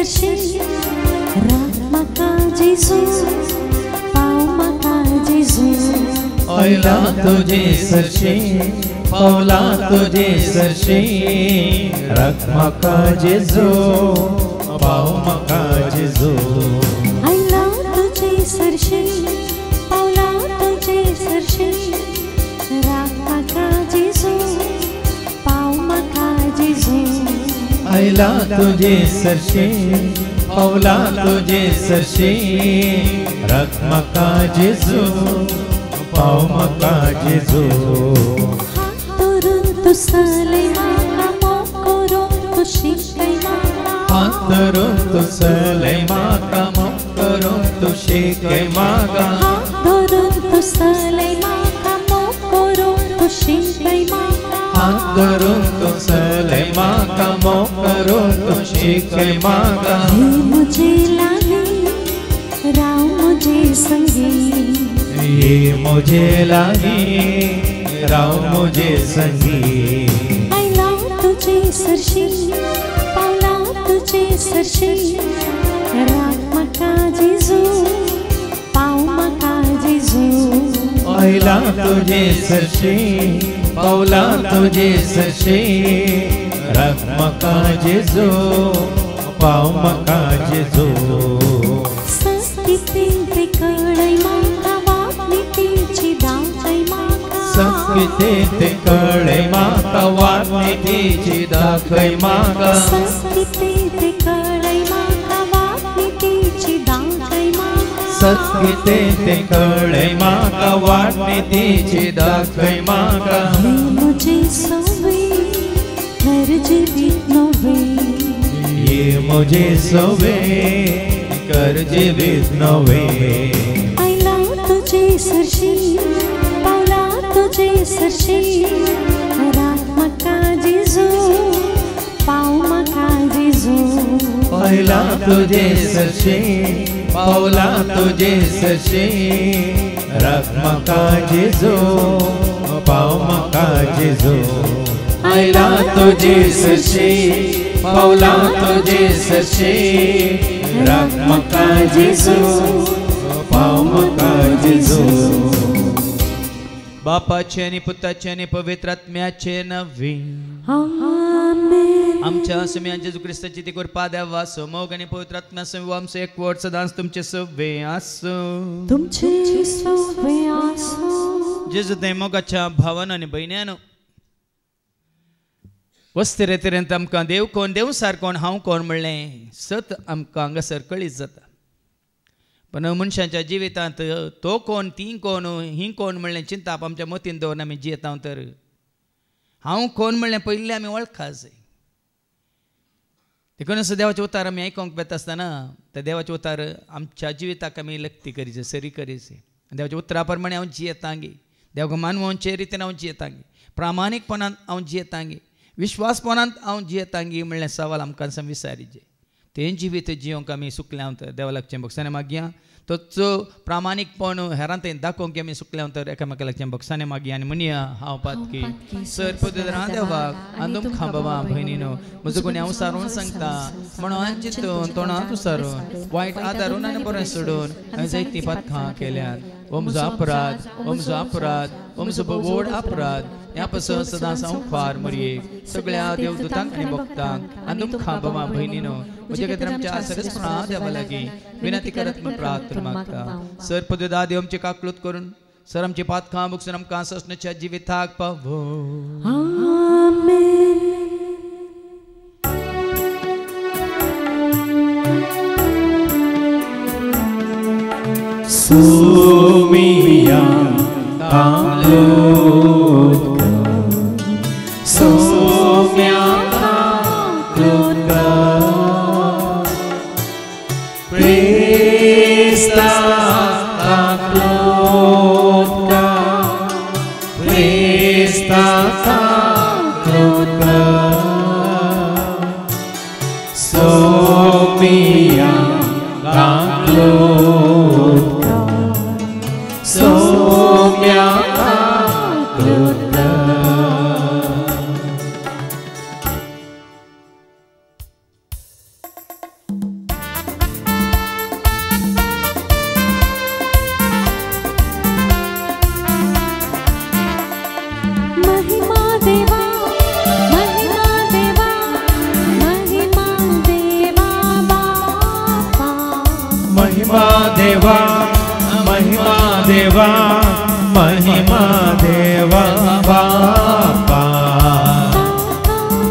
सरशी राख म्हाका जेजू पाव म्हाका जेजू आयला तुझे सरशी पावला तुझे सरशी राख म्हाका जेजू पाव म्हाका जेजू आयला तुझे सरशी पावला तुझे सरशी राख म्हाका जेजू पाव म्हाका जेजू आयला तुझे सरशी पावला तुझे सरशी राख म्हाका जेजू पाव म्हाका जेजू हात धरून तू चलय म्हाका मोग करून तू शिकय म्हाका हात धरून तू चलय म्हाका मोग करून तू शिकय म्हाका हात धरून तू चलय म्हाका मोग करून तू शिकय म्हाका हात धरून तू चलय म्हाका मोग करून तू शिकय म्हाका हे मुझे लागी राव मुझे संगी ये मुझे लागी राव मुझे संगी आयला तुझे सरशी पावला तुझे सरशी राख म्हाका जेजू पाव म्हाका जेजू आयला तुझे सरशी पावला तुझे सरशी राख म्हाका जेजू पाव म्हाका जेजू संस्कृती ते कळय म्हाका वागणुकीची दाखय म्हाका संस्कृती ते कळय म्हाका वागणुकीची दाखय म्हाका संस्कृती ते कळय म्हाका वागणुकीची दाखय म्हाका संस्कृती ते कळय म्हाका वागणुकीची दाखय म्हाका हे मुझे सवय घर जीवित नव्हे ये मुझे सवे कर जीवित नव्हे आयला तुझे सरशी पावला तुझे सरशी राख म्हाका जेजू पाव म्हाका जेजू आयला तुझे सरशी पावला तुझे सरशी राख म्हाका जेजू पाव म्हाका जेजू आयला तुझे सरशी पावला तुझे सरशी राख म्हाका जेजू पाव म्हाका जेजू बापाचे आणि पुताचे आणि पवित्र आत्म्याचे नवे आमेन आमच्या समेन जेजू ख्रिस्ताची ती कृपा द्यावा मोग आणि पवित्र आत्म्या समेव आमचे एक वड सदांच तुमचे सवे असो तुमचे सवे आसो जेजू ते मोगाच्या भावानं आणि बहिण्यानं वस्ते तरेन आमकां देव कोण देव सार कोण हांव कोण म्हणलें सत आमकां हांगासर कळीत जाता पण मनशाच्या जिवितांत तो कोण ती कोण ही कोण म्हणलें चिंताप आमच्या मतीन दवरून आमी जियेता तर हांव कोण म्हणलें पयलीं आमी वळखा जाय देखून असो देवाचे उतार आमी आयकोंक येता आसतना त्या देवाचे उतार आमच्या जिविताक आमी लक्ती करीचे सरी करीचे देवाच्या उतरा प्रमाणे हांव जियेतांगे देवाक मानवचे रितीन हांव जियेतांगे प्रामाणीकपणान हांव जियेतांगे विश्वासपणान हांव जियेतांगी म्हणलें सवाल आमकां विचारीचे तें जिवीत जियोंक आमी सुकल्या तर देवा लागचें भक्साने मागया तोचो प्रामाणीकपण हेरां थंय दाखोवंक आमी सुकल्या तर एकामेका लागचें भक्साने मागया आनी म्हणया हांव पातकी सर पदरां देवाक आनी तुमकां बाबा भयणीनो म्हजो कोणी हांव सारून सांगता म्हणून चिंतून तोंडांत उसारून वायट आदारून आनी बरें सोडून हांवें जायतीं पातकां केल्यात हो म्हजो अपराध हो म्हजो अपराध हो म्हजो व्हड अपराध ह्या पासून सदांच हांव खार मरयेक सगळ्या देवदूतांक आनी भक्तांक आनी तुमकां बाबा भयणीनो म्हजे खातीर आमच्या सरस्वता देवा लागीं विनंती करत म्हूण प्रार्थना मागता सर पददा देव आमची काकलूत करून सर आमची पातकां बुकसून आमकां ससण्याच्या जिविताक पावो आमेन Sumia Kamlutka Sumia Kamlutka Presta Kamlutka Presta Kamlutka Sumia Kamlutka Somya Kamlutka देवा महिमा देवा महिमा देवा बापा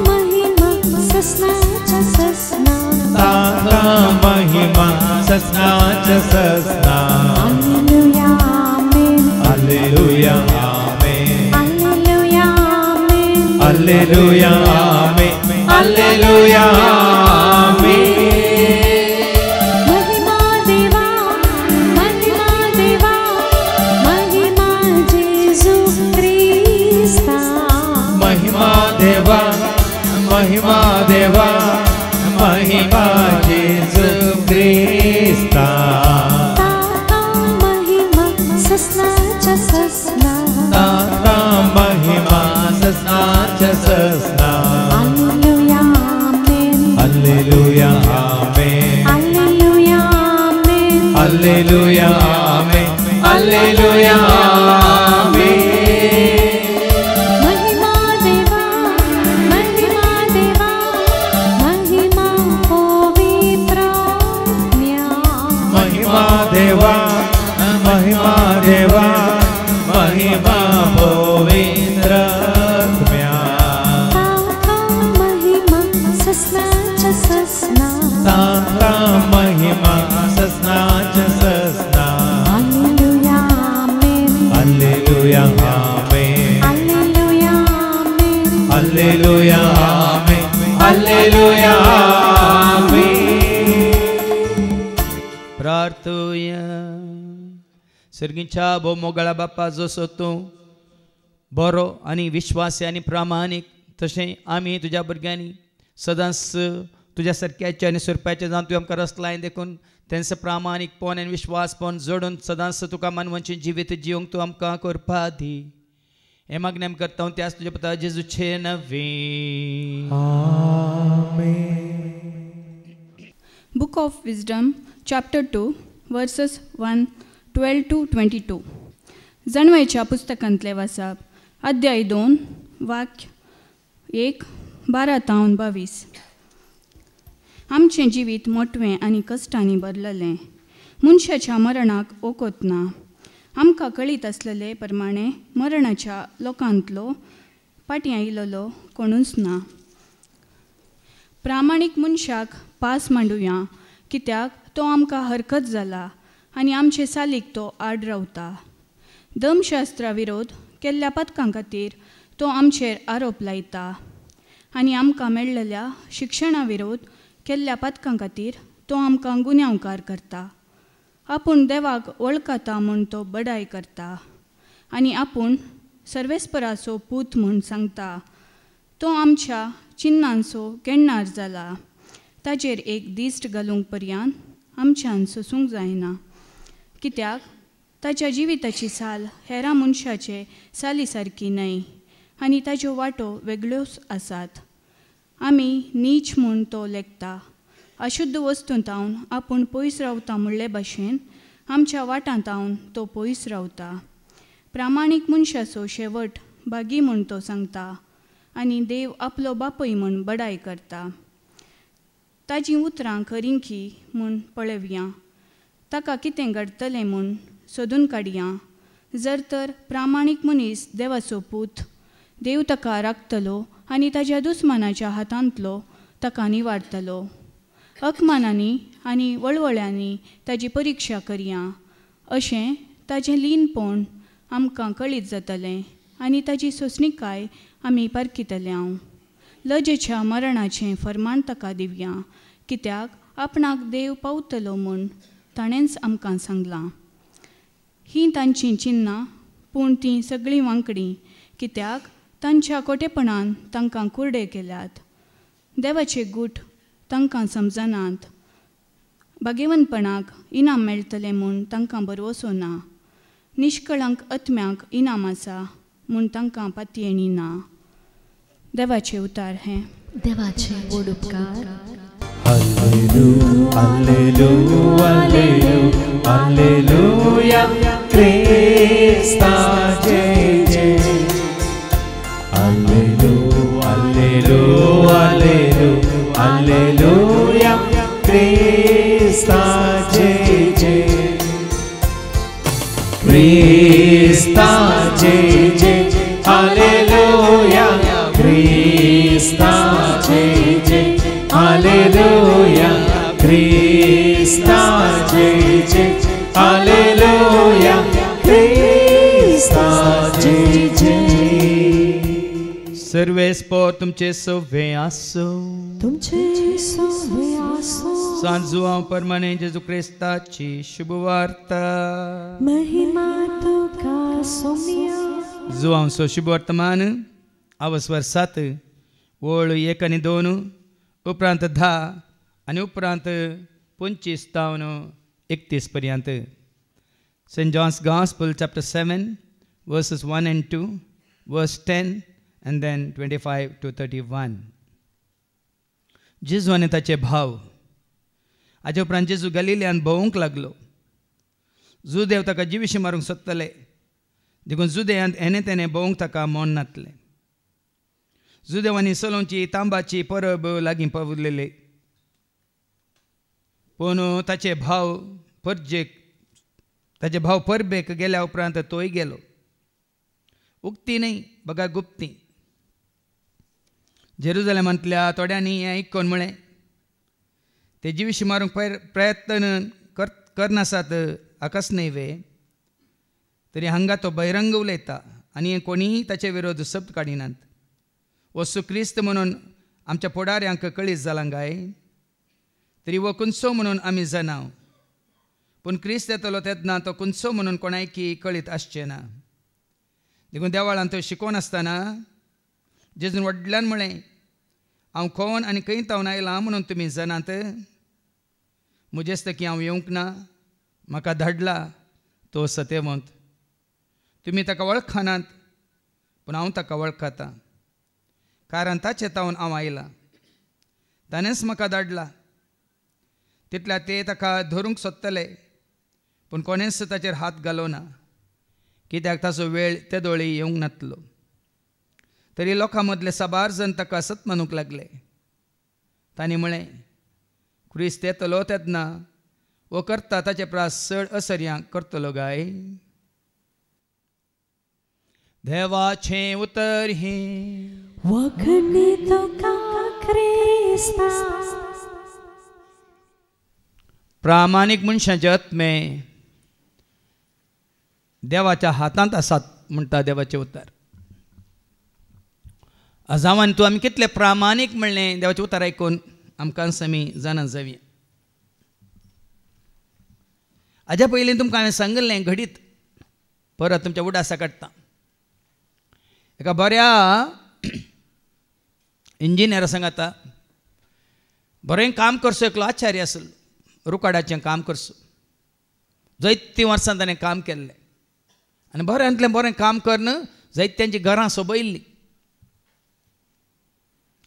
महिमा ससनाच्या ससना ताका महिमा ससनाच्या ससना हालेलुया आमेन हालेलुया आमेन हालेलुया आमेन हालेलुया आमेन हालेलुया आमेन महिमा देवा महिमा जेजू ख्रिस्ता महिमा देवा महिमा देवा महिमा जेजू ख्रिस्ता ताका महिमा ससनाच्या ससना ताका महिमा ससनाच्या ससना हालेलुया आमेन हालेलुया आमेन हालेलुया आमेन हालेलुया आमेन हालेलुया आमेन महिमा देवा महिमा पवित्रात्म्या महिमा देवा महिमा देवा महिमा पवित्रात्म्या ताका महिमा ससनाच्या ससना ताका महिमा ससनाच्या ससना हालेलुया आमेन हालेलुया आमेन हालेलुया आमेन हालेलुया आमेन हालेलुया आमेन प्रार्थूया. सर्गीच्या भो मोगळा बाप्पा जसो तूं बरो आनी विश्वासी आनी प्रामाणीक तशें आमी तुज्या भुरग्यांनी सदांच तुज्या सारक्याचे आनी सुरप्याचे जावन तुवें आमकां रस्तो लायन देखून तेंचो प्रामाणीकपण आनी विश्वासपण जोडून सदांच तुका मानवांचें जिवीत जिवंक तूं आमकां करपा दी. हे मागणें आमी करता त्याच तुज्या पुता जेजूचे नवे. Book of Wisdom, chapter 2, verses 1:12 to 22. जणवायच्या पुस्तकांतले वाचप अध्याय 2 वाक्य 1:12-22. आमचें जिवीत मोटवें आनी कश्टांनी भरलेलें, मनशाच्या मरणाक ओकोत ना. आमकां कळीत आसलेले प्रमाणे मरणाच्या लोकांतलो फाटीं आयिल्लो कोणूच ना. प्रामाणीक मनशाक पास मांडुया, कित्याक तो आमकां हरकत जाला आनी आमचे सालीक तो आड रावता. धर्मशास्त्रा विरोध केल्ल्या पथकां खातीर तो आमचेर आरोप लायता आनी आमकां मेळलेल्या शिक्षणा विरोध केल्ल्या पथकां खातीर तो आमकां गुन्यांवकार करता. आपूण देवाक वळखता म्हूण तो बडाय करता आनी आपूण सर्वेस्पराचो पूत म्हूण सांगता. तो आमच्या चिन्नांचो केण्णार जाला. ताचेर एक दिश्ट घालूंक पर्यान आमच्यान सोसूंक जायना, कित्याक ताच्या जिविताची साल हेरां मनशाचे साली सारकी न्हय आनी ताच्यो वाटो वेगळ्योच आसात. आमी नीच म्हूण तो लेखता. अशुद्ध वस्तूंतावन आपूण पयस रावता म्हणले भाशेन आमच्या वाटांतावन तो पयस रावता. प्रामाणीक मनशाचो शेवट बागी म्हूण तो सांगता आनी देव आपलो बापय म्हूण बडाय करता. ताजीं उतरां खरींकी म्हूण पळयवया, ताका कितें घडटलें म्हूण सोदून काडया. जर तर प्रामाणीक मनीस देवाचो पूत, देव ताका राखतलो आनी ताच्या दुस्मानाच्या हातांतलो ताका निवाडटलो. अकमानांनी आनी वळवळ्यांनी ताजी परिक्षा करया, अशें ताजें लीनपण आमकां कळीत जातलें आनी ताजी सोंसणीकाय आमी पारखितले. हांव लजेच्या मरणाचें फर्माण ताका दिवया, कित्याक आपणाक देव पावतलो म्हूण ताणेंच आमकां सांगलां. हीं तांचीं चिन्नां, पूण तीं सगळीं वांकडी, कित्याक तांच्या खोटेपणान तांकां कुर्डे केल्यात. देवाचे गूठ तांकां समजनात. बागेवनपणाक इनाम मेळटलें म्हूण तांकां भरवसो ना. निश्कळंक आत्म्याक इनाम आसा म्हूण तांकां पातयेणी ना. देवाचे उतार हे. देवाचे व्हड उपकार. Hallelujah, hallelujah, hallelujah, hallelujah, Krista jai jai. Hallelujah, hallelujah, hallelujah, hallelujah, Krista jai jai. ख्रिस्ताचे जय हालेलुया ख्रिस्ताचे जय हालेलुया ख्रिस्ताचे जय हालेलुया ख्रिस्ताचे जय सर्वे स्पोर तुमचे सव्वे आसो तुमचे सव्वे आसो सांजुआ परमाने जेजू ख्रिस्ताची शुभ वार्ता महिमा तुका सोम्या जुआंसो शुभ वर्तमान अवस्वर 7 ओळ 1 आणि 2 उपरांत 10 आणि उपरांत 25 तावन 31 पर्यंत. St. John's Gospel chapter 7 verses 1 and 2 verse 10 and then 25 to 31. जेजू आनी ताचे भाव. हाजे उपरांत जेजू गलिल्यान भोवूंक लागलो. जुदेव ताका जिवीशी मारूंक सोदताले देखून जुदेयांत हेने तेने भोवूंक ताका मोन नातले. जुदेवांनी सोलोवची तांबाची परब लागीं पावलेले पूण ताचे भाव परबेक गेल्या उपरांत तोय गेलो. उक्ती न्ही बगा गुप्ती. जेरुजलेमांतल्या थोड्यांनी हें आयकून म्हळें ते जिवीशी मारूंक प्रयत्न करनासात आकास न्हय वे तरी हांगा तो बहिरंग उलयता आनी कोणीय ताचे विरोध शब्द काडिनात. वस्तू क्रिस्त म्हणून आमच्या फुडाऱ्यांक कळीत जालां काय तरी वो कुंचो म्हणून आमी जाणाव पूण क्रिस्त येतलो तेन्ना तो कुंचो म्हणून कोणायकी कळीत आसचें ना. देखून देवाळांत तो शिकोवन आसतना जेजून व्हडल्यान म्हळें हांव कोण आनी खंय तावन आयलां म्हणून तुमी जाणात. म्हजेच की हांव येवंक ना म्हाका धाडला तो सत्यवंत. तुमी ताका वळखनात पूण हांव ताका वळखता कारण ताचे तावन हांव आयलां. ताणेंच म्हाका धाडला. तितल्या ते ताका धरूंक सोदतले पूण कोणेंच ताचेर हात घालोना कित्याक ताचो वेळ ते दोळी येवंक नातलो. तरी लोकां मदले साबार जण ताका सत मानूंक लागले. तांणी म्हळें क्रिस्त येतलो तेन्ना वो करता ताचे प्रास चड असर्यां करतलो गाय. देवाचें उतर हे वखणी तुका ख्रिस्ता प्रामाणीक मनशाचे आत्मे देवाच्या हातांत आसात म्हणटा देवाचें उतर. आजावान तूं आमी कितले प्रामाणीक म्हणलें देवाचें उतर आयकून आमकां समी जाणा जावी. हाज्या पयलीं तुमकां हांवें सांगलें घडीत परत तुमच्या उडासा काडटा. एका बऱ्या इंजिनियरा सांगाता बरें काम करचो एकलो आचार्य आसलो. रुकाडाचें काम करचो. जायतीं वर्सां ताणें काम केल्लें आनी बऱ्यांतलें बरें काम करन जायत्यांची घरां सोबयल्लीं.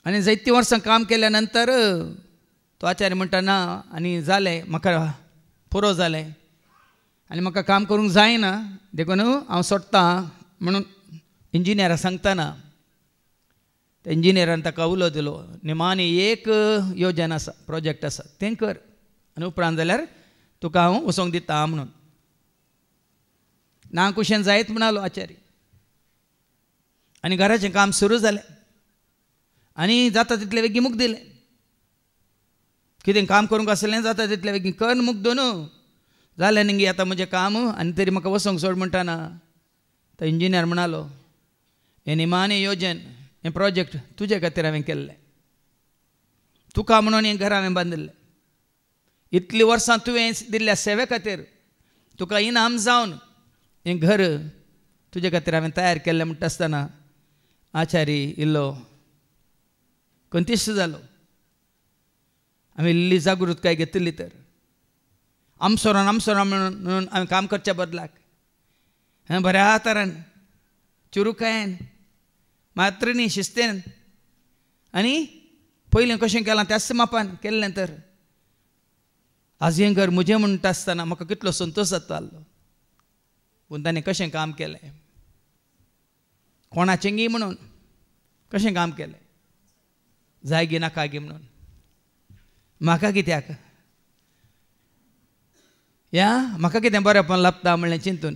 आनी जायतीं वर्सां काम केल्या नंतर तो आचार्य म्हणटा ना आनी जालें म्हाका पुरो जालें आनी म्हाका काम करूंक जायना देखून हांव सोडटां म्हणून इंजिनियराक सांगतना त्या इंजिनियरान ताका उलो दिलो निमाणी एक योजना आसा प्रोजेक्ट आसा तें कर आनी उपरांत जाल्यार तुका हांव वचोंक दिता म्हणून. ना कुशें जायत म्हणालो आचार्य आनी घराचें काम सुरू जालें आनी जाता तितले बेगीन मूख दिलें. कितें काम करूंक आसलें जाता तितले बेगीन कर मूख दोनू जालें न्ही आतां म्हजें काम आनी तरी म्हाका वचोंक सोड म्हणटाना तो इंजिनियर म्हणालो हें निमाणें योजन हें प्रोजेक्ट तुजे खातीर हांवें केल्लें. तुका म्हणून हें घर हांवें बांदिल्लें. इतलीं वर्सां तुवें दिल्ल्या सेवे खातीर तुका इनाम जावन हें घर तुजे खातीर हांवें तयार केल्लें म्हणटा आसतना आचार्य इल्लो कंतिश्ट जालो. हांवें इल्ली जागृताय घेतली तर आमसोरान म्हणून हांवें काम करच्या बदलाक बऱ्या तरान चुरुकायेन मात्र न्ही शिस्तेन आनी पयलें कशें केलां त्याच मापान केल्लें तर आज हें घर म्हजें म्हणटा आसतना म्हाका कितलो संतोश जातालो. पूण ताणें कशें काम केलें कोणाचें गी म्हणून कशें काम केलें जाय गी नाका गी म्हणून म्हाका कित्याक या म्हाका कितें बरेंपण लाभता म्हणलें चिंतून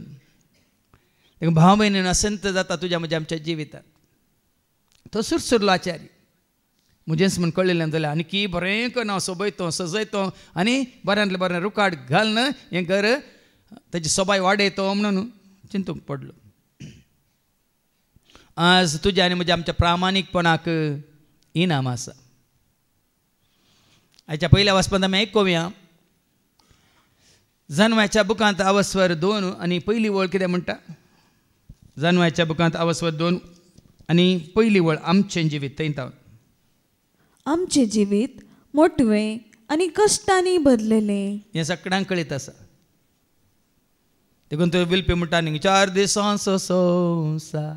देखून भाव भयणीन संत जाता तुज्या म्हज्या आमच्या जिवितांत. तो सुरसुरलो आचार्य मुजेंच म्हूण कळिल्लें जाल्यार आनी बरें करना सोबयतो सजयतो आनी बऱ्यांतलें बरें रुकाट घालन हें घर ताची सोबाय वाडयतो म्हणून चिंतूंक पडलो. आज तुज्या आनी म्हज्या आमच्या प्रामाणीकपणाक इनाम आसा. हाच्या पयल्या वाचपांत आमी आयकुया जन्माच्या बुकांत आवस्वर 2 आनी पयली वळ कितें म्हणटा. जन्माच्या बुकांत आवस्वर 2 आनी पयली वळ आमचें जिवीत थंय आमचें जिवीत मोटवें आनी कश्टांनी भरलेलें हें सगळ्यांक कळीत आसा. देखून तो विलपी म्हणटा न्ही 4 दिसांचो संवसार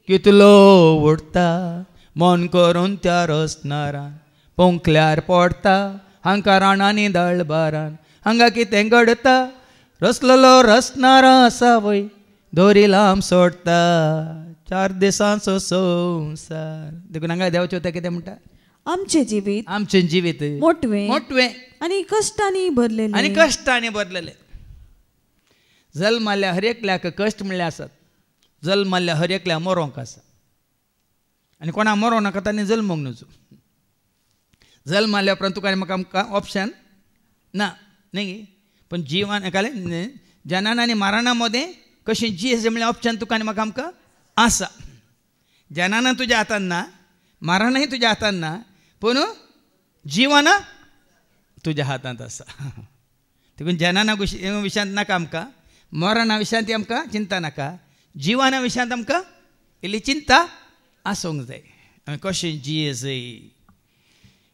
कितलो उडटा मन करून त्या रसनारान पोंकल्यार पडटा हांकां रानांनी दळबारान हांगा कितें घडटा रसलेलो रसनारा आसा वय दोरी लांब सोडटा 4 दिसांचो संवसार. देखून हांगा देवाचें उतर कितें म्हणटा आमचें जिवीत मोटवें आनी कश्टांनी भरलेलें. जल्म मारल्या हर एकल्याक कश्ट म्हणले आसात. जल्म मारल्या हर एकल्या मरोंक आसा आनी कोणा मरो नाका तांणी जल्मोंक नजो. जल्म मारल्या उपरांत तुका आनी म्हाका आमकां ऑप्शन ना न्ही. पण जिवन कळ्ळें जनन आनी मरणा मदें कशें जियेचें म्हणल्यार ऑप्शन तुका आनी म्हाका आमकां आसा. जनन तुज्या हातान ना मरणय तुज्या हातान ना पूण जिवन तुज्या हातांत आसा. देखून जनना विशयांत नाका आमकां मरणा विशयांत आमकां चिंता नाका जिवना विशयांत आमकां इल्ली चिंता आसूंक जाय. कशें जियेचें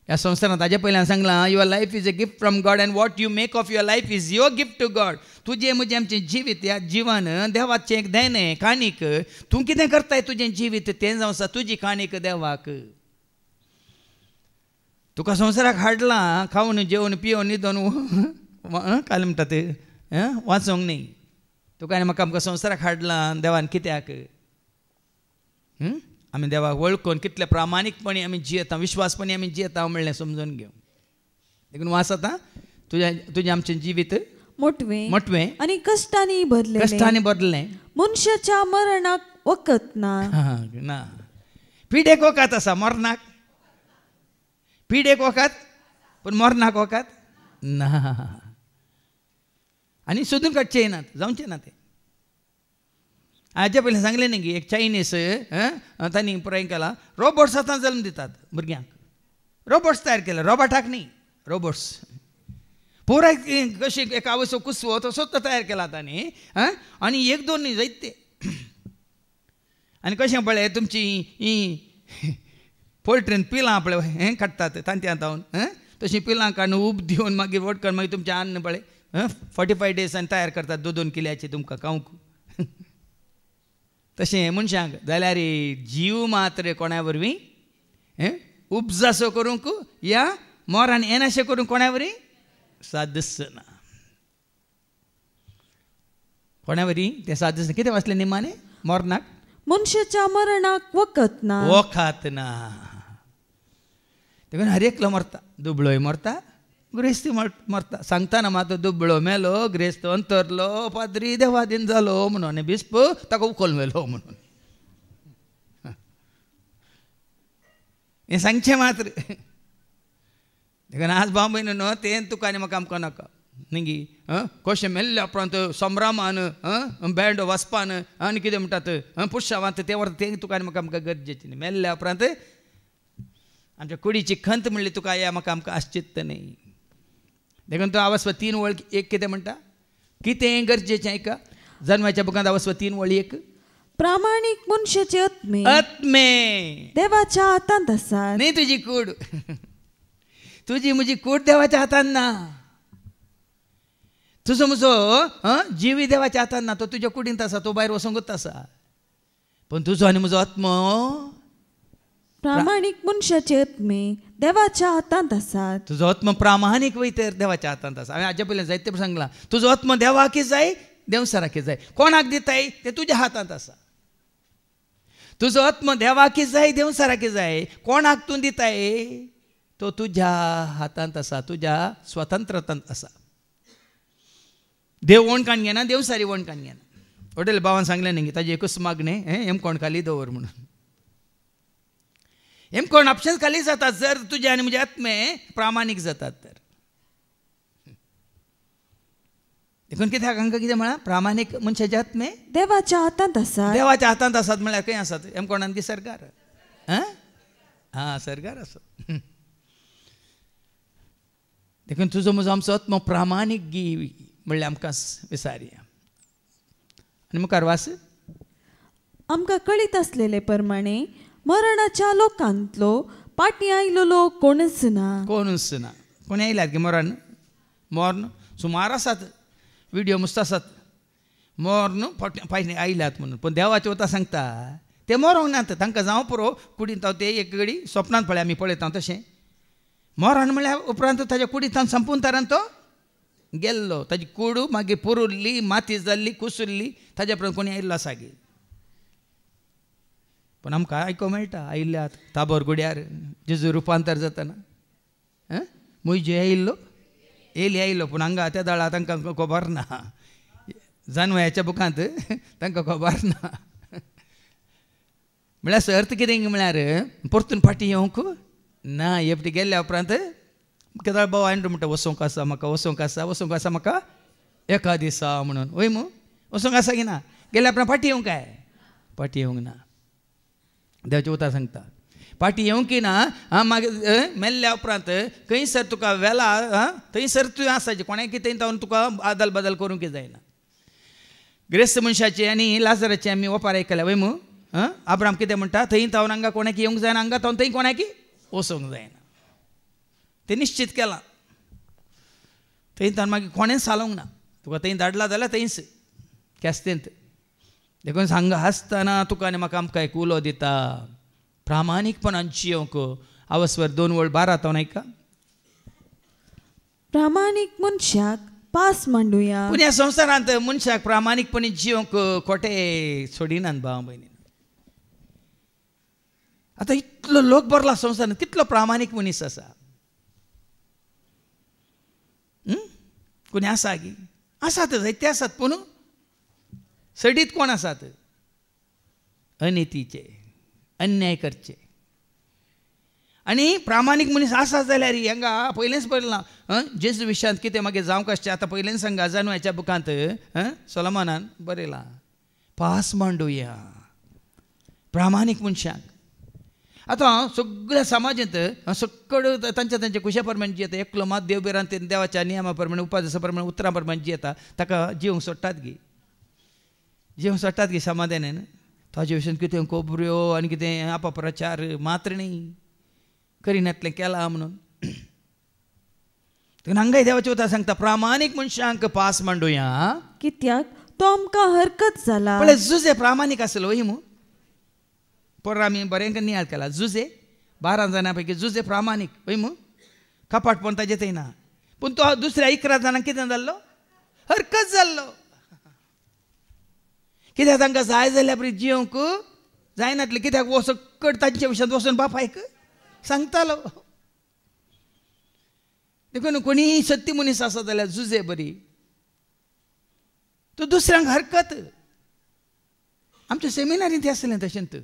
ह्या संवसारांत ताजे पयलीं सांगलां your life is a gift from God and what you make of your life is your gift to God. तुजें म्हजें आमचें जिवीत ह्या जिवन देवाचें एक देणें काणीक. तूं कितें करताय तुजें जिवीत तें जावं आसा तुजी काणीक देवाक. तुका संवसाराक हाडलां खावन जेवन पिवन न्हिदोन काल म्हणटा ते वाचोंक न्ही. तुका आनी म्हाका आमकां संवसाराक हाडलां देवान कित्याक आमी देवाक वळखून कितले प्रामाणीकपणी आमी जियेता विश्वासपणी आमी जियेता म्हणलें समजून घेवं. देखून वाचता तुजें आमचें जिवीत मोटवें आनी कश्टांनी भरलें. मनशाच्या मरणाक वखत ना. पिडेक वखत आसा मरणाक. पिडेक वखत पूण मरणाक वखत ना. आनी सोदून काडचें नात जावचें ना तें. हाजे पयलीं सांगलें न्ही की एक चायनीस तांणी पुराय केला रोबोट्स आतां जल्म दितात भुरग्यांक. रोबोट्स तयार केले रोबोटाक न्ही रोबोट्स. पुराय कशी एक आवयचो कुसवो तो स्वता तयार केला तांणी आनी 1-2 न्ही जायते. आनी कशें पळय तुमची ही पोल्ट्रीन पिलां पळय हें काडटात तांत्यां तावन तशीं पिलां काडून उब दिवन मागीर वट करून मागीर तुमचें अन्न पळय 45 डेजान तयार करतात 2-2 किल्याचें तुमकां खावंक. तशें मनशांक जाल्यार जीव मात्र कोणा वरवीं उपजासो करूंक या मोरान येनाशें करूंक कोणा वरवीं सादस ना. कोणा वरवीं तें सादस ना. कितें वाचलें निमाणें मोरनाक मनशाच्या मरणाक वखत ना. देखून हर एकलो मरता. दुबळोय मरता ग्रेस्ती मरता. सांगतना मात दुबळो मेलो ग्रेस्त अंतरलो पाद्री देवादीन जालो म्हणून आनी बिस्प ताका उखल मेलो म्हणून हें सांगचें मात्र. देखून आज भाव भयण न्हू तें तुका आनी म्हाका आमकां नाका न्ही. कशें मेल्ल्या उपरांत संभ्रमान बँड वाजपान आनी कितें म्हणटात पुश्यावांत तें व्हरता तें तुका आनी म्हाका आमकां गरजेचें न्ही. मेल्ल्या उपरांत आमच्या कुडीची खंत म्हणली तुका या म्हाका आमकां आश्चित्त न्ही. देखून तो आवस्व 3 वळ एक कितें म्हणटा कितें गरजेचें ऐका. जन्माच्या बुकांत आवस्व 3 वळ 1 प्रामाणीक मनशाचे आत्मे देवाच्या हातांत आसात. न्ही तुजी कूड तुजी म्हजी कूड देवाच्या हातांत ना. तुजो म्हजो जिवी देवाच्या हातांत ना. तो तुज्या कुडींत आसा तो भायर वसोंकूच आसा. पूण तुजो आनी म्हजो आत्मो प्रामाणीक मनशाचे आत्मे देवाच्या हातांत आसात. तुजो आत्म प्रामाणीक वयतर देवाच्या हातांत आसा. हांवें हाजे पयलीं जायते सांगलां तुजो आत्म देवाकी जाय देवसाराकी जाय. कोणाक दिताय तें तुज्या हातांत आसा. तुजो आत्म देवाकी जाय देवसाराकी जाय. कोणाक तूं दिताय तो तुज्या हातांत आसा तुज्या स्वतंत्रतांत आसा. देव वणकान घेना देवसारी वणकान घेना. वडील भावान सांगलें न्ही ताजी एकूच मागणें एमकोण खाली दवर म्हणून. एमकोण ऑप्शन्स खाली जातात जर तुजे आनी म्हजे आत्मे प्रामाणीक जातात तर. देखून कित्याक हांकां कितें म्हळां प्रामाणीक मनशाचे आत्मे देवाच्या हातांत आसात. देवाच्या हातांत आसात म्हळ्यार खंय आसात एमकोणान की सरकार सरकार आसत. देखून तुजो म्हजो आमचो आत्मो प्रामाणीक गी म्हणल्यार आमकां विचारया. आनी मुखार वास. आमकां कळीत आसलेले प्रमाणे मरणाच्या लोकांतलो पाटी आयलो लोक कोणूच ना. कोणूच ना. कोणी आयल्यात की मरण मोर्न सुमार आसात व्हिडिओ मस्त आसात मोर्न फायनी आयल्यात म्हणून. पूण देवाचे वता सांगता ते मोरोंक नात तांकां जावं पुरो कुडींत ते एक घडी स्वप्नांत पळय आमी पळयता तशें मोरण म्हळ्यार उपरांत ताच्या कुडींत संपून तरान तो गेल्लो. ताजी कूड मागीर पुरुल्ली माती जाल्ली कुसुल्ली ताज्या उपरांत कोणी आयिल्लो आसा गे. पूण आमकां आयको मेळटा आयिल्ल्यात ताबोर गुड्यार जेजू रुपांतर जातना मुयजे आयिल्लो येयली आयिल्लो. पूण हांगा त्या दाळा तांकां खबर ना. जानवयाच्या बुकांत तांकां खबर ना. म्हळ्यार अर्थ कितें म्हळ्यार परतून फाटीं येवंक ना. हेपटी गेल्ल्या उपरांत केदाळ भाव आनी म्हणटा वसोंक आसा म्हाका वसोंक आसा म्हाका एका दिसा म्हणून. वय मू वसोंक आसा की ना. गेल्या उपरांत फाटीं येवंक काय फाटीं येवंक ना. देवाचें उतर सांगता फाटीं येवंक ना. मागीर मेल्ल्या उपरांत खंयसर तुका वेला थंयसर तुवें आसाचें कोणाय कितें जावन तुका आदल बदल करूंक जायना. ग्रेस्त मनशाचे आनी लाजराचे आमी ओपार आयकल्या वय मू. आब्राम कितें म्हणटा थंय तावन हांगा कोणाक येवंक जायना हांगा तावन थंय कोणाक वचोंक जायना. तें निश्चित केलां. थंय तावन मागीर कोणेंच सालोंक ना. तुका थंय धाडला जाल्यार थंयच केस्तेंत. देखून हांगा आसतना तुका आनी म्हाका आमकां एक उलो दिता प्रामाणीकपणान जियोंक. आवस्वर 2 वळ 12 तावन आयका. प्रामाणीक मनशाक पास मांडुया. पूण ह्या संवसारांत मनशाक प्रामाणीकपणी जियोंक खोटे सोडिनात भाव भयणी. आतां इतलो लोक भरला संवसारांत कितलो प्रामाणीक मनीस आसा. कोणी आसा गी आसात जायते आसात. पूण सडीत कोण आसात अनितीचे अन्याय करचे. आनी प्रामाणीक मनीस आसा जाल्यार हांगा पयलेंच बरयलां जेजू विशयांत कितें मागीर जावंक आसचें. आतां पयलेंच सांगा जानवाच्या बुकांत सोलोमोनान बरयलां पास मांडुया प्रामाणीक मनशाक. आतां सगळ्या समाजांत सकड तांच्या कुशा प्रमाणे जियेता. एकलो मात देव बिरांत देवाच्या नियमा प्रमाणे उपादसा प्रमाणे उतरां प्रमाणे जियेता ताका जिवंक सोडटात गी. जिवंक सोडटात गी समाधानान. ताजे विशयान कितें खबऱ्यो आनी कितें अपप्रचार मात्र न्ही करिनातलें केलां म्हणून. हांगाय देवाचें उतर सांगता प्रामाणीक मनशांक पास मांडुया कित्याक तो आमकां हरकत जाला. पळय जुजे प्रामाणीक आसलो वय मू. परवा आमी बरें नियाळ केला जुजे 12 जाणां पैकी जुजे प्रामाणीक वय मू. कपाटपण ताजें थंय ना. पूण तो दुसऱ्या 11 जाणांक कितें जाल्लो हरकत जाल्लो. कित्याक तांकां जाय जाल्या बरी जियोंक जायनातलें. कित्याक वो सकट तांच्या विशयांत वचून बापायक सांगतालो. देखून कोणी सत्य मनीस आसा जाल्यार जुजे बरी. तो दुसऱ्यांक हरकत. आमच्या सेमिनारींत तें आसलें तशेंच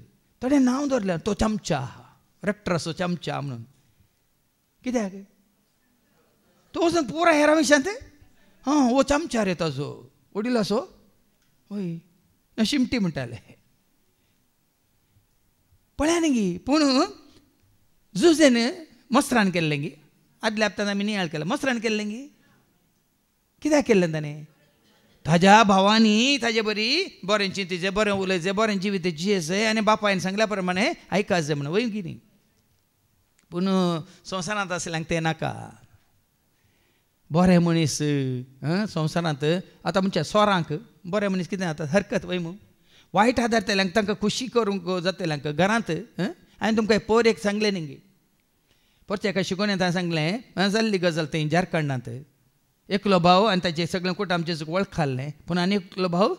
थोडें नांव दवरलें तो चमचा रेक्टराचो चमचा म्हणून. कित्याक तो वचून पुरा हेरां विशयांत वो चमचा रे ताजो वडील असो वय शिमटी म्हणटाले. पळया न्ही गी. पूण जुजेन मस्त्रान केल्लें गी. आदल्या हप्त्यान आमी नियाळ केला मस्त्रान केल्लें गी. कित्याक केल्लें ताणें ताज्या भावांनी ताजे बरी बरें चिंतीचें बरें उलयचें बरें जिवीत जियेचें आनी बापायन सांगल्या प्रमाणे आयकाचें म्हणून वय की न्ही. पूण संवसारांत आसल्यांक तें नाका. बरें मनीस संवसारांत आतां म्हणच्या सोरांक बरें मनीस कितें जाता हरकत वय मू. वायट आदारतल्यांक तांकां खुशी करूंक जातल्यांक घरांत हांवें तुमकां पोर एक सांगलें न्ही गे. परचें एका शिकोवण्यात हांवें सांगलें जाल्ली गजाल थंय झारखंडांत. एकलो भाव आनी ताचें सगळें कुटुंब आमचें वळखलें. पूण आनी एकलो भाव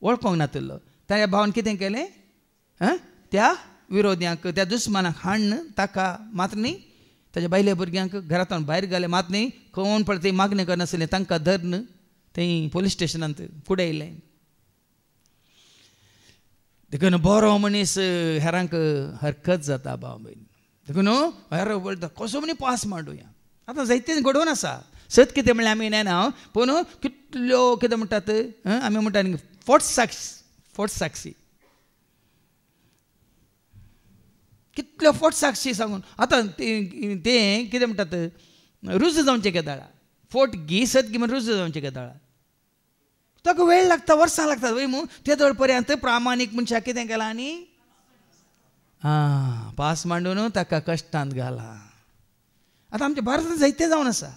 वळखोंक नातलो. त्या भावान कितें केलें त्या विरोध्यांक त्या दुस्मानाक हाडन ताका मात न्ही ताच्या बायल्या भुरग्यांक घरांतल्यान भायर घालें. मात न्ही कोण पळय मागणी करनासलें तांकां धरन थंय पुलीस स्टेशनांत कुडयलें. देखून बरो मनीस हेरांक हरकत जाता भाव भयण देखून हेर बोलता कसो मनी पास मांडुया आतां जायते घडोवन आसा सत कितें म्हणल्यार आमी नेना पूण कितल्यो कितें म्हणटात आमी म्हणटा न्ही फोट साक्षी कितल्यो फोट साक्षी सांगून आतां तें कितें म्हणटात रुजू जावचें केदाळा फोट घी सत घी म्हण रुजू जावचें केदाळा ताका वेळ लागता वर्सां लागतात वय मू ते दळ पर्यंत प्रामाणीक मनशाक कितें केलां आनी पास मांडून ताका कश्टांत घाला आतां आमच्या भारतांत जायतें जावन आसा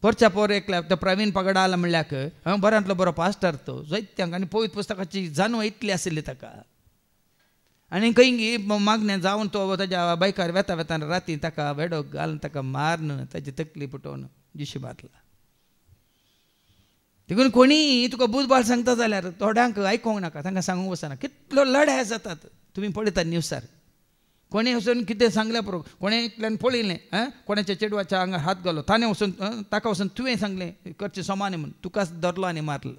परच्या पोर एकल्या तो प्रवीण पगडाल म्हणल्याक बऱ्यांतलो बरो पास्टर तो जायत्यांक आनी पवित्र पुस्तकाची जाणव इतली आशिल्ली ताका आनी खंय मागण्या जावन तो ताच्या बायकार वेता वेतान राती ताका वेडो घालून ताका मारन ताची तकली पुटोवन जिशी मारला देखून कोणी तुका बुजबाळ सांगता जाल्यार थोड्यांक आयकोंक नाका तांकां सांगूंक वचना कितलो लढाय जातात तुमी पळयतात न्यूजार कोणी वचून कितें सांगल्या पुरो कोणें एकल्यान पळयलें कोणाच्या चेडवाच्या आंगार हात घालो ताणें वचून ताका वचून तुवें सांगलें करचें समान म्हूण तुकाच धरलो आनी मारलो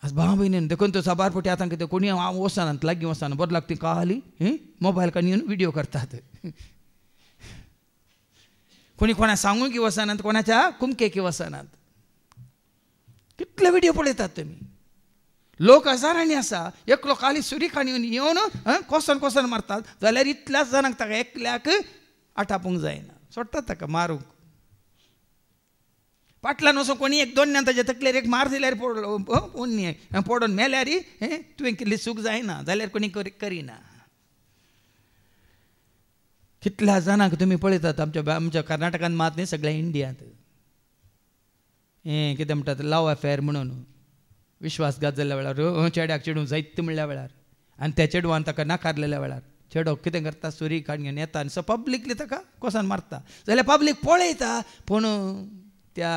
आज भाव भयणीन देखून तो साबारपटी आतां कितें कोणी वचना लागीं वचना बदलाक ती काली मोबायल काडून येवन व्हिडिओ करतात कोणी कोणा सांगूंक वचनात कोणाच्या कुमकेक वचनात कितले व्हिडिओ पळयतात तुमी लोक हजारांनी आसा एकलो खाली सुरी खाणी येवन कोसन कोसन मारतात जाल्यार इतल्याच जाणांक ताका एकल्याक आटापूंक जायना सोडटात ताका मारूंक फाटल्यान वचून कोणी एक दोन ताच्या तकलेर एक मार दिल्यार पडोवन मेल्यार तुवें कितली सूख जायना जाल्यार कोणी करिना कितल्या जाणांक तुमी पळयतात आमच्या कर्नाटकांत मात न्ही सगळ्या इंडियांत कितें म्हणटात लव अफेर म्हणून विश्वासघात जाल्ल्या वेळार चेड्याक चेडूं जायते म्हणल्या वेळार आनी त्या चेडवान ताका नाकारलेल्या वेळार चेडो कितें करता सुरी काडून येता आनी सो पब्लिकली ताका कोसान मारता जाल्यार पब्लीक पळयता पूण त्या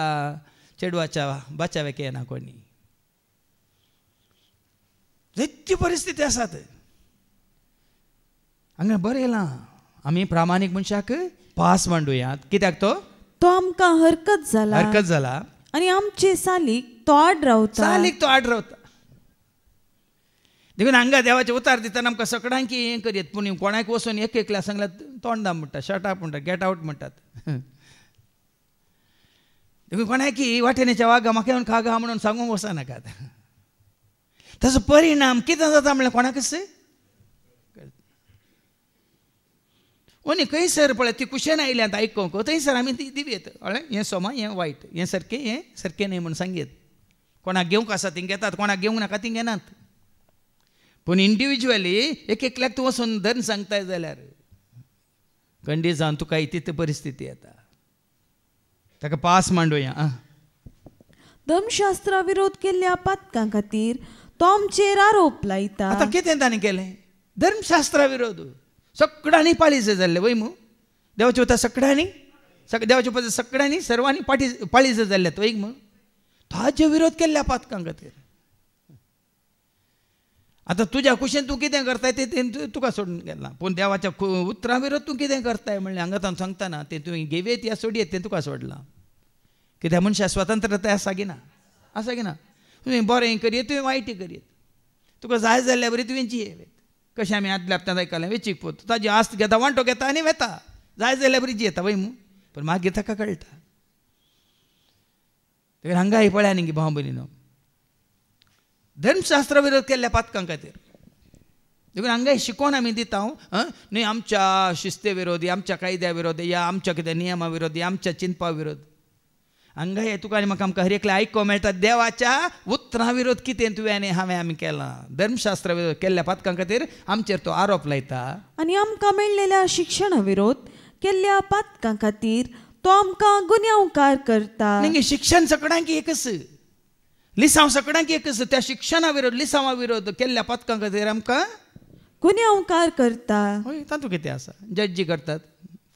चेडवाच्या बाचाव्याक येना कोणी जायती परिस्थिती आसात हांगा बरें येलां आमी प्रामाणीक मनशाक पास मांडुयात कित्याक तो आमकां हरकत जाला आनी आमचे सालीक तो आड रावता देखून हांगा देवाचे उतार दितना आमकां सगळ्यांक हें करयत पूण कोणाक वचून एक एकल्या सांगल्यार तोंड दाम म्हणटा शट अप म्हणटात गेट आवट म्हणटात देखून कोणाक वाटेनेच्या वागा म्हाका येवन खागा म्हणून सांगूंक वचनाकात ताचो परिणाम कितें जाता म्हणल्यार कोणाकच ओनी खंयसर पळय ती कुशेन आयल्यांत आयकोंक थंयसर आमी ती दिवेत हळें हें सोमा हें वायट हें सारकें न्ही म्हूण सांगेत कोणाक घेवंक आसा तीं घेतात कोणाक घेवंक नाका तीं घेनात पूण इंडिविज्युअली एक एकल्याक तूं वचून धरून सांगताय जाल्यार खंडी जावन तुका ती परिस्थिती येता ताका पास मांडुया धर्मशास्त्रा विरोध केल्ल्या पातकां खातीर तो आमचेर आरोप लायता आतां कितें ताणें केलें धर्मशास्त्रा विरोध सगळ्यांनी पाळीज जाल्ले वय मू देवाचे उतर सगळ्यांनी देवाचे उतर सगळ्यांनी सर्वांनी पाळीज जाल्ल्यात वय मू ताजे विरोध केल्ल्या पातकां खातीर आतां तुज्या कुशेन तूं कितें करताय तें तुका सोडून गेलां पूण देवाच्या उतरां विरोध तूं कितें करताय म्हणलें हांगा ताणें सांगतना तें तुवें घेवेत या सोडयेत तें तुका सोडलां कित्याक मनशा स्वतंत्रताय आसा की ना तुवें बरें करियेत तुवें वायट करियेत तुका जाय जाल्ल्या बरी तुवें जियेवेत कशें आमी आदल्या हप्त्यांत आयकलें वेचीक पोत ताजी आस्त घेता वांटो घेता आनी वेता जाय जाल्यार बरी जियेता वय मू पूण मागीर ताका कळटा देखून हांगा पळया न्ही भाव भयणीनो धर्मशास्त्रा विरोध केल्ल्या पातकां खातीर देखून हांगा शिकोवन आमी दिता न्ही आमच्या शिस्ते विरोधी आमच्या कायद्या विरोधी या आमच्या कितें नियमा विरोधी आमच्या चिंतपा विरोध हांगा हे तुका आनी म्हाका आमकां हर एकल्या आयको मेळटा देवाच्या उतरां विरोध कितें तुवें आनी हांवें आमी केलां धर्मशास्त्रा विरोध केल्ल्या पातकां खातीर आमचेर तो आरोप लायता आनी आमकां मेळिल्ल्या शिक्षणा विरोध केल्ल्या पातकां खातीर तो आमकां गुन्यांवकार करता शिक्षण सगळ्यांक एकच लिसांव सगळ्यांक एकच त्या शिक्षणा विरोध लिसांवा विरोध केल्ल्या पातकां खातीर आमकां गुन्यांवकार करता हय तातूंत कितें आसा जड्जी करतात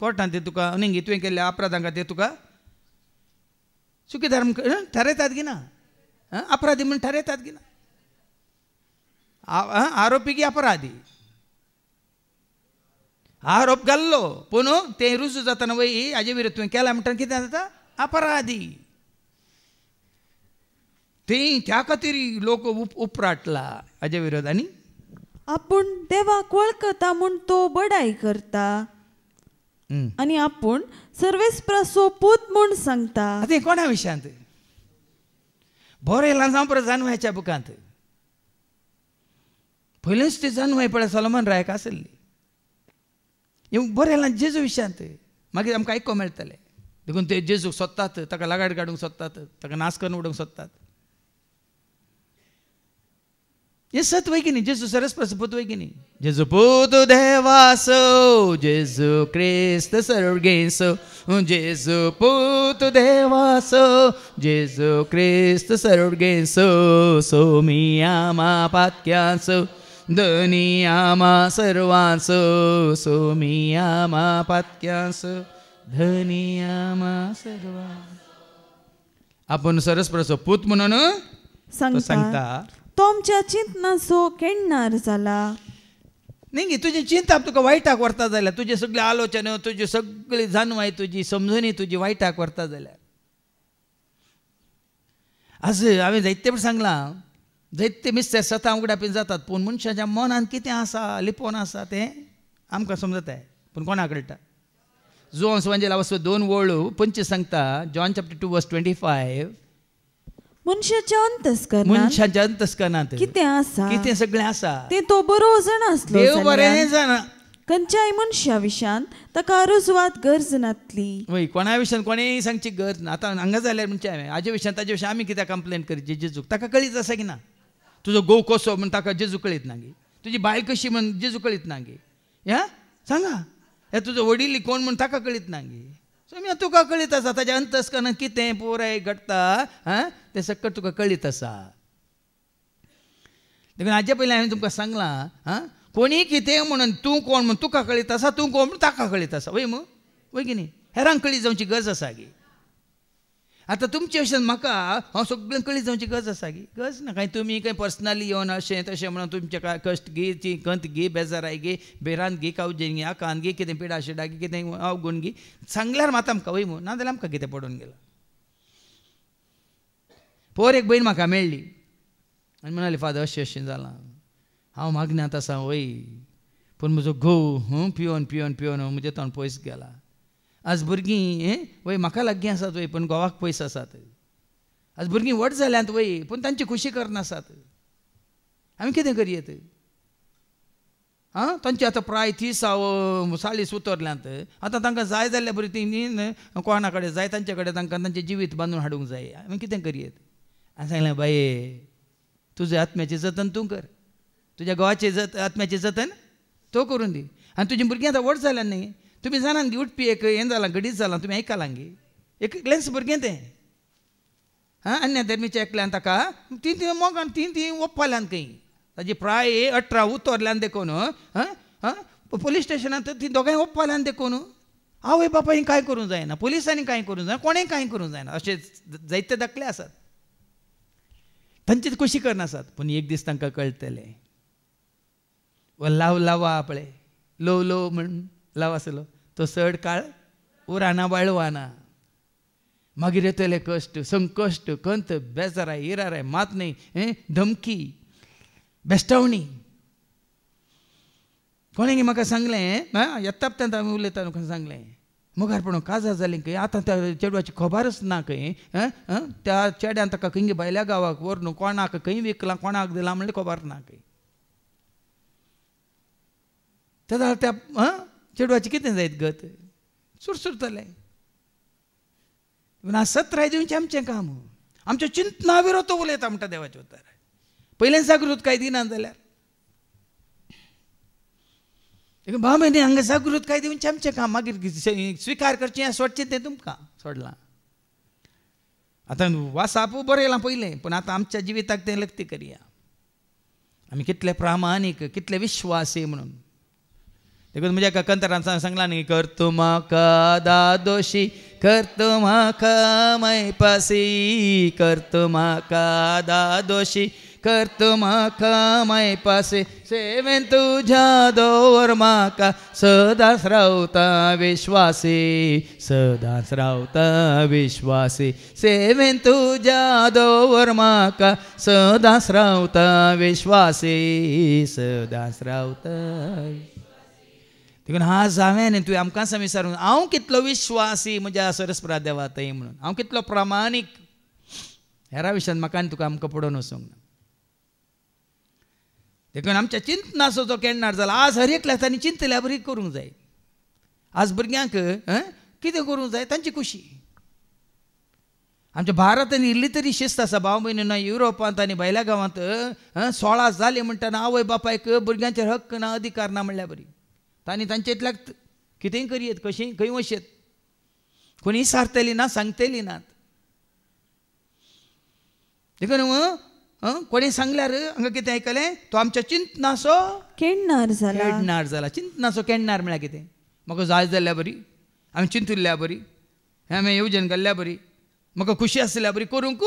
कोर्टांत ते तुका न्ही तुवें केल्ल्या अपराधां खातीर तुका चुकीदार ठरयतात की ना अपराधी म्हणून ठरयतात की ना आरोपी की अपराधी आरोप घाल्लो पूण तें रुजू जातना वय हाजे विरोध तुवें केला म्हणटा कितें जाता अपराधी ते त्या खातीर लोक उपराटला हाजे विरोधांनी. आपूण देवाक वळखता म्हूण तो बडाई करता आनी आपूण सर्वेस्पराचो पूत म्हूण सांगता. आतां कोणा विशयांत बरें जावं परत जानवाच्या बुकांत पयलेंच ते जानवाय पळय सोलोमन रायक आसली. बरें जेजू विशयांत मागीर आमकां आयको मेळटलें. देखून ते जेजूक सोदतात, ताका लागाड काडूंक सोदतात, ताका नाश करून उडोवंक सोदतात. हे सत वय की न्ही, जेजू सरस्वती पूत वय की न्ही. जेजू पूत देवासो, जेजू क्रिस्त सर्गेसो, जेजू पूत देवासो, जेजू क्रिस्त सर्गेसो, सोमी आमा पातक्यासो, धनी आमा सर्वांसो, सोमी आमा पातक्यासो, धनी आमा सर्वांसो. आपण सरस्वतीचो पूत म्हणून सांगता. तो आमच्या चिंतनाचो खेळणार जाला. न्ही तुजी चिंता तुका वायटाक व्हरता जाल्यार, तुजे सगळे आलोचना, तुजी सगळी जानवाय, तुजी समजुनी तुजी वायटाक व्हरता जाल्यार. आज हांवें जायते फावट सांगलां, जायते मिस्टर सता उगडापी जातात, पूण मनशाच्या मनांत कितें आसा, लिपोवन आसा तें आमकां समजता, पूण कोणाक कळटा. जॉन सुवांजेला वचून 2 वळू 25 सांगता, जॉन चॅप्टर 2 वर्स 25. मनशाच्या अंतस्करणांत कितें आसा, कितें सगळें आसा ते तो बरो जाण आसलो. देव बरें जाणा. खंयच्याय मनशा विशयान ताका रुजवात गरज नातली. वय कोणा विशयान कोणेय सांगची गरज ना. आतां हांगा जाल्यार म्हणजे हांवें हाजे विशयान ताजे विशयान आमी कित्याक कंप्लेन करची. जेजूक ताका कळीत आसा की ना. तुजो घोव कसो म्हण ताका जेजू कळीत ना गे. तुजी बायल कशी म्हण जेजू कळीत ना गे. ह्या सांगा, हे तुजो वडील कोण म्हण ताका कळीत ना गे. सो तुका कळीत आसा ताच्या अंतस्करणांत कितें पुराय घडटा तें सकट तुका कळीत आसा. देखून हाजे पयलीं हांवें तुमकां सांगलां, कोणी कितें म्हणून तूं कोण म्हण तुका कळीत आसा, तूं कोण म्हण ताका कळीत आसा. वय मू वय की न्ही. हेरांक कळीत जावची गरज आसा गे. आतां तुमचे विशयान म्हाका हांव सगळ्यांक कळीत जावची गरज आसा गे. गरज ना. काय तुमी खंय पर्सनली येवन अशें तशें म्हणून तुमचे काय कश्ट घे, ती कंत घे, बेजाराय घे, बेरांत घे, कावजेन घे, आकांत घे, कितें पिडा शिडा घे, कितें अवगूण घे, सांगल्यार मात आमकां वय मू. ना जाल्यार आमकां कितें पडून गेलां. पोर एक भयण म्हाका मेळ्ळी आनी म्हणाली, फादर अशें अशें जालां, हांव मागण्यांत आसा वय, पूण म्हजो घोव पिवन पिवन पिवन म्हजे तोंड पयस गेला. आज भुरगीं वय म्हाका लागीं आसात वय, पूण घोवाक पयस आसात. आज भुरगीं व्हड जाल्यांत वय, पूण तांची खुशी करनासात. आमी कितें करयेत. तांची आतां प्राय 30 उतरल्यांत. आतां तांकां जाय जाल्यार बरी ती कोणा कडेन जाय तांचे कडेन तांकां तांचें जिवीत बांदून हाडूंक जाय. आमी कितें करयेत. हांवें सांगलें, बाये तुजे आत्म्याचें जतन तूं कर, तुज्या घोवाचें आत्म्याचें जतन तो करून दी. आनी तुजीं भुरगीं आतां व्हड जाल्यां न्ही. तुमी जाणान गी उठपी एक हें जालां, घडीच जालां, तुमी आयकलां गी. एक लेन्स भुरगें तें अन्य धर्मीच्या एकल्यान ताका ती मोगान ती ओप्पाल्यान खंय ताजी प्राय 18 उतरल्यान देखून पुलीस स्टेशनांत ती दोगांय ओप्पाल्यान देखून आवय बापाय कांय करूंक जायना, पुलिसांनी कांय करूंक जायना, कोणें कांय करूंक जायना. अशें जायते दाखले आसात. तांची खुशी करनासात. पूण एक दीस तांकां कळटलें, लाव लावा आपळे लो लो म्हण लाव आसलो तो चड काळ उराना बाळवाना. मागीर येतले कश्ट, संकश्ट, कंत, बेजाराय, इराराय, मात न्ही, धमकी, बेस्टावणी. कोणें म्हाका सांगलें, येता तेन्ना आमी उलयता म्हाका सांगलें, मुखारपण काजार जालीं खंय, आतां त्या चेडवाची खबरच ना खंय. त्या चेड्यान ताका खंय भायल्या गांवाक व्हरून कोणाक खंय विकलां, कोणाक दिलां म्हणलें खबर ना खंय. तेन्ना त्या चेडवाची कितें जायत गत सुरसुरतलें. सत्राय दिवचें आमचें काम. आमच्या चिंतना विरोध उलयता म्हणटा देवाचे उतर. पयलें जागृत काय दिना जाल्यार एक 2 म्हयने हांगा जागृत काय दिवचें आमचें काम. मागीर स्विकार करचें सोडचें तें तुमकां सोडलां. आतां वासाप बरें येलां पयलें, पूण आतां आमच्या जिविताक तें लक्ती करया. आमी कितले प्रामाणीक, कितले विश्वासी म्हणून. देखून म्हज्या एका कंतरान सांगलां न्ही, करतू म्हाका दादोशी, करतू म्हाका मैपासी, करतू म्हाका दादोशी, करतो म्हाका माय पासे सेवेन तुझ्या दोवर म्हाका सदांच रावता विश्वासी सदांच रावता विश्वासी सेवेन तुझ्या दोवर म्हाका सदांच रावता विश्वासी सदांच रावता देखून आज हांवें तुवें आमकां विचारून हांव कितलो विश्वासी म्हज्या सरस्प्रा देवा थंय म्हणून हांव कितलो प्रामाणीक हेरा विशयान म्हाका आनी तुका आमकां पडोवन वचूंक ना देखून आमच्या चिंतनाचो जो केन्नार जाला आज हर एकल्याक तांणी चिंतल्या बरी करूंक जाय आज भुरग्यांक कितें करूंक जाय तांची खुशी आमच्या भारतांत इल्ली तरी शिस्त आसा भाव भयणींनो युरोपांत आनी भायल्या गांवांत 16 जाले म्हणटना आवय बापायक भुरग्यांचेर हक्क ना अधिकार ना म्हणल्यार बरी तांणी तांचे इतल्याक कितेंय करयेत कशेंय खंय वचेत कोणी सारतली ना सांगतली नात देखून कोणी सांगल्यार हांगा कितें आयकलें तो आमच्या चिंतनाचो केन्नार जाला चिंतनाचो केन्नार म्हळ्यार कितें म्हाका जाय जाल्यार बरी हांवें चिंतुल्ल्या बरी हांवें येवजण घाल्ल्या बरी म्हाका खुशी आसल्या बरी करूंक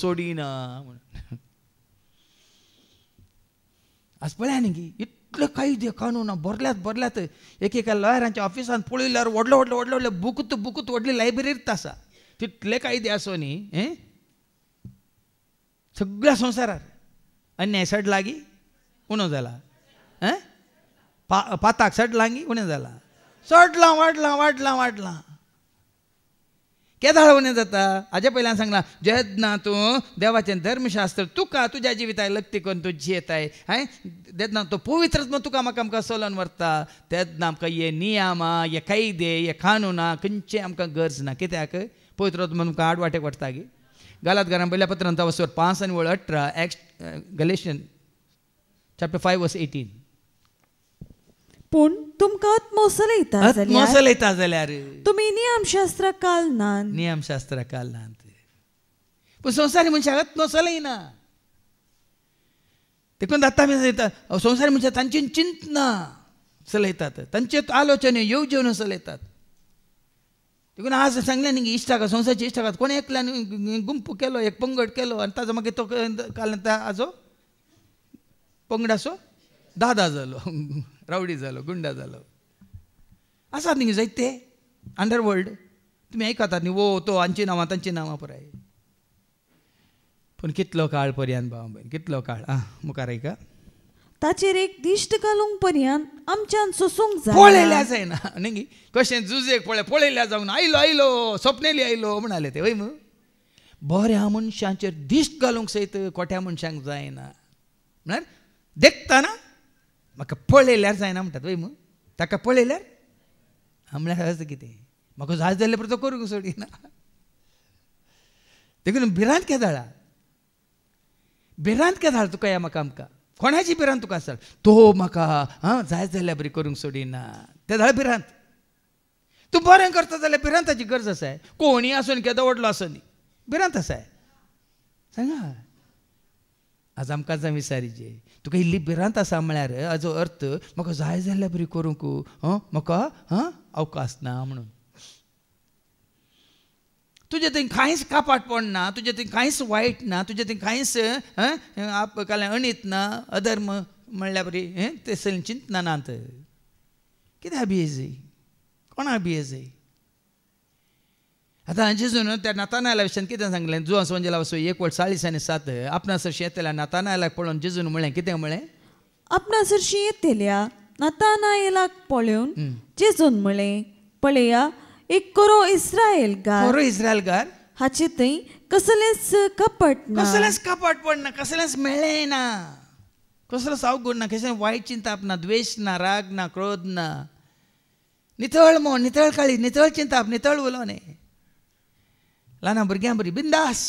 सोडिना म्हणून आज पळया न्ही इतले कायदे कानून भरल्यात एकेका लॉयरांच्या ऑफिसांत पळयल्यार व्हडले बुकूत व्हडली लायब्ररीत आसा तितले कायदे आसो न्ही सगळ्या संवसारार अन्याय सड लागी उणो जाला पाताक सड लागी उणें जाला चडलां वाडलां केदाळ उणें जाता हाज्या पयल्यान सांगलां जेन्ना तूं देवाचें धर्मशास्त्र तुका तुज्या जिविताय लक्ती करून तूं जियेताय जेन्ना तो पवित्र तुका आमकां चलोवन व्हरता तेन्ना आमकां हे नियमा हे कायदे हे कानुना खंयचे आमकां गरज ना कित्याक पवित्र तुमकां आडवाटेक व्हरता गे गालातकारां पयल्या पत्रांत 5 आनी 18 गलेशियन चॅप्टर 5 वर्स 18 पूण तुमकां आत्मोसलयता जाल्यार तुमी नियमशास्त्र कालनात पूण संवसारी मनशाक आत्मोसलयना देखून आतां आमी संवसारी मनशाक तांची चिंतना चलयतात तांचे आलोचने येवजण्यो चलयतात देखून आज सांगलें न्ही इश्टाक संवसारच्या इश्टाक कोणी एकल्यान गुंप केलो एक पंगड केलो आनी ताजो मागीर तो काल हाजो पंगडाचो दादा जालो रावडी जालो गुंडा जालो आसात न्ही जायते अंडरवर्ल्ड तुमी आयकतात न्ही वो तो हांची नांवां तांची नांवां पुराय पूण कितलो काळ पर्यंत भाव भयण कितलो काळ मुखार आयका ताचेर एक दिश्ट घालूंक पर्यंत आमच्यान सोसूंक जाय पळयल्या जायना न्ही कशें झुजेक पळयल्या जावन आयलो सपनेली आयलो म्हणाले ते वय मू बऱ्या मनशांचेर दिश्ट घालूंक सयत खोट्या मनशांक जायना म्हळ्यार देखताना म्हाका पळयल्यार जायना म्हणटात वय मू ताका पळयल्यार म्हळ्यार अशें कितें म्हाका जाय जाल्यार पुरो तो करूंक सोडिना देखून भिरांत केदाळ तुका या म्हाका आमकां कोणाची भिरांत तुका आसा तो म्हाका जाय जाल्यार बरी करूंक सोडिना ते धाळ भिरांत तूं बरें करता जाल्यार भिरांताची गरज आसा कोणी आसून केदो व्हडलो आसून भिरांत आसा सांगा आज आमकां जाय विचारीचे तुका इल्ली भिरांत आसा म्हळ्यार हाजो अर्थ म्हाका जाय जाल्यार बरी करूंक म्हाका अवकाश ना म्हणून तुजे थंय कांयच कापाटपण ना तुजे थंय कांयच वायट ना तुजे थंय कांयच काल्यां अणीत ना अधर्म म्हणल्यार बरी ते चिंतना नात कित्याक भियेजय कोणाक भियेजय आतां जेजून त्या नातानायला विशयान कितें सांगलें जुवां संवंजेला वचो 1:40-7 आपणासरशी येतल्या नातानायलाक पळोवन जेजून म्हळें कितें म्हळें आपणासरशी येतल्या नातानायलाक पळोवन जेजून म्हळें पळया एक कोरो इस्रायलगार हाचे थंय कसलेंच कपट ना कसलेंच मेळ्ळें ना कसलोच अवगुण ना कसलें वायट चिंताप ना द्वेष ना राग ना क्रोध ना नितळ मोन नितळ काळी नितळ चिंताप नितळ उलोवणें ल्हान भुरग्यां बरी बिंदास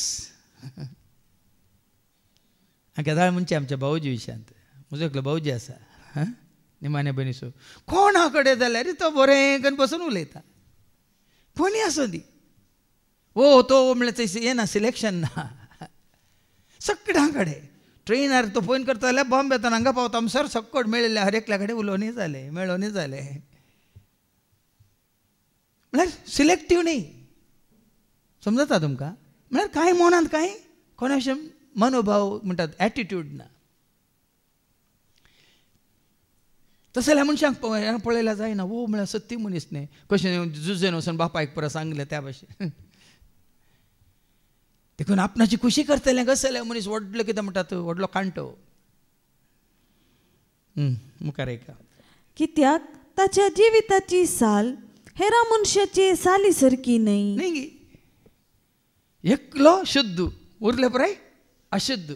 केदाळ म्हणचे आमच्या भाऊजी विशयांत म्हजो एकलो भाऊजी आसा निमाणे बनीसो कोणा कडेन जाल्यार तो बरें करून बसून उलयता कोणी आसूं दी तो म्हळ्यार थंय हें ना सिलेक्शन ना सगळ्यां कडेन ट्रेनार तो फोन करता जाल्यार बॉम्बे येताना हांगा पावता सर सक्कड मेळिल्ले हर एकल्या कडेन उलोवनी जालें मेळोनी जालें म्हळ्यार सिलेक्टीव न्ही समजता तुमकां म्हळ्यार कांय मनांत कांय कोणा विशयी मनोभाव म्हणटात एटिट्यूड ना. तसं जाल्यार मनशांक पळयल्यार जायना. वो म्हळ्यार सत्य मनीस न्ही, कशें जुजेन वचून बापायक परत सांगलें त्या भाशेन. देखून आपणाची खुशी करतलें कसं जाल्यार मनीस व्हडलो कितें म्हणटात व्हडलो कांटो. मुखार ऐका. कित्याक ताच्या जिविताची साल हेरा मनशाचे साली सारकी न्ही. न्ही, एकलो शुद्ध उरले पुराय अशुद्ध.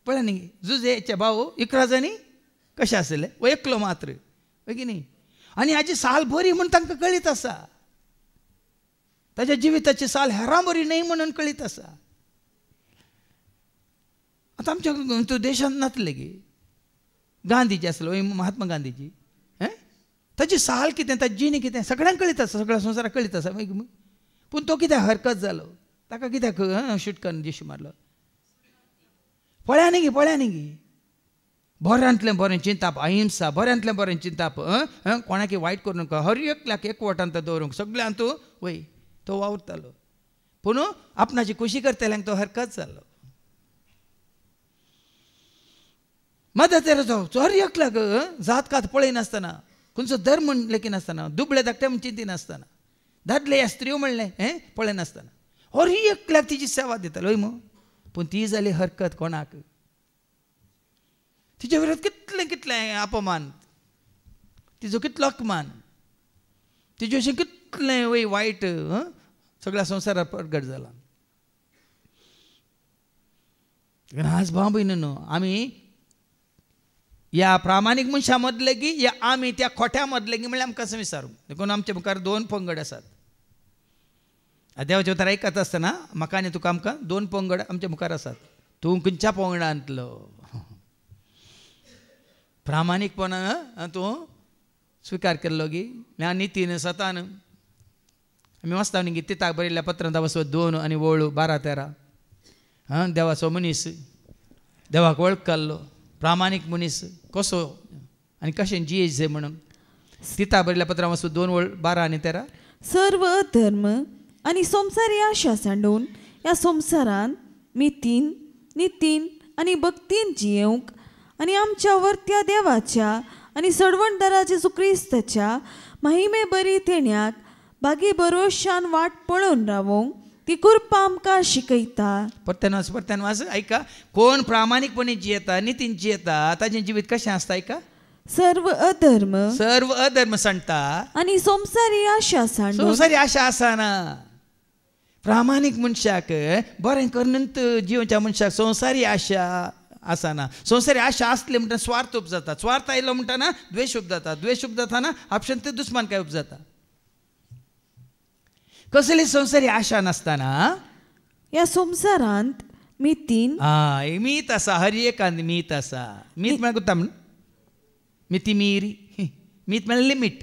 पळय न्ही, जुजेचे भाव 11 जणी कशें आसले, वो एकलो मात्र, होय की न्ही. आनी हाजी साल बरी म्हूण तांकां कळीत आसा. ताच्या जिविताची साल हेरां बरी न्ही म्हणून कळीत आसा. आतां आमच्या देशांत नातले गे गांधीजी आसलो, महात्मा गांधीजी, ताची साल कितें, ताची जिणी कितें सगळ्यांक कळीत आसा, सगळ्या संवसाराक कळीत आसा. पूण तो कित्याक हरकत जालो, ताका कित्याक शुटकान जिशू मारलो. पळया न्ही गे, बऱ्यांतलें बरें चिंताप, अहिंसा, बऱ्यांतलें बरें चिंताप, कोणाकी वायट करूं नका, हर एकल्याक एकवटांत दवरूंक, सगळ्यांक तूं वय तो वावुरतालो. पूण आपणाची खुशी करतल्यांक तो हरकत जालो. मदत तेराचो हर एकल्याक जात कात पळयनासतना, खंयचो धर्म लेखी नासतना, दुबळे धाकटे म्हण चिंती नासतना, दादले ह्या स्त्रियो म्हणलें पळयनासतना हर एकल्याक तिची सेवा दितालो. हय मो, पूण ती जाली हरकत कोणाक. तिचे विरोध कितलें कितलें अपमान, तिजो कितलो अपमान, तिजे अशें कितलें वय वायट सगळ्या संवसाराक प्रगट जाला. आज भाव भयणीनो, आमी या प्रामाणीक मनशा मदले की या आमी त्या खोट्या मदले की म्हणल्यार आमकां कसं विचारूंक. देखून आमच्या मुखार 2 पंगड आसात. देवाचें उतर आयकत आसतना म्हाका आनी तुका आमकां 2 पंगड आमच्या मुखार आसात. तूं खंयच्या पंगडांतलो? प्रामाणीकपणान तूं स्विकार केल्लो गी ना नितीन सतान. आमी वाचता न्ही तिताक बरयल्ल्या पत्रांत वचत 2 आनी वळू 12-13. देवाचो मनीस देवाक वळखलो, प्रामाणीक मनीस कसो आनी कशें जियेचें म्हणून तिता बरयल्ल्या पत्रांत वचत 2:12-13. सर्व धर्म आनी संवसारी आशा सांडून ह्या संवसारांत मितीन, नितीन आनी भक्तीन जियेवंक आनी आमच्या वर्त्या देवाच्या आनी सडवणदारा जेजू क्रिस्ताच्या महिमे बरी तेण्याक बागी बरोशान वाट पळोवन रावोंक ती कृपा आमकां शिकयता. परत्यान वाच ऐका. कोण प्रामाणीकपणी जियेता, नितीन जियेता, ताचें जिवीत कशें आसता ऐका. सर्व अधर्म सांडटा आनी संवसारी आशा सांडून. संवसारी आशा आसाना. प्रामाणीक मनशाक बरें करनंत जिवच्या मनशाक संवसारी आशा आसाना. संवसारी आशा आसली म्हणटा स्वार्थ उप जाता. स्वार्थ आयलो म्हणटाना द्वेष उप जाता. द्वेष उप जाताना आपशान ते दुस्मानकाय उप जाता. कसली संवसारी आशा नासतना ह्या संवसारांत मितीन मीत आसा. हर एकांत मीत आसा. मीत म्हळ्यार कोत्ता म्हण मिती मीरी. मीत म्हळ्यार लिमीट.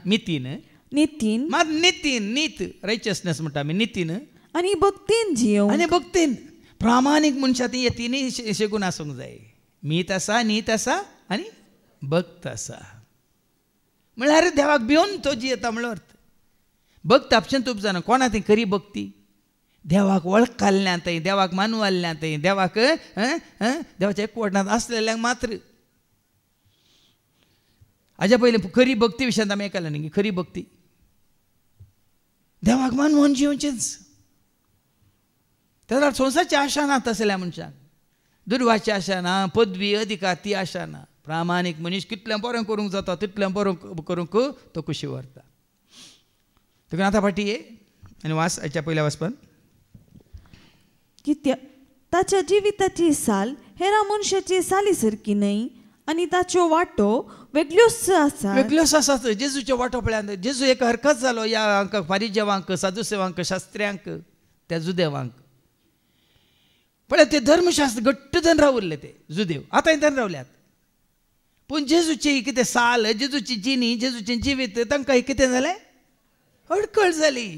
मितीन नितीन मात नितीन नीत रायचसनेस म्हणटा आमी. नितीन आनी भक्तीन जियोवंक. आनी भक्तीन प्रामाणीक मनशा ती तिनूय शेगून आसूंक जाय. मीत आसा, नीत आसा आनी भक्त आसा. म्हळ्यार देवाक भिवन तो जियेता म्हणलो अर्थ. भक्त आपशें तुप जाणा. कोणा ती खरी भक्ती? देवाक वळखल्ल्यांत, देवाक मानवाल्ल्यांत, देवाक देवाच्या एकवटांत आसलेल्यांक मात्र. हाज्या पयलीं खरी भक्ती विशयांत आमी आयकलां न्ही. खरी भक्ती देवाक मानवून जिवचेंच. तेन्ना संवसारची आशा ना तसल्या मनशाक. दुर्वाची आशा ना, पदवी अधिकार ती आशा ना. प्रामाणीक मनीस कितलें बरें करूंक जाता तितलें बरें करूंक तो खुशी व्हरता. देखून आतां फाटी ये आनी वाच. हाच्या पयल्या वाचपान. कित्याक ताच्या जिविताची साल हेरा मनशाची साली सारकी न्ही आनी ताच्यो वाटो वेगळ्योच आसा. वेगळ्योच आसात. जेजूच्यो वाटो पळयात. जेजू एक हरकत जालो ह्या फारिजेवांक, सादुसेवांक, शास्त्र्यांक, त्या जुदेवांक. पळय ते धर्मशास्त्र घट्ट धन रावुरले ते जुदेव. आतांय धन रावल्यात. पूण जेजूची कितें साल, जेजूची जिणी, जेजूचें जिवीत तांकां कितें जालें? अडकळ जाली.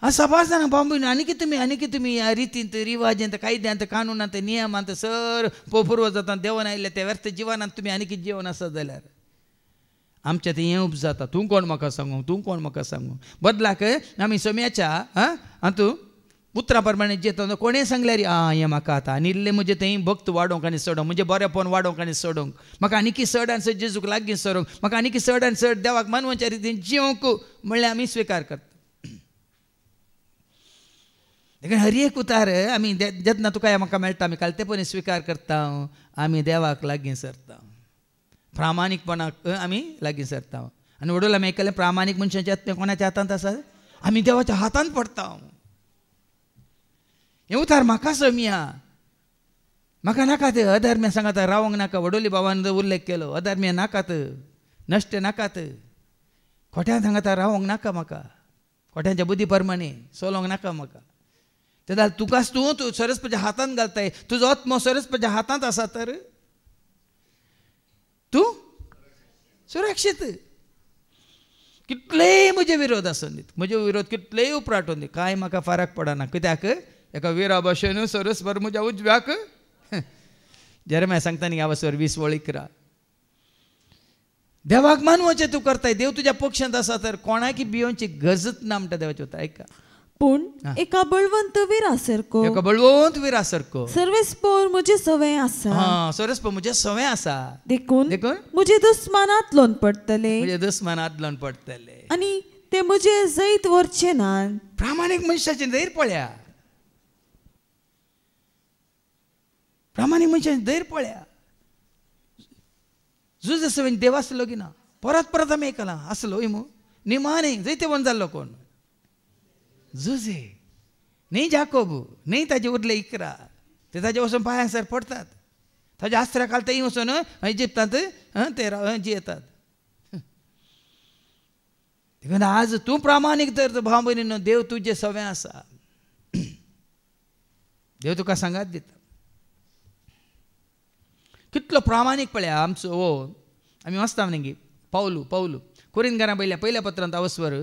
साबार जाणांक बांबून आनी कितें तुमी ह्या रितींत, रिवाजांत, कायद्यांत, कानुनांत, नियमांत सर पूर्व जातात देंवन आयिल्ले त्या व्यर्थ जिवनांत तुमी आनी कितें जिवन आसत जाल्यार आमचें तें हें उप जाता. तूं कोण म्हाका सांगूं, तूं कोण म्हाका सांगूं. बदलाक आमी सोम्याच्या हातूंत उतरा प्रमाणे जेतो कोणें सांगल्यार हें म्हाका आतां आनी इल्लें म्हणजे थंय भक्त वाडोवंक आनी सोडोंक म्हणजे बरेंपण वाडोवंक आनी सोडोंक म्हाका आनीक चड आनी चड जेजूक लागीं सरोंक म्हाका आनीक चड आनी चड देवाक मानवाच्या रितीन जिवंक म्हणल्यार आमी स्विकार करता. देखून हर एक उतार आमी जेन्ना तुका म्हाका मेळटा आमी कालतेपणी स्विकार करता आमी देवाक लागीं सरता प्रामाणीकपणाक आमी लागीं सरता. आनी वडोल आमी आयकलें प्रामाणीक मनशाच्या हात कोणाच्या हातांत आसा आमी देवाच्या हातांत पडटा. हें उतार म्हाका समिया म्हाका नाकात अधर्म्या सांगात रावंक नाका. वडोली बाबान उल्लेख केलो अधर्म्या नाकात नश्ट नाकात खोट्यान सांगात रावंक नाका म्हाका खोट्यांच्या बुद्धी प्रमाणे चलोवंक नाका म्हाका. ते जाल्यार तुकाच तूं सरस्वतीच्या हातांत घालताय तुजो आत्मो सरस्वतीच्या हातांत आसा तर तूं सुरक्षीत. कितलेय म्हजे विरोध आसूं दी म्हजे विरोध कितलेय उपराटून दी कांय म्हाका फरक पडना कित्याक एका विरा भशेन सरस्वर म्हज्या उजव्याक जेरेम्या सांगता न्ही ह्या वसर 20 वळी करा. देवाक मानवाचें तूं करताय देव तुज्या पक्षांत आसा तर कोणाकी भियोवची गरजच ना म्हणटा देवाचें उतर ऐका. पूण एका बळवंत विरा सारको एका बळवंत विरा सारको सर्वेस्पोर म्हजे सवय आसा. हां सरस्पोर म्हजे सवय आसा देखून म्हजे दुस्मानांत लोन पडटले म्हजे दुस्मानांत लोन पडटले आनी ते म्हजे जैत व्हरचे नात. प्रामाणीक मनशाचें धैर्य पळया प्रामाणीक मनशाचें धैर्य पळया. झूज सवय देव आसलो की ना परत परत आमी आयकलां आसलो इमू निमाणे जैते वन जाल्लो कोण झुजे न्ही जाकोब न्ही ताजे उरले इकरा ते ताजे वचून पांयांसर पडटात ताज्या आस्त्रा काल थंय वचून इजिप्तांत ते जियेतात. देखून आज तूं प्रामाणीक तर भाव भयणीनो देव तुजे सवय आसा देव तुका सांगात दिता. कितलो प्रामाणीक पळया आमचो हो आमी वाचता न्ही पावलू कोरिंथकारां पहिल्या पत्रांत अवस्वर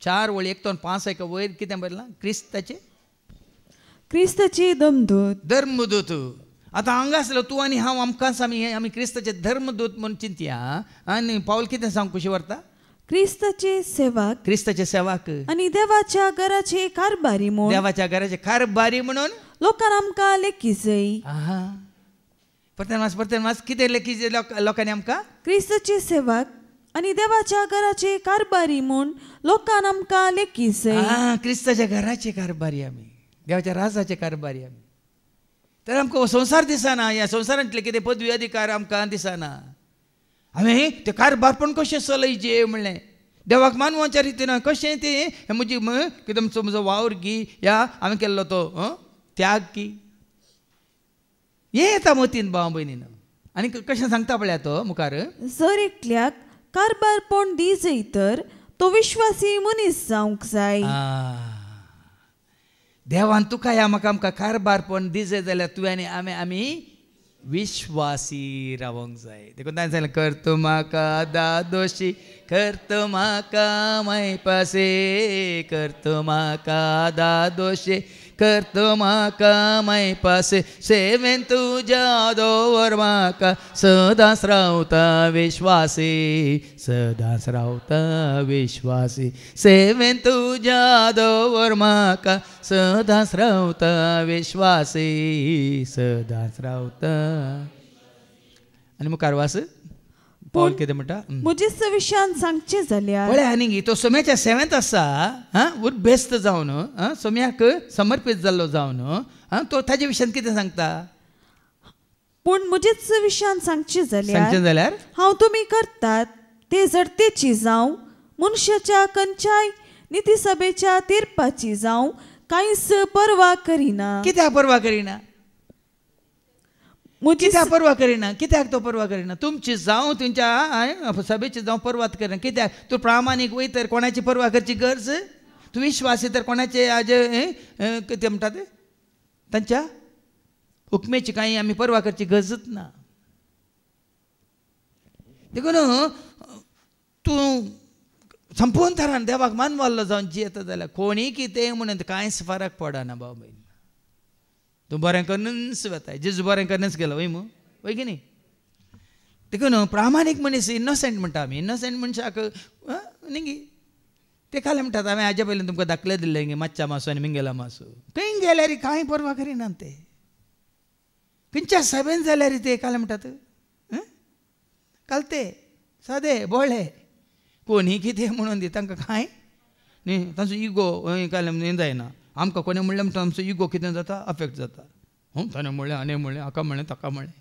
4 वळी 1 तो 5 एका वयर कितें बरयलां क्रिस्ताचे धर्मदूत. आतां हांगा आसलो तूं आनी हांव आमकांच आमी क्रिस्ताचे धर्मदूत म्हूण चिंतया आनी पावल कितें सांग कशी व्हरता क्रिस्ताचे सेवक आनी देवाच्या घराचे कारभारी म्हणून लोकांना आमकां लेखी जाय. परतन मास कितें लेखी लोकांनी आमकां क्रिस्ताचे सेवक आनी देवाच्या घराचे कारभारी म्हूण लोकांना आमकां लेखी जाय. क्रिस्ताच्या घराचे कारभारी आमी देवाच्या राजाचे कारभारी आमी तर आमकां संवसार दिसना ह्या संवसारांतले कितें पदवी अधिकार आमकां दिसना. हांवें ते कारभारपण कशें चलयचें म्हणलें देवाक मानवाच्या रितीन कशें तें म्हजी कितें म्हजो वावर की या हांवें केल्लो तो त्याग की हें येता मतीन भाव भयणीन. आनी कशें सांगता पळया तो मुखार जर एकल्याक कारभारपण दी जाय तर तो विश्वासी मनीस जावंक जाय. देवान तुका ह्या म्हाका आमकां कारभारपण दी जाय जाल्यार तुवें आमी विश्वासी रावंक जाय. देखून ताणें सांगलें करतो म्हाका दादोशी करतो म्हाका मैपासे करतो म्हाका दादोशी करतो म्हाका मैपासे सेवेन तुज्या दोवर म्हाका सदांच रावता विश्वासी सदांच रावता विश्वासी सेवेन तुज्या दोवर म्हाका सदांच रावता विश्वासी सदांच रावता. आनी मुखार वास पावल कितें म्हणटा म्हजे विशयान सांगचें जाल्यार पळय आनी तो सोम्याच्या सेवेंत आसा उर्बेस्त जावन सोम्याक समर्पीत जाल्लो जावन तो ताजे विशयान कितें सांगता. पूण म्हजेच विशयान सांगचें जाल्यार हांव तुमी करतात ते जडतेची जावं मनशाच्या खंयच्याय नितीसभेच्या तीर्पाची जावं कांयच पर्वा करिना. कित्याक पर्वा करिना कित्याक पर्वा करिना कित्याक तो पर्वा करिना तुमची जावं तुमच्या सभेची जावं पर्वात करिना. कित्याक तूं प्रामाणीक वय तर कोणाची पर्वा करची गरज तूं विश्वासी तर कोणाचे आज कितें म्हणटा ते तांच्या हुकमेची कांय आमी पर्वा करची गरजच ना. देखून तूं संपूर्ण तरान देवाक मानवाल्लो जावन जियेता जाल्यार कोणी कितें म्हणून कांयच फरक पडना भाव भयण. तूं बरें करूनच वताय जेजू बरें करूनच गेलो वय की न्ही. देखून प्रामाणीक मनीस इनोसेंट म्हणटा आमी इनोसेंट मनशाक न्ही ते खाले म्हणटात हांवें हाजे पयलीं तुमकां दाखले दिल्ले गे मातशा मासो आनी मिंगेला मासो खंय गेल्यार कांय परवा करिना ते खंयच्या सभेन जाल्यार ते काले म्हणटात कालते सादे बोळे कोणी कितें म्हणून दी तांकां कांय न्ही तांचो इगो काले जायना आमकां कोणें म्हणलें म्हणटा आमचो इगो कितें जाता अफेक्ट जाता ताणें म्हणलें आनी म्हणलें हाका म्हणलें ताका म्हणलें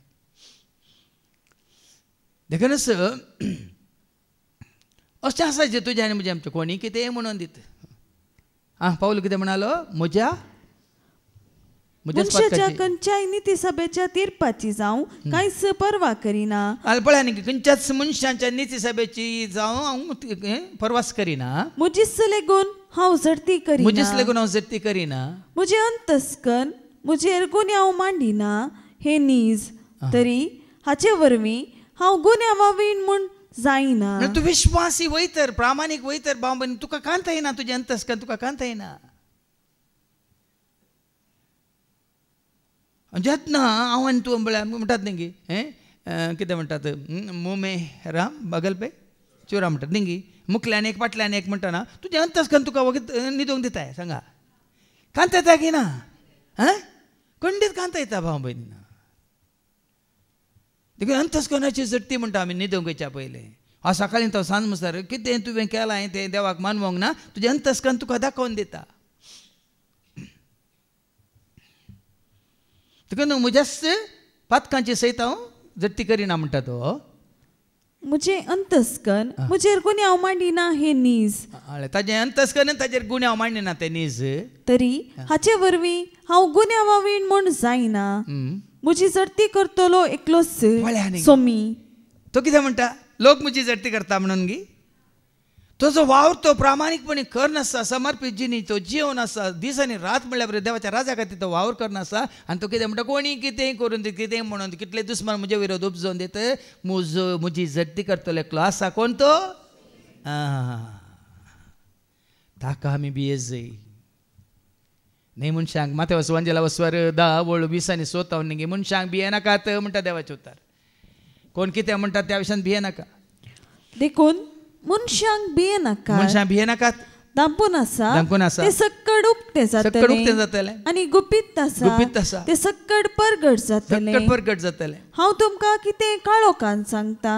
देखूनच अशें आसा जें तुजें आनी म्हजें आमचें कोणी कितें म्हणून दित पावल कितें म्हणालो मनशाच्या खंयच्याय नीती सभेच्या तीर्पाची जावं कांयच परवा करिना पळय न्ही खंयच्याच मनशाच्या नीती सभेची जावं हांव परवास करिना म्हजीच लेगून हांव झडती करिना म्हजें अंतस्कन म्हजेर गुन्यांव मांडिना हे नीज तरी हाचे वरवीं हांव गुन्यांवावीण म्हूण जायना तूं विश्वासी वयतर प्रामाणीक वयतर बाबा तुका कांत येना तुजें अंतस्कन तुका कांत येना जेतना हांव आनी तूं म्हणटात न्ही कितें म्हणटात मोमे राम बगल पे चोरा म्हणटात न्ही मुखल्यान एक फाटल्यान एक म्हणटाना तुजें अंतस्कन तुका वगत न्हिदोंक दिताय सांगा कांत येता की ना खंडीत कांत येता भाव भयणी देखून अंतस्कनाची झडटी म्हणटा आमी न्हिदोंक वयच्या पयलें हांव सकाळीं तो सांज म्हणसर कितें तुवें केलां तें देवाक मानवंक ना तुजें अंतस्कन तुका दाखोवन दिता देखून म्हज्याच पातकांची सयत हांव झडटी करिना म्हणटा तो म्हजें अंतस्कन म्हजेर गुन्यांव मांडिना हे नीज ताजें अंतस्कन ताजेर गुन्यांव मांडिना ते नीज तरी हाचे वरवीं हांव गुन्यांवावीण म्हूण जायना म्हजी झडटी करतलो एकलोच सोमी तो कितें म्हणटा लोक म्हजी झडटी करता म्हणून गी तो जो वावर तो प्रामाणीकपणी करनासता समर्पीत जिणी तो जीवन आसा दीस आनी रात म्हणल्या बरें देवाच्या राजा खातीर तो वावर करनासता आनी तो कितें म्हणटा कोणी कितेंय करून दी कितेंय म्हणून दी कितले दुस्मान म्हजे विरोध उपजोवन दित म्हजी झडटी करतलो एकलो आसा कोण तो ताका आमी भियेत जाय न्ही मनशांक माथ्या वसवांजेला वसवार 10 वळू 20 आनी 100 न्ही मनशांक भियेनाकात म्हणटा देवाचे उतार कोण कितें म्हणटा त्या विशयान भियेनाका देखून मनशांक भियेनाकात दांपून आसा ते सक्कड उक्ते जातले आनी गुपीत आसा ते सक्कड परगट जातले हांव तुमकां कितें काळोखान सांगता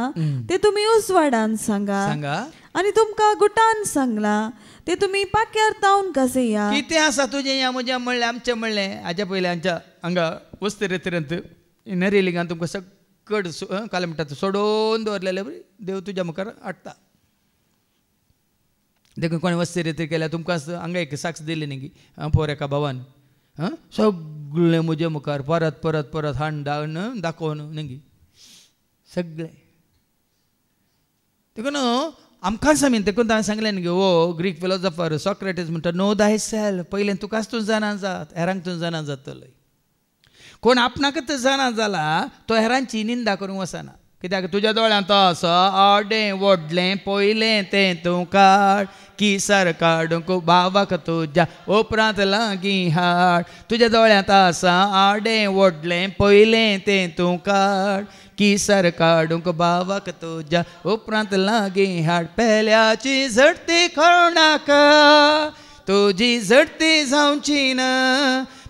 ते तुमी उजवाडान सांगा आनी तुमकां गुटान सांगलां ते तुमी पाक्यार तावन गाजया कितें आसा तुजें या म्हजें म्हणलें आमचें म्हणलें हाज्या पयलीं आमच्या हांगा वस्तिरेंत नरेलिंगान तुमकां सक्कड काले म्हणटा सोडोवन दवरलेलें देव तुज्या मुखार हाडटा देखून कोणें वस्तिरेंत केल्या तुमकां हांगा एक साक्ष दिली न्ही पोर एका भावान सगळें म्हजे मुखार परत परत परत हाड दाखोवन न्ही सगळें देखून आमकां सामीन देखून हांवें सांगलें न्ही हो ग्रीक फिलॉसॉफर सॉक्रेटीस म्हणटा नो दाय सेल्फ पयलें तुकाच तूं जाणा जात हेरांक तूं जाणा जातलो कोण आपणाकच जाणा जाला तो हेरांची निंदा करूंक वचना कित्याक तुज्या दोळ्यांत आसा आडें व्हडलें पयलें तें तूं काड किसर काडूंक बाबाक तुज्या उपरांत लागीं हाड तुज्या दोळ्यांत आसा आडें व्हडलें पयलें तें तूं काड किसर काडूंक बाबाक तुज्या उपरांत लागीं हाड पेल्याची झडटी कळनाका तुजी झडटी जावची ना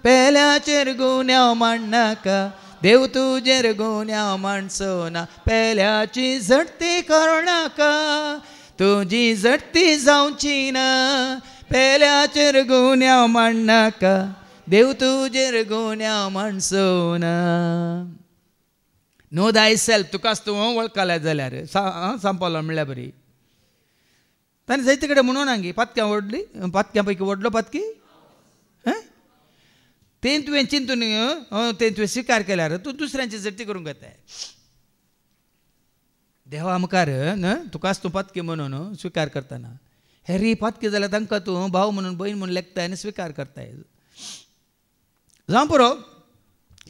पेल्याचेर गुन्यांव मांडनाका देव तुजेर गुन्यांव मांडचो ना पेल्याची झडटी करूनाका तुजी झडटी जावची ना पेल्याचेर गुन्यांव मांडनाका देव तुजेर गुन्यांव मांडचो ना नो दाय सेल्फ तुकाच तूं वळखले जाल्यार सांपलो म्हणल्यार बरी ताणें जायते कडेन म्हणून आंगी पातक्यां व्हडली पातक्यां पैकी व्हडलो पातकी तें तुवें चिंतून तें तुवें स्विकार केल्यार तूं दुसऱ्यांची झडटी करूंक येता देवा मुखार तुकाच तूं पातकी म्हणून स्विकार करतना हेरी पातकी जाल्यार तांकां तूं भाव म्हणून भयण म्हणून लेखताय आनी स्विकार करताय जावं पुरो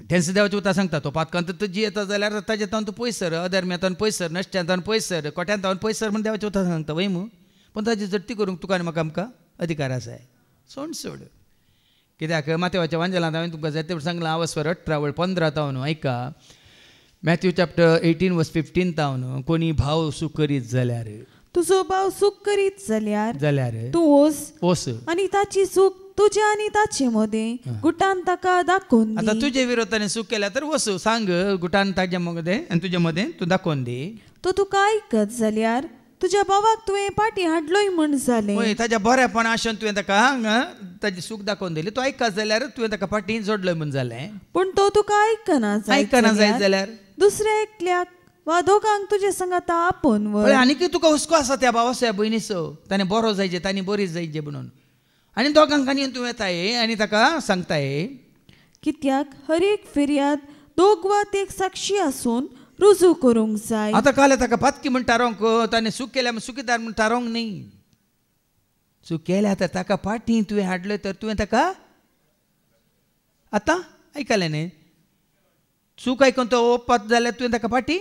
तेंच देवाचें उतर सांगता तो पातकांत जी येता जाल्यार ताजे तावन तूं पयसर अधर्म्यांतावन पयसर नश्ट्यांतावन पयसर कोट्यांतावन पयसर म्हूण देवाचें उतर सांगता वय मू पूण ताजी झडटी करूंक तुका आनी म्हाका आमकां अधिकार आसाय सोड कित्याक माथेवाच्या वांजेलांत हांवें तुमकां जायते सांगलां आवस्वर 18:15 तावन ऐका मॅथ्यू चॅप्टर 18 वर्स 15 तावन कोणी भाव सुख करीत जाल्यार तुजो भाव सूख करीत जाल्यार जाल्यार तूं ओस आनी ताची सूख तुज्या आनी ताचे मदें गुटान ताका दाखोवन आता दी. तुझे विरोधाने चूक केल्या तर वसू सांग गुटान ताच्या मध्ये आणि तुझ्या मध्ये तू दाखोवन दे. तो तुका आयकत जाल्यार तुज्या भावाक तुवें फाटीं हाडलोय म्हण जालें. होय ताच्या बरेपण आशेन तुवें ताका ताची सूख दाखोवन दिली. तू आयकत जाल्यार तुवें ताका फाटीं जोडलोय म्हण जालें. पूण तो तुका आयकना जायत जाल्यार दुसऱ्या एकल्याक वा दोगांक तुजे संगात आपोवन व्हर. आनीक तुका हुस्को आसा त्या भावाचो भयणीचो ताणें बरो जायचे तांणी बरी जायचे म्हणून आनी दोगांक आनी तूं येताय आनी ताका सांगताय. कित्याक हर एक फेरयात दोग वा एक साक्षी आसून रुजू करूंक जाय. आता काल ताका पातकी म्हण थारोवंक ताणें सूख केल्या सुखीदार म्हण थारोवंक न्ही. सूख केल्या तर ताका फाटीं तुवें हाडलोय तर तुवें ताका आतां आयकलें न्ही चूक आयकून तो ओपत जाल्यार तुवें ताका फाटीं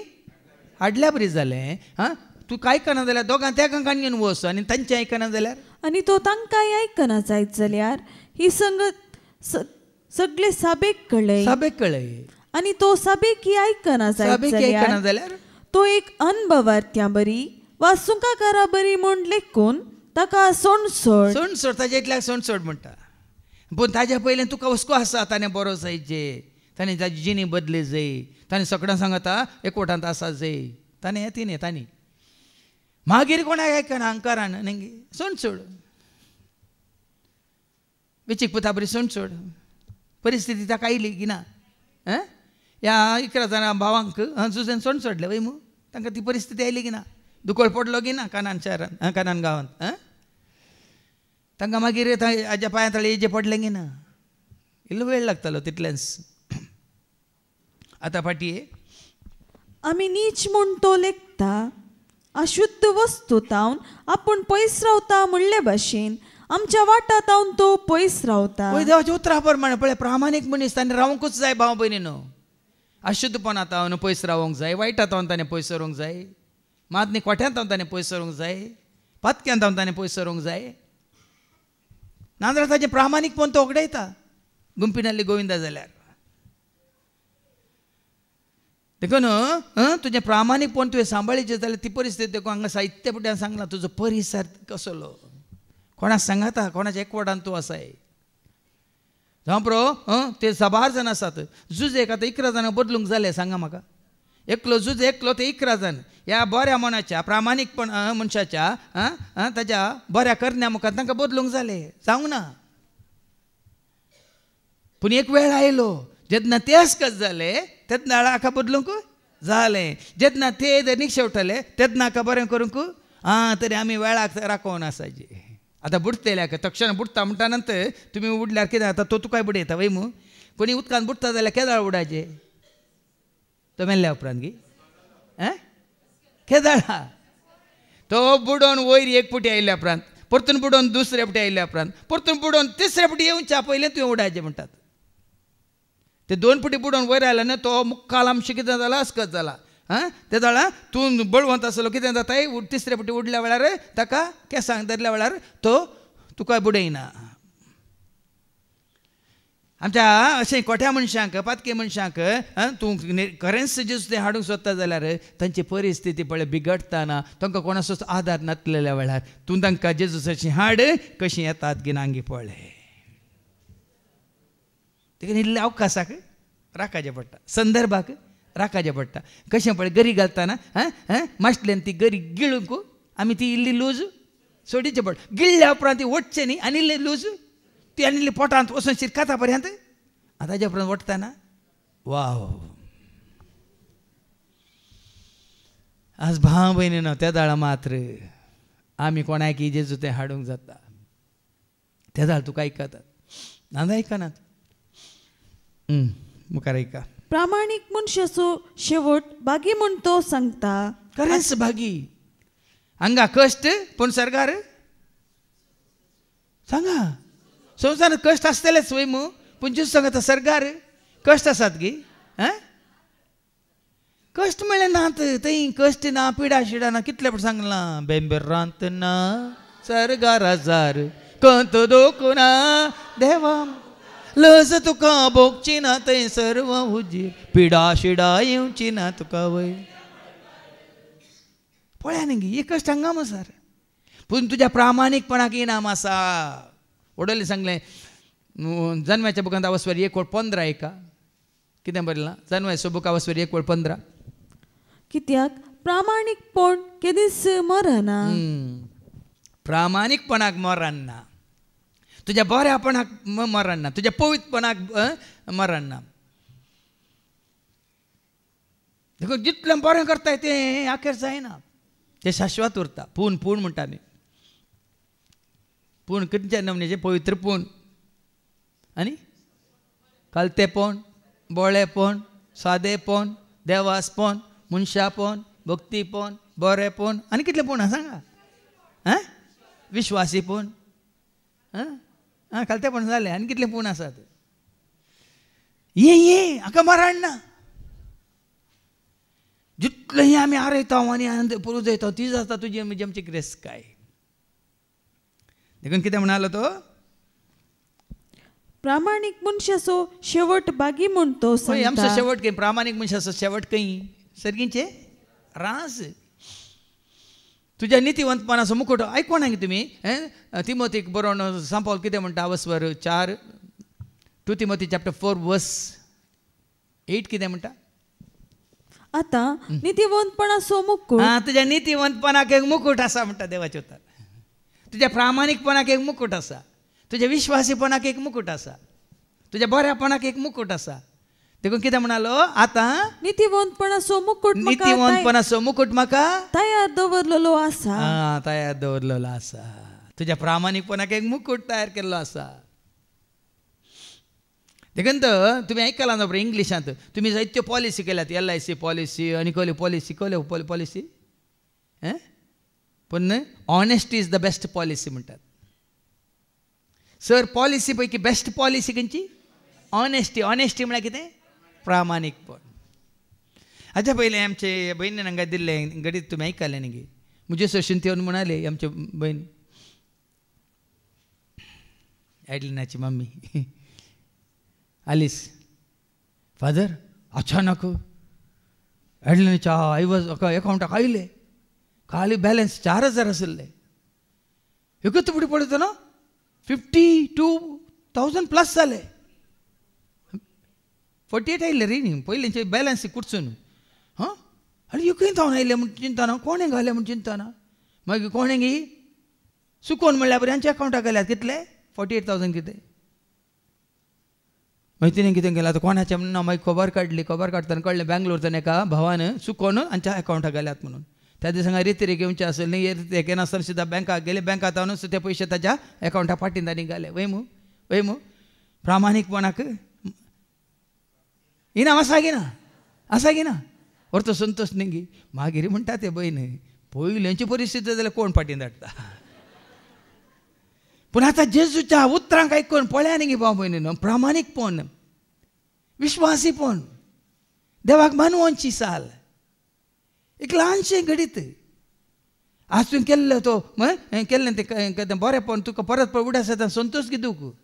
हाडल्या बरी जालें. तू आयकना जाल्यार दोगां तेगांक आनी वस आनी तांचें आयकना जाल्यार आनी तो तांकांय आयकना जायत जाल्यार ही संगत सगळे साबेक कळय आनी तो साबेकी आयकना जाल्यार तो एक अनभवार्थ्या बरी वा सुखाकारा बरी म्हूण लेखून ताका सोडसोड ताजे इतल्याक सोड म्हणटा. पूण ताज्या पयलें तुका हुस्को आसा ताणें बरो जायचे ताणें ताजी जिणी बदली जाय ताणें सगळ्यां सांगता एकवटांत आसा जाय ताणें येती न्ही तांणी मागीर कोणाक आयकना अहंकारान न्ही सोड विचीक पुता बरी सोड परिस्थिती ताका आयली की ना. ह्या 11 जाणां भावांक जुजेन सोडलें वय मू तांकां ती परिस्थिती आयली की ना. दुकोळ पडलो की ना कानान शारान कानान गांवांत तांकां मागीर हाज्या पांया तळे हेजे पडलें की ना. इल्लो वेळ लागतालो तितलेंच. आतां फाटी आमी नीच म्हूण तो लेखता अशुद्ध वस्तूतावन आपूण पयस रावता म्हणले भाशेन आमच्या वाटातावन तो पयस रावता. देवाच्या उतरा प्रमाणे पळय प्रामाणीक मनीस ताणें रावंकूच जाय भाव भयणीनो. अशुद्धपणांत पयस रावंक जाय वायटांत ताणें पयस सरूंक जाय मादनी कोठ्यांत ताणें पयस सरूंक जाय पातक्यांत ताणें पयस सरूंक जाय नाजाल्यार ताचें प्रामाणीकपण तो उगडयता गुंपीन आसली गोविंदा जाल्यार. देखून तुजें प्रामाणीकपण तुवें सांबाळीचें जाल्यार ती परिस्थिती देखून हांगा साहित्य पुट्यान सांगला तुजो परिसर कसलो कोणाक सांगाता कोणाच्या एकवटान तूं आसाय जावं प्रो ते 10 जाण आसात जुजेक आतां 11 जाणां बदलूंक जाले सांगा म्हाका. एकलो जुज एकलो ते 11 जाण ह्या बऱ्या मनाच्या प्रामाणीकपण मनशाच्या ताच्या बऱ्या करण्या मुखार तांकां बदलूंक जाले जावंक ना. पूण एक वेळ आयलो जेन्ना ते अस्कत जाले तेन्ना हाका बदलूंक जालें. जेन्ना ते निक्षेवटले तेन्ना हाका बरें करूंक तरी आमी वेळाक राखोवन आसाचे. आतां बुडतल्याक तक्षण बुडटा म्हणटा नंतर तुमी उडल्यार कितें जाता तो तुकाय बुडयता वय मू. कोणी उदकान बुडटा जाल्यार केदाळ उडाचे तो मेल्ल्या उपरांत गी केदाळा तो बुडोवन वयर एक पुटी आयिल्ल्या उपरांत परतून बुडोवन दुसऱ्या पुटी आयिल्ल्या उपरांत परतून बुडोवन तिसऱ्या पुटी येवच्या पयलें तुवें उडायचें म्हणटात. ते 2 पुटी बुडोवन वयर आयला न्हय तो मुक्काल आमचे कितें जाला अस्कत जाला. ते जाल्यार तूं बळवंत आसलो कितें जाताय तिसऱ्या पुटी उडल्या वेळार ताका केंसांक धरल्या वेळार तो तुका बुडयना. आमच्या अशें कोठ्या मनशांक पातके मनशांक तूं खरेंच जेजू ते हाडूंक सोदता जाल्यार तांची परिस्थिती पळय बिगडटाना तांकां कोणाचो आदार नासलेल्या वेळार तूं तांकां जेजूसाची हाड कशीं येतात गिनांगी पळय. देखून इल्ल्या अवकाशाक राखचें पडटा संदर्भाक राखचें पडटा. कशें पळय गरी घालतना माशलेन ती गरी गिळूंक आमी ती इल्ली लूज सोडीचें पडटा. गिळ्ळ्या उपरांत ती ओडचें न्ही आनी इल्ली लूज ती आनी इल्ली पोटांत वचून शिरकाता पर्यंत ताज्या उपरांत ओडटाना वाव. आज भाव भयणीनो त्या दाळा मात्र आमी कोणाक जेजू तें हाडूंक जाता त्या दाळ तुका आयकतात नाजाल्यार आयकनात. मुखार ऐका. प्रामाणीक मनशाचो शेवट बागी म्हूण तो सांगता. खरेंच भागी हांगा कश्ट पूण सरकार सांगा संवसारांत कश्ट आसतलेच वय मू पूण जेजू सांगता सरकार कश्ट आसात गी कश्ट म्हळ्यार नात थंय कश्ट ना पिडा शिडा ना कितले फावट सांगलां बेंबेरांत ना सरगार हजार कंत दोकूना देवा लज तुका भोगची ना थंय सर्व हुजीर पिडा शिडा येवची ना तुका वय. पळया न्ही एकच हंगाम सर पूण तुज्या प्रामाणीकपणाक इनाम आसा वडोले सांगलें जन्माच्या बुकांत अवस्वर 1:15 एका कितें बरयलां जन्माच्या बुका अवस्वर 1:15 कित्याक प्रामाणीकपण केदीस मरना प्रामाणीकपणाक मरण ना तुज्या बऱ्यापणाक मरण ना तुज्या पवित्रपणाक मरण ना देखो जितलें बरें करताय तें आखेर जायना तें शाश्वत उरता पूण म्हणटा न्ही पूण खंयच्या नमनेचें पवित्रपण आनी कालतेपण बोळेपण सादेपण देवासपण मनशापण भक्तीपण बरेपण आनी कितलें पूण सांगा विश्वासीपण कालतेपण जालें आनी कितलें पूण आसात ये हाका मरण ना जितलें आमी आरयता आनी आनंद पुरुजयता ती जाता तुजी आमची ग्रेस काय देखून कितें म्हणालो तो प्रामाणीक मनशाचो शेवट बागी म्हूण तो आमचो शेवट खंय प्रामाणीक मनशाचो शेवट खंय सर्गींचे रास तुज्या नितीवंतपणाचो मुकुट आयकोना तुमी तिमोथीक बरोवन सांग पौल कितें म्हणटा अवस्वर 4 तिमोथी चॅप्टर 4 वर्स 8 कितें म्हणटा आतां नितीवंतपणाचो मुकुट तुज्या नितीवंतपणाक एक मुकुट आसा म्हणटा देवाचे उतर तुज्या प्रामाणीकपणाक एक मुकुट आसा तुज्या विश्वासीपणाक एक मुकुट आसा तुज्या बऱ्यापणाक एक मुकुट आसा देखून कितें म्हणालो आतां नितीवंतपणाचो मुकुट म्हाका तयार दवरलेलो आसा तयार दवरलेलो आसा तुज्या प्रामाणीकपणाक एक मुकुट तयार केल्लो आसा देखून तुमी आयकलां ना बरें इंग्लिशांत तुमी जायत्यो पॉलिसी केल्यात LIC पॉलिसी आनी कसल्यो पॉलिसी पूण honesty is the best policy म्हणटात सर पॉलिसी पैकी बेस्ट पॉलिसी खंयची ऑनेस्टी म्हळ्यार कितें प्रामाणीकपण हाच्या पयलीं आमचे भयणीन हांगा दिल्लें घडीत तुमी आयकलें न्ही म्हजे सोशेंत येवन म्हणाले आमचे भयण एडलिनाची मम्मी आलीस फादर अचानक एडलिनाच्या एकाउंटाक आयले खाली बॅलन्स 4,000 आसले एकच फुडें पळयता न्हू 52,000 प्लस जाले 48 आयले रे न्ही पयलींचे बॅलन्स कुडसून आनी एकूय जावन आयले म्हूण चिंता ना कोणें घाले म्हूण चिंता ना मागीर कोणें गी चुकोवन म्हणल्यार बरें आमच्या एकाउंटाक गेल्यात कितले 48,000 कितें मागीर तिणें कितें केलें आतां कोणाचें म्हणून मागीर खबर काडतना कळ्ळें बँगलोरच्यान एका भावान चुकोवन आमच्या एकाउंटाक गेल्यात म्हणून त्या दिसांक रिती घेवचे आसले न्ही हें नासतना सुद्दां बँकाक गेले बँकांत आणून ते पयशे ताच्या एकाउंटाक पाटीन तांणी घाले वयमू प्रामाणीकपणाक इनाम आसा गी ना व्हरतो तो संतोष न्ही मागीर म्हणटा ते भयण पयलींची परिस्थिती जाल्यार कोण पाटीन धाडटा पूण आतां जेजूच्या उतरांक आयकून पळया न्ही भाव भयणीनो प्रामाणीकपण विश्वासीपण देवाक मानवोवची साल एक ल्हानशें घडीत आज तुवें केल्लो तो केल्लें तें बरेंपण तुका परत उड्या सदां संतोश दिवूंक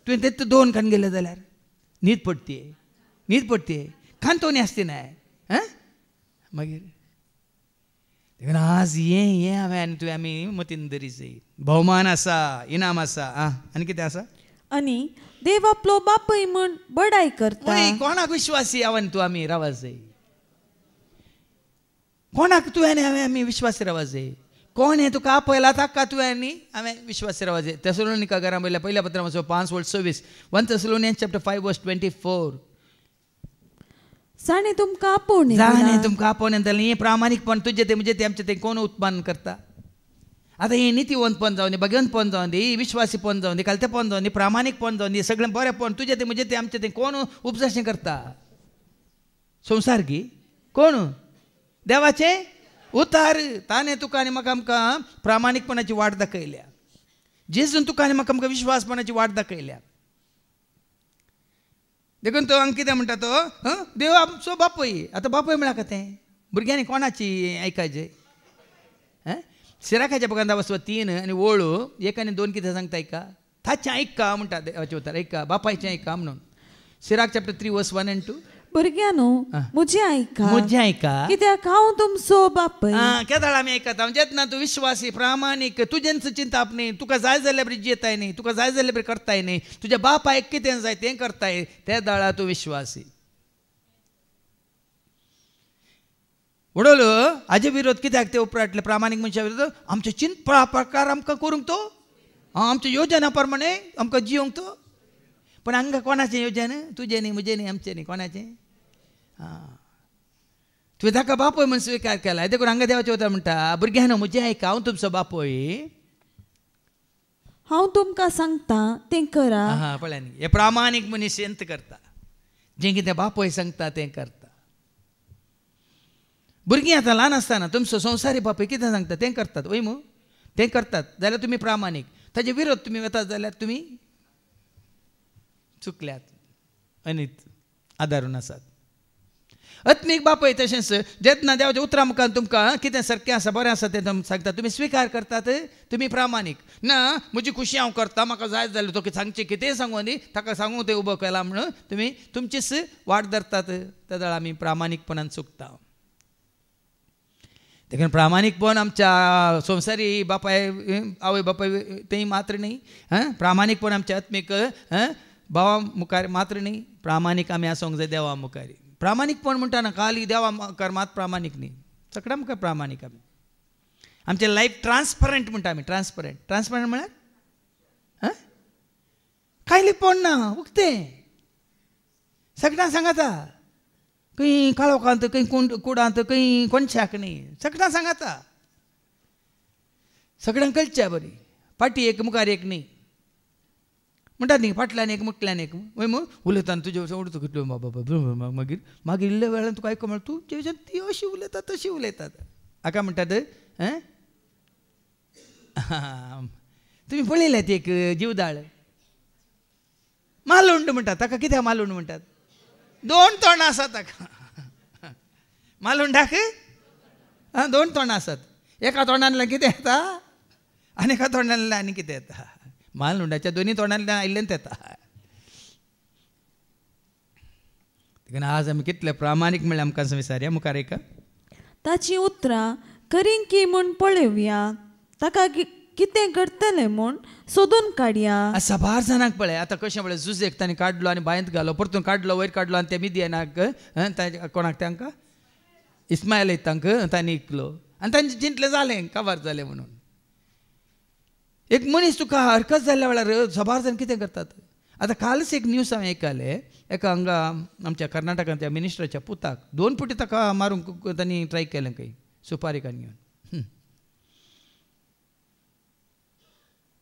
तुवें तें 2 खान गेले जाल्यार न्हीद पडटी खांतोनी आसती ना मागीर आज हें हांवें आनी तुवें आमी मतीन धरीचय भोवमान आसा इनाम आसा आनी कितें आसा आनी देव आपलो बापूय म्हूण बडाय करता कोणाक विश्वासी हांवें तूं आमी रावच जाय कोणाक तुवें आनी हांवें आमी विश्वासी रावच जाय कोण हें तुका आपयला ताका तुवें आनी हांवें विश्वासी रावच जाय तेसलोनिका घरां वयल्या पहिल्या पत्रांत 5:26 1 Thessalonians chapter 5:24 जाणें तुमकां आपोवणें जालें हें प्रामाणीकपण तुजें तें म्हणजे तें आमचें तें कोण उत्पन्न करता आतां हें नितीवंतपण जावन दी भगवंतपण जावन दी विश्वासीपण जावन दी कालतेपण जावन दी प्रामाणीकपण जावन दी सगळें बरेंपण तुजें तें म्हणजे तें आमचें तें कोण उपजाशें करता संवसार गी कोण देवाचें उतार ताणें तुका आनी म्हाका आमकां प्रामाणीकपणाची वाट दाखयल्या जेजून तुका आनी म्हाका आमकां विश्वासपणाची वाट दाखयल्या देखून तो हांगा कितें म्हणटा तो देव आमचो बापूय आतां बापूय म्हळ्यार तें भुरग्यांनी कोणाची आयकायचें सिराकाच्या बघांत वचप 3 आनी ओळू 1 आनी 2 कितें सांगता आयका ताचें आयका म्हणटा देवाचें उतर आयका बापायचें आयका म्हणून सिराक चॅप्टर 3 verse 1 and 2 भुरग्यानो मुझे ऐका मुझे ऐका कित्याक हांव तुमचो बापूय केदाळ आमी आयकता जेन्ना तूं विश्वासी प्रामाणीक तुजेंच चिंताप न्ही तुका जाय जाल्ल्या बरी जियेताय न्ही तुका जाय जाल्ल्या बरी करताय न्ही तुज्या बापायक कितें जाय तें करताय त्या दाळा तूं विश्वासी उडोलो हाजे विरोध कित्याक ते उपराटले प्रामाणीक मनशा विरोध आमचे चिंत प्रकार आमकां करूंक तो आमच्या योजना प्रमाणे आमकां जियोंक तो पण हांगा कोणाचें योजन तुजें न्ही म्हजें न्ही आमचें न्ही कोणाचें तुवें ताका बापोय म्हूण स्विकार केला देखून हांगा देवाचें उतर म्हणटा भुरग्यानो म्हजें आयका हांव तुमचो बापोय हांव तुमकां सांगता तें करा पळय न्ही हे प्रामाणीक मनीस अंत करता जें कितें बापोय सांगता तें करता भुरगीं आतां ल्हान आसतना तुमचो संवसारी बापूय कितें सांगता तें करतात वय मू तें करतात जाल्यार तुमी प्रामाणीक ताजे विरोध तुमी वतात जाल्यार तुमी चुकल्यात अनीत आदारून आसात आत्मीक बापूय तशेंच जेन्ना देवाच्या उतरां मुखार तुमकां कितें सारकें आसा बरें आसा तें सांगता तुमी स्विकार करतात तुमी प्रामाणीक ना म्हजी खुशी हांव करता म्हाका जाय जाल्यार तुका सांगचें कितेंय सांगूं न्ही ताका सांगूंक तें उबो केला म्हणून तुमी तुमचीच वाट धरतात त्या वेळा आमी प्रामाणीकपणान चुकता देखून प्रामाणीकपण आमच्या संवसारी बापाय आवय बापाय तें मात्र न्ही प्रामाणीकपण आमच्या आत्मीक भावा मुखार मात्र न्ही प्रामाणीक आमी आसूंक जाय देवा मुखार प्रामाणीकपण म्हणटाना खाली देवा मुखार मात प्रामाणीक न्ही सगळ्या मुखार प्रामाणीक आमी आमचें लायफ ट्रान्सपरंट म्हणटा आमी ट्रान्सपरंट म्हळ्यार कांय लिपण ना उक्तें सगळ्यांक सांगाता खंय काळोखांत खंय कुडांत खंय कोणशाक न्ही सगळ्यांक सांगाता सगळ्यांक कळचें बरी फाटी एक मुखार एक न्ही म्हणटात न्ही फाटल्यान एक मुटल्यान एक वय मग उलयतना तुजे उडतो कितलो बाबा मागीर मागीर इल्ल्या वेळान तुका आयको म्हळ्यार तूं जे ती अशी उलयतात तशी उलयतात हाका म्हणटात तुमी पळयल्यात एक जीवदाळ मालुंड म्हणटात ताका कित्याक मालुंड म्हणटात 2 तोंडां आसात ताका मालुंडाक 2 तोंडां आसात एका तोंडांतल्यान कितें येता आनी एका तोंडांतल्यान आनी कितें येता मालुंडाच्या दोनी तोंडांतल्यान आयिल्ल्यान येता देखून आज आमी कितले प्रामाणीक म्हणल्यार आमकां विचारया मुखार एका ताची उतरां करीं की म्हूण पळोवया ताका कितें करतलें म्हूण सोदून काडया साबार जाणांक पळय आतां कशें पळय झुजेक तांणी काडलो आनी बायंत घालो परतून काडलो वयर काडलो आनी ते मिदियनाक कोणाक तांकां इस्मायल तांकां तांणी इकलो आनी तांचें चिंतलें जालें काबार जालें म्हणून एक मनीस तुका हरकत जाल्ल्या वेळार साबार जाण कितें करतात आतां कालच एक न्यूज हांवें आयकलें एका हांगा आमच्या कर्नाटकांतल्या मिनिस्टराच्या पुताक 2 फावटी ताका मारूंक तांणी ट्राय केलें खंय सुपारीकान घेवन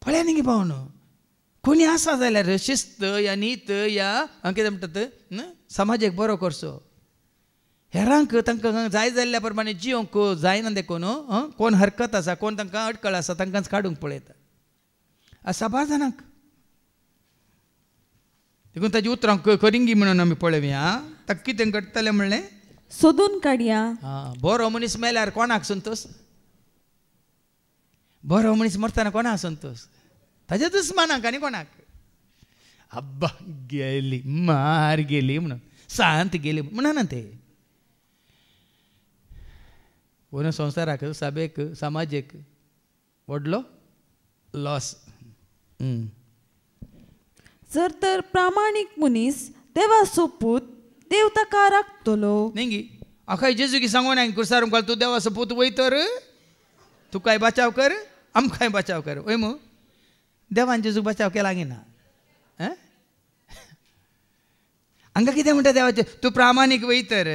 पळय न्ही गे भावनो कोणी आसा जाल्यार शिस्त या नीत या कितें म्हणटात समाजाक बरो करचो हेरांक तांकां जाय जाल्ल्या प्रमाणे जियोंक जायना देखून कोण हरकत आसा कोण तांकां अडकळ आसा तांकांच काडूंक पळयता साबार जाणांक देखून ताची उतरां करिंगी म्हणून आमी पळोवया ताका कितें घडटलें म्हणलें सोदून काडया बरो मनीस मेल्यार कोणाक संतोश बरो मनीस मरतना कोणाक संतोश ताच्या दुस्मानाक आनी कोणाक अब्बा गेली मार गेली म्हणून सांत गेली म्हणना ते पूर्ण संवसाराक सभेक समाजाक व्हडलो लॉस जर तर प्रामाणीक मनीस देवा सोपूत देव ताका राखतलो न्ही आखाय जेजूकी सांगून हांवें कुरसारूंक घाल तूं देवा सोपूत वय तर तूं काय बचाव कर आमकांय बचाव कर वय मू देवान जेजूक बचाव केला ना हांगा कितें म्हणटा देवाचें तूं प्रामाणीक वयतर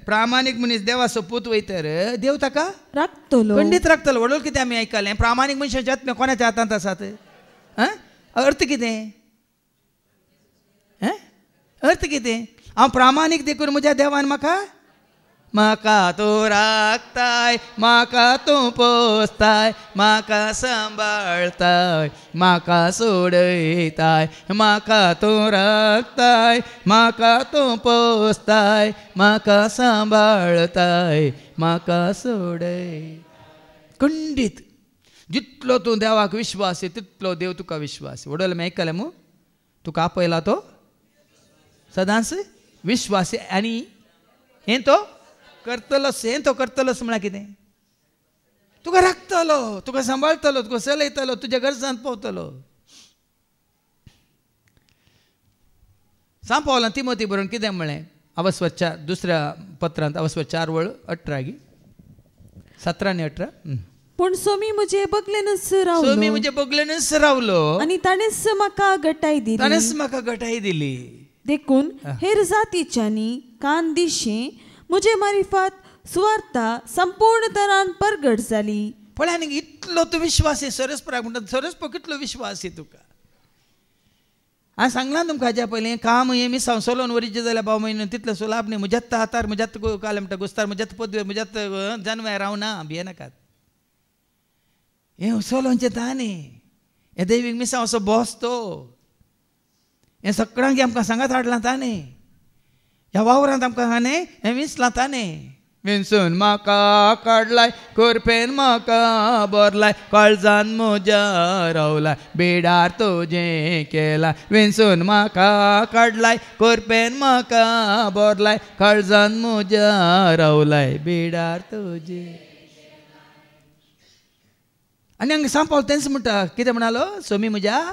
प्रामाणीक मनीस देवा सोपूत वयतर देव ताका राखतलो खंडीत राखतलो व्हडलो कितें आमी आयकलें प्रामाणीक मनशाचे आत्मे कोणाच्या हातांत आसात अर्थ कितें अर्थ कितें हांव प्रामाणीक देखून म्हज्या देवान म्हाका तूं राखताय म्हाका तूं पोसताय म्हाका सांबाळताय म्हाका सोडयताय म्हाका तूं राखताय म्हाका तूं पोसताय म्हाका सांबाळताय म्हाका सोडय खंडीत जितलो तूं देवाक विश्वास तितलो देव तुका विश्वास व्हडलो आमी आयकलें मू तुका आपयला तो सदांच विश्वास आनी हें तो करतलोच हें तो करतलोच म्हळ्यार कितें तुका राखतलो तुका सांबाळटलो तुका चलयतलो तुज्या गरजांत पावतलो सांग पावलां तिमोथी बरोवन कितें म्हळें अवस्वच्या दुसऱ्या पत्रांत अवस्व 4:18 17 आणि 18 पूण सोमी म्हजे बगलेनच रावलो सोमी म्हजे बगलेनच रावलो आनी ताणेच म्हाका घटाय दिली ताणेच म्हाका घटाय दिली देखून हेर जातीच्यांनी कान दिशें म्हजे मारिफात सुवार्ता संपूर्ण तरान परगट जाली पळय आनी इतलो तूं विश्वास सरस्पराक म्हणटा सरस्प कितलो विश्वास तुका हांवें सांगलां तुमकां हाज्या पयलीं काम हें मिसांव सोलोवन वरीचें जाल्यार भाव म्हयनो तितलो सोलाप न्ही म्हज्यात हातार म्हज्यात काले म्हणटा गुस्तार म्हज्यात पदवे म्हज्यात जानवाय रावना भियेनाकात हें सोलोवचें तांणी हें दैवीक मिसांव असो बॉस तो हें सगळ्यांक आमकां सांगात हाडलां ताणें ह्या वावरांत आमकां हाणें हें विसलां ताणें विंसून म्हाका काडलाय कोरपेन म्हाका बरलाय काळजान म्हज्या रावलाय बेडार तुजें केलाय विंसून म्हाका काडलाय कोरपेन म्हाका बरलाय काळजान म्हज्या रावलाय बेडार तुजें आनी हांगा सांग पावल तेंच म्हणटा कितें म्हणालो सोमी म्हज्या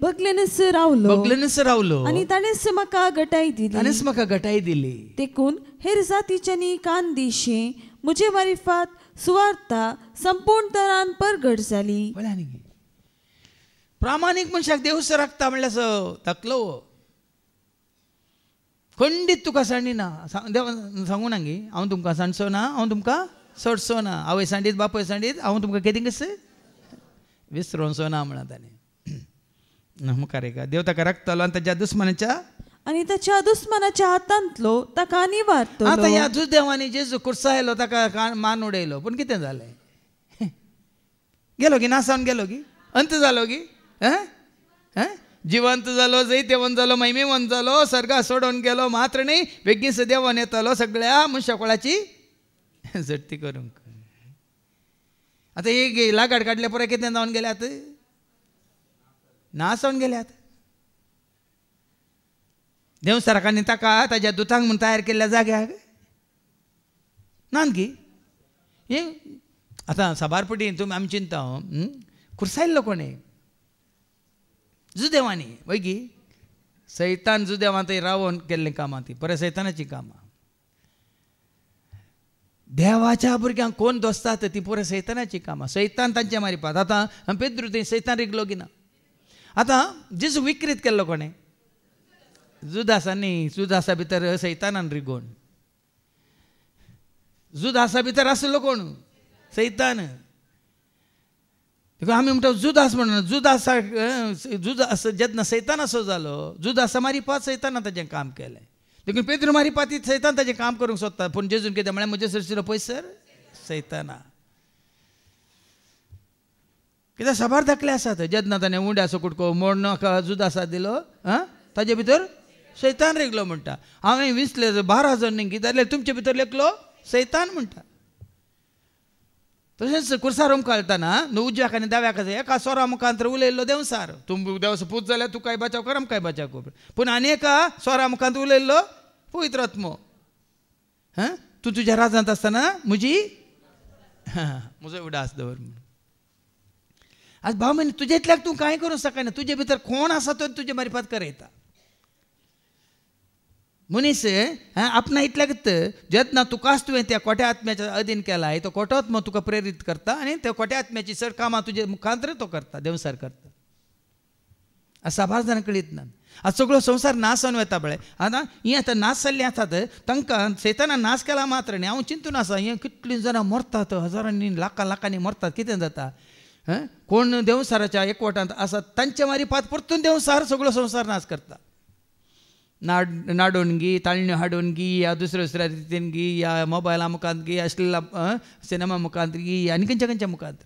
बगलेनच रावलो बगलेनच रावलो आनी ताणेच म्हाका घटाय दिली ताणेच म्हाका घटाय दिली देखून हेर जातीच्यांनी कान दिशें म्हजे मारिफात सुवार्ता संपूर्ण तरान परगट जाली प्रामाणीक मनशाक देवस राखता म्हणल्यार तकलो खंडीत तुका सांडिना देव सांगू ना गे हांव तुमकां सांडचो ना हांव तुमकां सोडचो ना आवय सांडीत बापूय सांडीत हांव तुमकां कितें कस विसरोचो ना म्हणा ताणें मुखार का देव ताका राखतलो आनी ताच्या दुस्मनाच्या आनी ताच्या दुस्मनाच्या हातांतलो ताका निवारतलो आतां ह्या देवानी जेजू कुर्सायलो ताका मान उडयलो पूण कितें जालें गेलो गी नासावन गेलो गी अंत जालो गी जिवंत जालो जैतेवंत जालो महिमेवंत जालो सर्गा सोडून गेलो मात्र न्ही बेगीस देवान येतलो सगळ्या मनशाकुळाची झडती करूंक आतां एक लागाड काडले पळय कितें जावन गेल्यात नासवन गेल्यात देवसराकांनी ताका ताच्या दुतांक म्हूण तयार केल्ल्या जाग्याक नानकी हे आतां साबारपटी तुमी आमी चिंता कुर्सायल्लो कोणें जुदेवानी वैगी सैतान जुदेवां थंय रावोन केल्लीं कामां ती परत सैतानाची कामां देवाच्या भुरग्यांक कोण दोसतात ती पुरे सैतानाची कामां सैतान तांचे मारिपात आतां पेद्रू थंय सैतान रिगलो गिना आतां जेजू विकृत केल्लो कोणें जुदासांनी जुदासा भितर सैतानान रिगोवन जुदासा भितर आसलो कोण सैतान आमी म्हणटा जुदास म्हणून जुदास जेन्ना सैतान असो जालो जुदासा मारिपात सैतानान ताजें काम केलें देखून पेद्रू मारिपात सैतान ताजें काम करूंक सोदता पूण जेजून कितें म्हळ्यार म्हजे सरशिरो पयसर सैताना कित्याक साबार दाखले आसात जेन्ना ताणें उंड्या सोकुटको मोड नाका जुदासा दिलो ताजे भितर सैतान रेगलो म्हणटा हांवें विसले 12 जण न्ही जाल्यार तुमचे भितर एकलो सैतान म्हणटा तशेंच कुर्सार घालतना न्हू उजव्याक आनी दाव्याक एका स्वरा मुखांतर उलयल्लो देवसार तूं देवस पूज जाल्यार तुकाय बचाव कर आमकांय बचाव कर पूण आनी एका स्वरा मुखांत उलयल्लो पवित्र आत्मो तूं तुज्या राजांत आसतना म्हजो उडास दवर म्हूण आज भाव म्हण तुजे इतल्याक तूं कांय करूंक शकना तुजे भितर कोण आसा तो तुजे मारिफात करयता मनीस आपणा इतल्याक जेन्ना तुकाच तुवें त्या कोट्या आत्म्याच्या अधीन केलाय तो कोटो आत्मो तुका प्रेरीत करता आनी त्या कोट्या आत्म्याची चड कामां तुजे मुखांतर तो करता देवसार करता आज साबार जाणां कळीत ना आज सगळो संवसार नासोन वता पळय आतां ही आतां नास जाल्लीं आसात तांकां सैतानान नास केला मात्र न्ही हांव चिंतून आसा हे कितलीं जाणां मरतात हजारांनी लाखांनी मरतात कितें जाता कोण देवसाराच्या एकवटांत आसात तांच्या मारिफात परतून देवसार सगळो संवसार नाश करता नाडून गी ताळण्यो हाडून गी या दुसऱ्या रितीन गी या मोबायला मुखांत गी असलेला सिनेमा मुखांत गी आनी खंयच्या मुखांत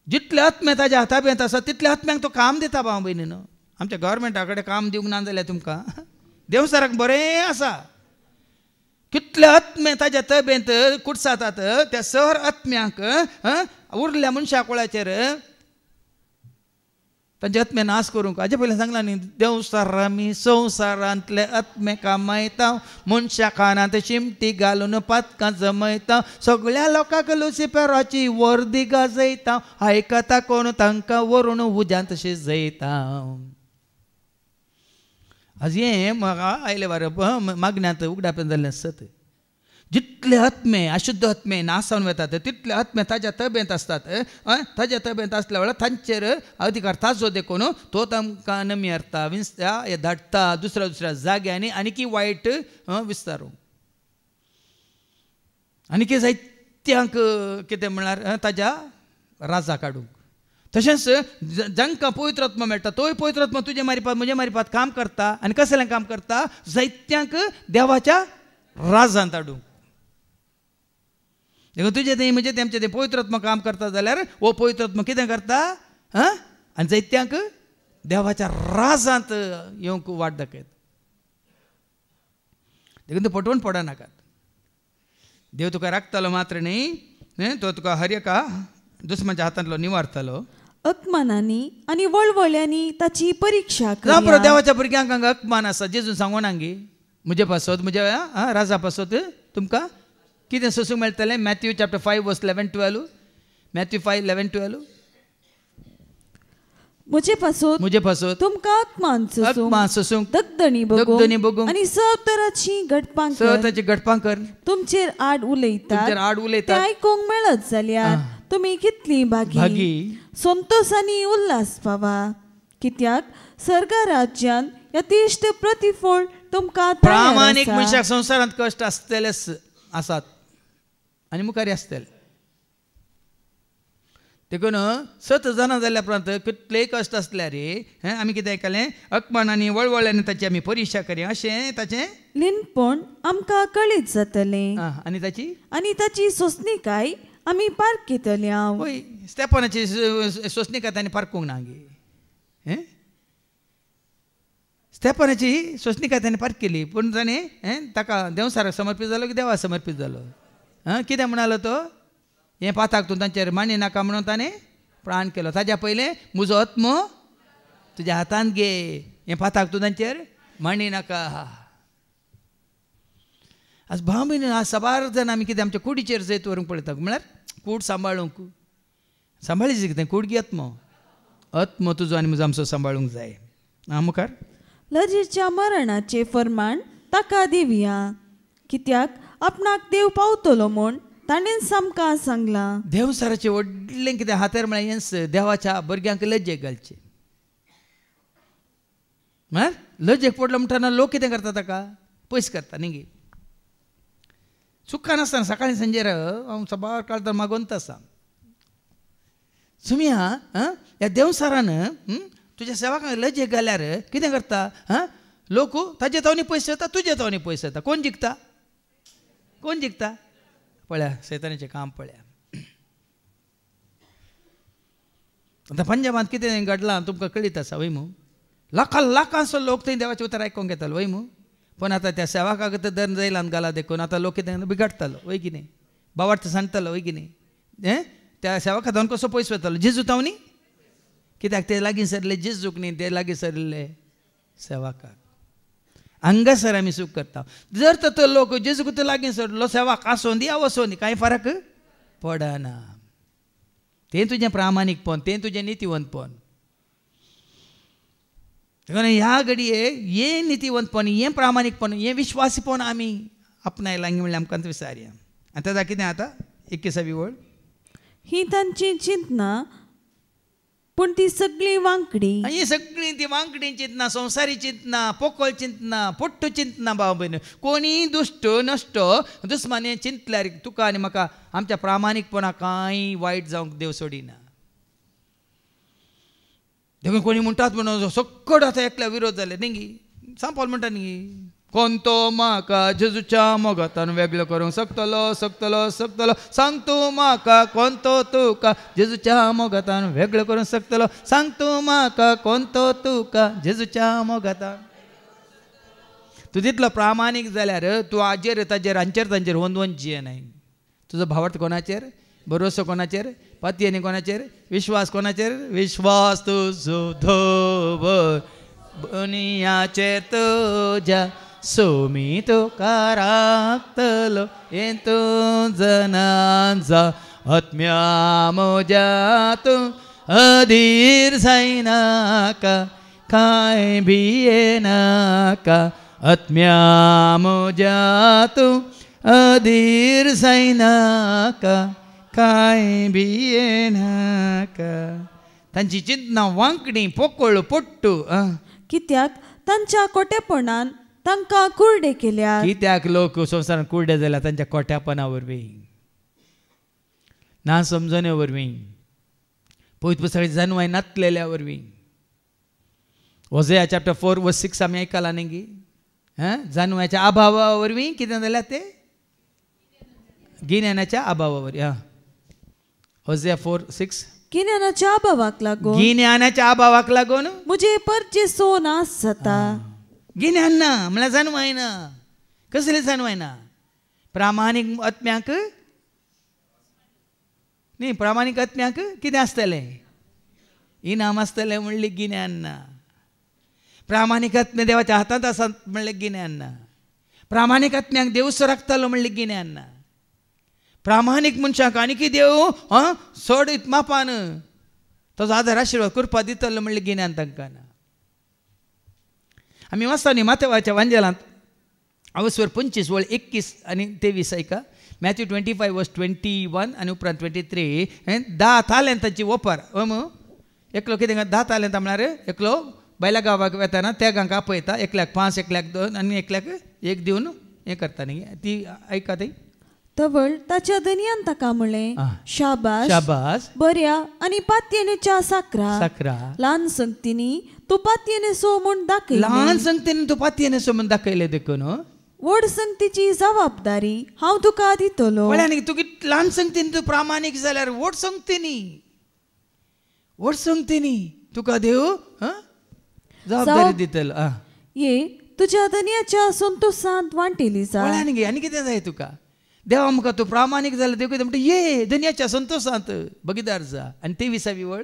जितले आत्मे ताज्या हाताब्यांत आसा तितले आत्म्यांक तो काम दिता भाव भयणीनो आमच्या गव्हर्मेंटा कडेन काम दिवंक ना जाल्यार तुमकां देवसाराक बरें आसा कितले आत्मे ताज्या तब्येंत कुडसातात त्या सर आत्म्यांक उरल्या मनशा कुळाचेर तांचे आत्मे नाश करूंक हाजे पयलीं सांगला न्ही देवसार आमी संवसारांतले आत्मे कामयता मनशा कानांत शिमटी घालून पातकां जमयता सगळ्या लोकांक लुसिफेराची वर्दी गाजयता आयकता कोण तांकां व्हरून उज्यांत शिजयता आज हें म्हाका आयले वार मागण्यांत उगडापेन जाल्लें सत जितले आत्मे अशुद्ध आत्मे नासावन वतात तितले आत्मे ताज्या तबेंत असतात ताज्या तबेंत असल्या वेळार तांचेर अधिकार ताजो देखून तो तांकां नमेरता विंसता धाडटा दुसऱ्या दुसऱ्या जाग्यांनी आनीक वायट विस्तारूंक आनीक जायत्यांक कितें म्हळ्यार ताज्या राजा काडूंक तशेंच जांकां पवित्र आत्मा मेळटा तोय पवित्र आत्मा तुजे मारिपात म्हजे मारिपात काम करता आनी कसलें काम करता जायत्यांक देवाच्या राजांत हाडूंक देखून तुजें तें म्हजें तें आमचें तें पवित्र आत्मा काम करता जाल्यार हो पवित्र आत्मा कितें करता आनी जायत्यांक देवाच्या राजांत येवंक वाट दाखयता देखून तूं पटवून पडनाकात देव तुका राखतलो मात्र न्ही तो तुका हर एका दुस्माच्या हातांतलो निवारतलो अकमानांनी आनी वळवळ्यांनी ताची परीक्षा बरो देवाच्या भुरग्यांक हांगा अकमान आसा जेजून सांगून हांगी म्हजे पासत म्हज्या राजा पासत तुमकां कितें सोसूंक मेळटलें मॅथ्यू चॅप्टर 5 वर्स 11-12 मॅथ्यू 5:11-12 म्हजे पासत तुमकां अकमान सोसूंक दगदणी बगूंक आनी सवतराची घटपां कर तुमचेर आड उलयतात तें आयकूंक मेळत जाल्यार तुमी कितली भागी संतोष आनी उल्हास पावा कित्याक स्वर्गा राज्यांत यथेश्ट प्रतिफळ तुमकां प्रामाणीक मनशाक संवसारांत कश्ट आसतलेच आसात आनी मुखारी आसतले देखून 7 जाणां जाल्या उपरांत कितलेय कश्ट आसल्यार रे आमी कितें आयकलें अकमान आनी वळवळ्यांनी ताची आमी परीक्षा करया अशें ताचें लिनपण आमकां कळीत जातलें आनी ताची सोंसणीकाय आमी पारखितल्या वय स्तेफानाची सोंसणीकाय तांणी पारखूंक ना गे स्तेफानाची सोंसणीकाय ताणें पार्क केली पूण ताणें ताका देवसाराक समर्पीत जालो की देवाक समर्पीत जालो कितें म्हणालो तो हें पाताक तूं तांचेर मांडी नाका म्हणून ताणें प्राण केलो ताज्या पयलें म्हजो आत्मो तुज्या हातांत घे हें पाताक तूं तांचेर मांडी नाका आज भाव भयणी आज सबार जाण आमी कितें आमच्या कुडीचेर जैत व्हरूंक पळयता म्हळ्यार कूड सांबाळूंक सांबाळीची कितें कूड गी आत्मो तुजो आनी म्हजो आमचो सांबाळूंक जाय मुखार लजेच्या मरणाचे फर्माण ताका दिवया कित्याक आपणाक देव पावतलो म्हूण ताणें सामकां सांगलां देवसाराचें व्हडलें कितें हातेर म्हळ्यार हें देवाच्या भुरग्यांक लज्जेक घालचें म्हळ्यार लज्जेक पडलो म्हणटना लोक कितें करता ताका पयस करता न्ही गे सुखान आसतना सकाळीं सांजेर हांव सबार काळ तर मागोंत आसा तुमी ह्या देवसारान तुज्या सेवकांक लज्जेक घाल्यार कितें करता लोक ताजे तावनी पयस येता तुजे तावनी पयस येता कोण जिखता पळया सैतानाचें काम पळया आतां पंजाबांत कितें घडलां तुमकां कळीत आसा वय मू लाखांचो लोक थंय देवाचें उतर आयकूंक येतालो वय मू पण आतां त्या सेवकाक तर दर जैलांत घाला देखून आतां लोक कितें बिगाडटालो वय की न्ही बावार्थ सांगतालो वय की न्ही त्या सेवका जावन कसो पयस वतालो जेजू तावनी कित्याक ते लागीं सरले जेजूक न्ही ते लागीं सरले सेवकाक हांगासर आमी सूख करता जर तर लोक जेजूक तो लागीं सरलो सेवाक आसों दी वसों दी कांय फरक पडना तें तुजें प्रामाणीकपण तें तुजें नितीवंतपण ह्या घडये हें नितीवंतपण हें प्रामाणीकपण हें विश्वासीपण आमी आपणायलां म्हणल्यार आमकां विचारया आतां कितें आतां 21वी वळ ही तांची चिंतना पूण ती सगळी वांकडी ही सगळी ती वांकडी चिंतना संवसारी चिंतना पोकळ चिंतना पोट्ट चिंतना भाव भयण कोणी दुश्ट नश्ट दुस्माने चिंतल्यार तुका आनी म्हाका आमच्या प्रामाणीकपणाक कांय वायट जावंक देव सोडिना देखून कोणी म्हणटात म्हणून सक्कड आतां एकल्या विरोध जाले न्ही सांपल म्हणटा न्ही कोण तो म्हाका जेजूच्या मोगातान वेगळो करूंक शकतलो सांग तूं म्हाका कोण तो तुका जेजूच्या मोगातान वेगळो करूंक शकतलो सांग तूं म्हाका कोण तो तुका जेजूच्या मोगातान तूं तितलो प्रामाणीक जाल्यार तूं हाजेर ताजेर हांचेर तांचेर वंदवंत जियेनाय तुजो भावार्थ कोणाचेर भरोसो कोणाचेर पत्येने कोणाचेर विश्वास कोणाचेर विश्वास तुजो धोवर बुनियाचेर तुज्या सोमी तुका राखतलो हे तू जनांचा आत्म्या म्हज्या तूं अधीर जायनाका काय भियेनाका आत्म्या म्हज्या तूं अधीर जायनाका काय भियेनाका. तांची चिंतना वांकडी पोकळ पोट्टू कित्याक तांच्या कोटेपणान तांकां कुर्डे केल्या. कित्याक लोक संवसारांत कुर्डे जाल्या तांच्या कोट्यापणा वरवीं ना समजणे वरवीं पयत पुस्तकाची जानवाय नातलेल्या वरवीं. होसेया चॅप्टर 4:6 आमी आयकलां न्ही गी जानवाच्या अभावा वरवीं कितें जाल्यार ते गिन्यानाच्या अभावा वरवीं. होसेया 4:6 गिन्यानाच्या अभावाक लागून गिन्यानाच्या अभावाक लागून मुझे परचेसो नास जाता. गिन्यान ना म्हळ्यार जानवाय ना. कसले जानवाय ना. प्रामाणीक आत्म्याक न्ही प्रामाणीक आत्म्याक कितें आसतलें इनाम आसतलें म्हणलें गिन्यान ना. प्रामाणीक आत्म्या देवाच्या हातांत आसा म्हणलें गिन्यान ना. प्रामाणीक आत्म्याक देव राखतलो म्हणलें गिन्यान ना. प्रामाणीक मनशाक आनी देव सोड मापान ताजो आदार आशिर्वाद करपा दितलो म्हणलें गिन्यान तांकां ना. आमी वाचता न्ही मातेवाच्या वांजेलांत अवस्वर 25:21 आनी 23 ऐका. मॅथ्यू 25:21 आनी उपरांत 23 10 तालेंतांची ओपार एकलो कितें 10 तालेंतां म्हळ्यार एकलो बायला गांवाक वेताना त्या गांवांक आपयता. एकल्याक 5 एकल्याक 2 आनी एकल्याक 1 दिवन हें करता न्ही. ती ऐका ती तवळ ताच्या धनयान ताका म्हणलें शाबास शाबास बऱ्या आनी पातयेने च्या साकरा ल्हान संगतीनी तूं पातयेने सो म्हूण दाखय. ल्हान संगतीन तूं पातयेने सो म्हूण दाखयलें देखून व्हड संगतीची जबाबदारी हांव तुका दितलो. म्हळ्यार तुगे ल्हान संगतीन तूं प्रामाणीक जाल्यार व्हड संगतीनी तुका देव जबाबदारी दितलो. ये तुज्या धनयाच्या संतोषांत वांटेली जा. म्हळ्यार आनी कितें जाय तुका. देवा मुखार तूं प्रामाणीक जाल्यार देव कितें म्हणटा ये दुनियाच्या संतोषांत बगीदार जा. आनी 23वी वळ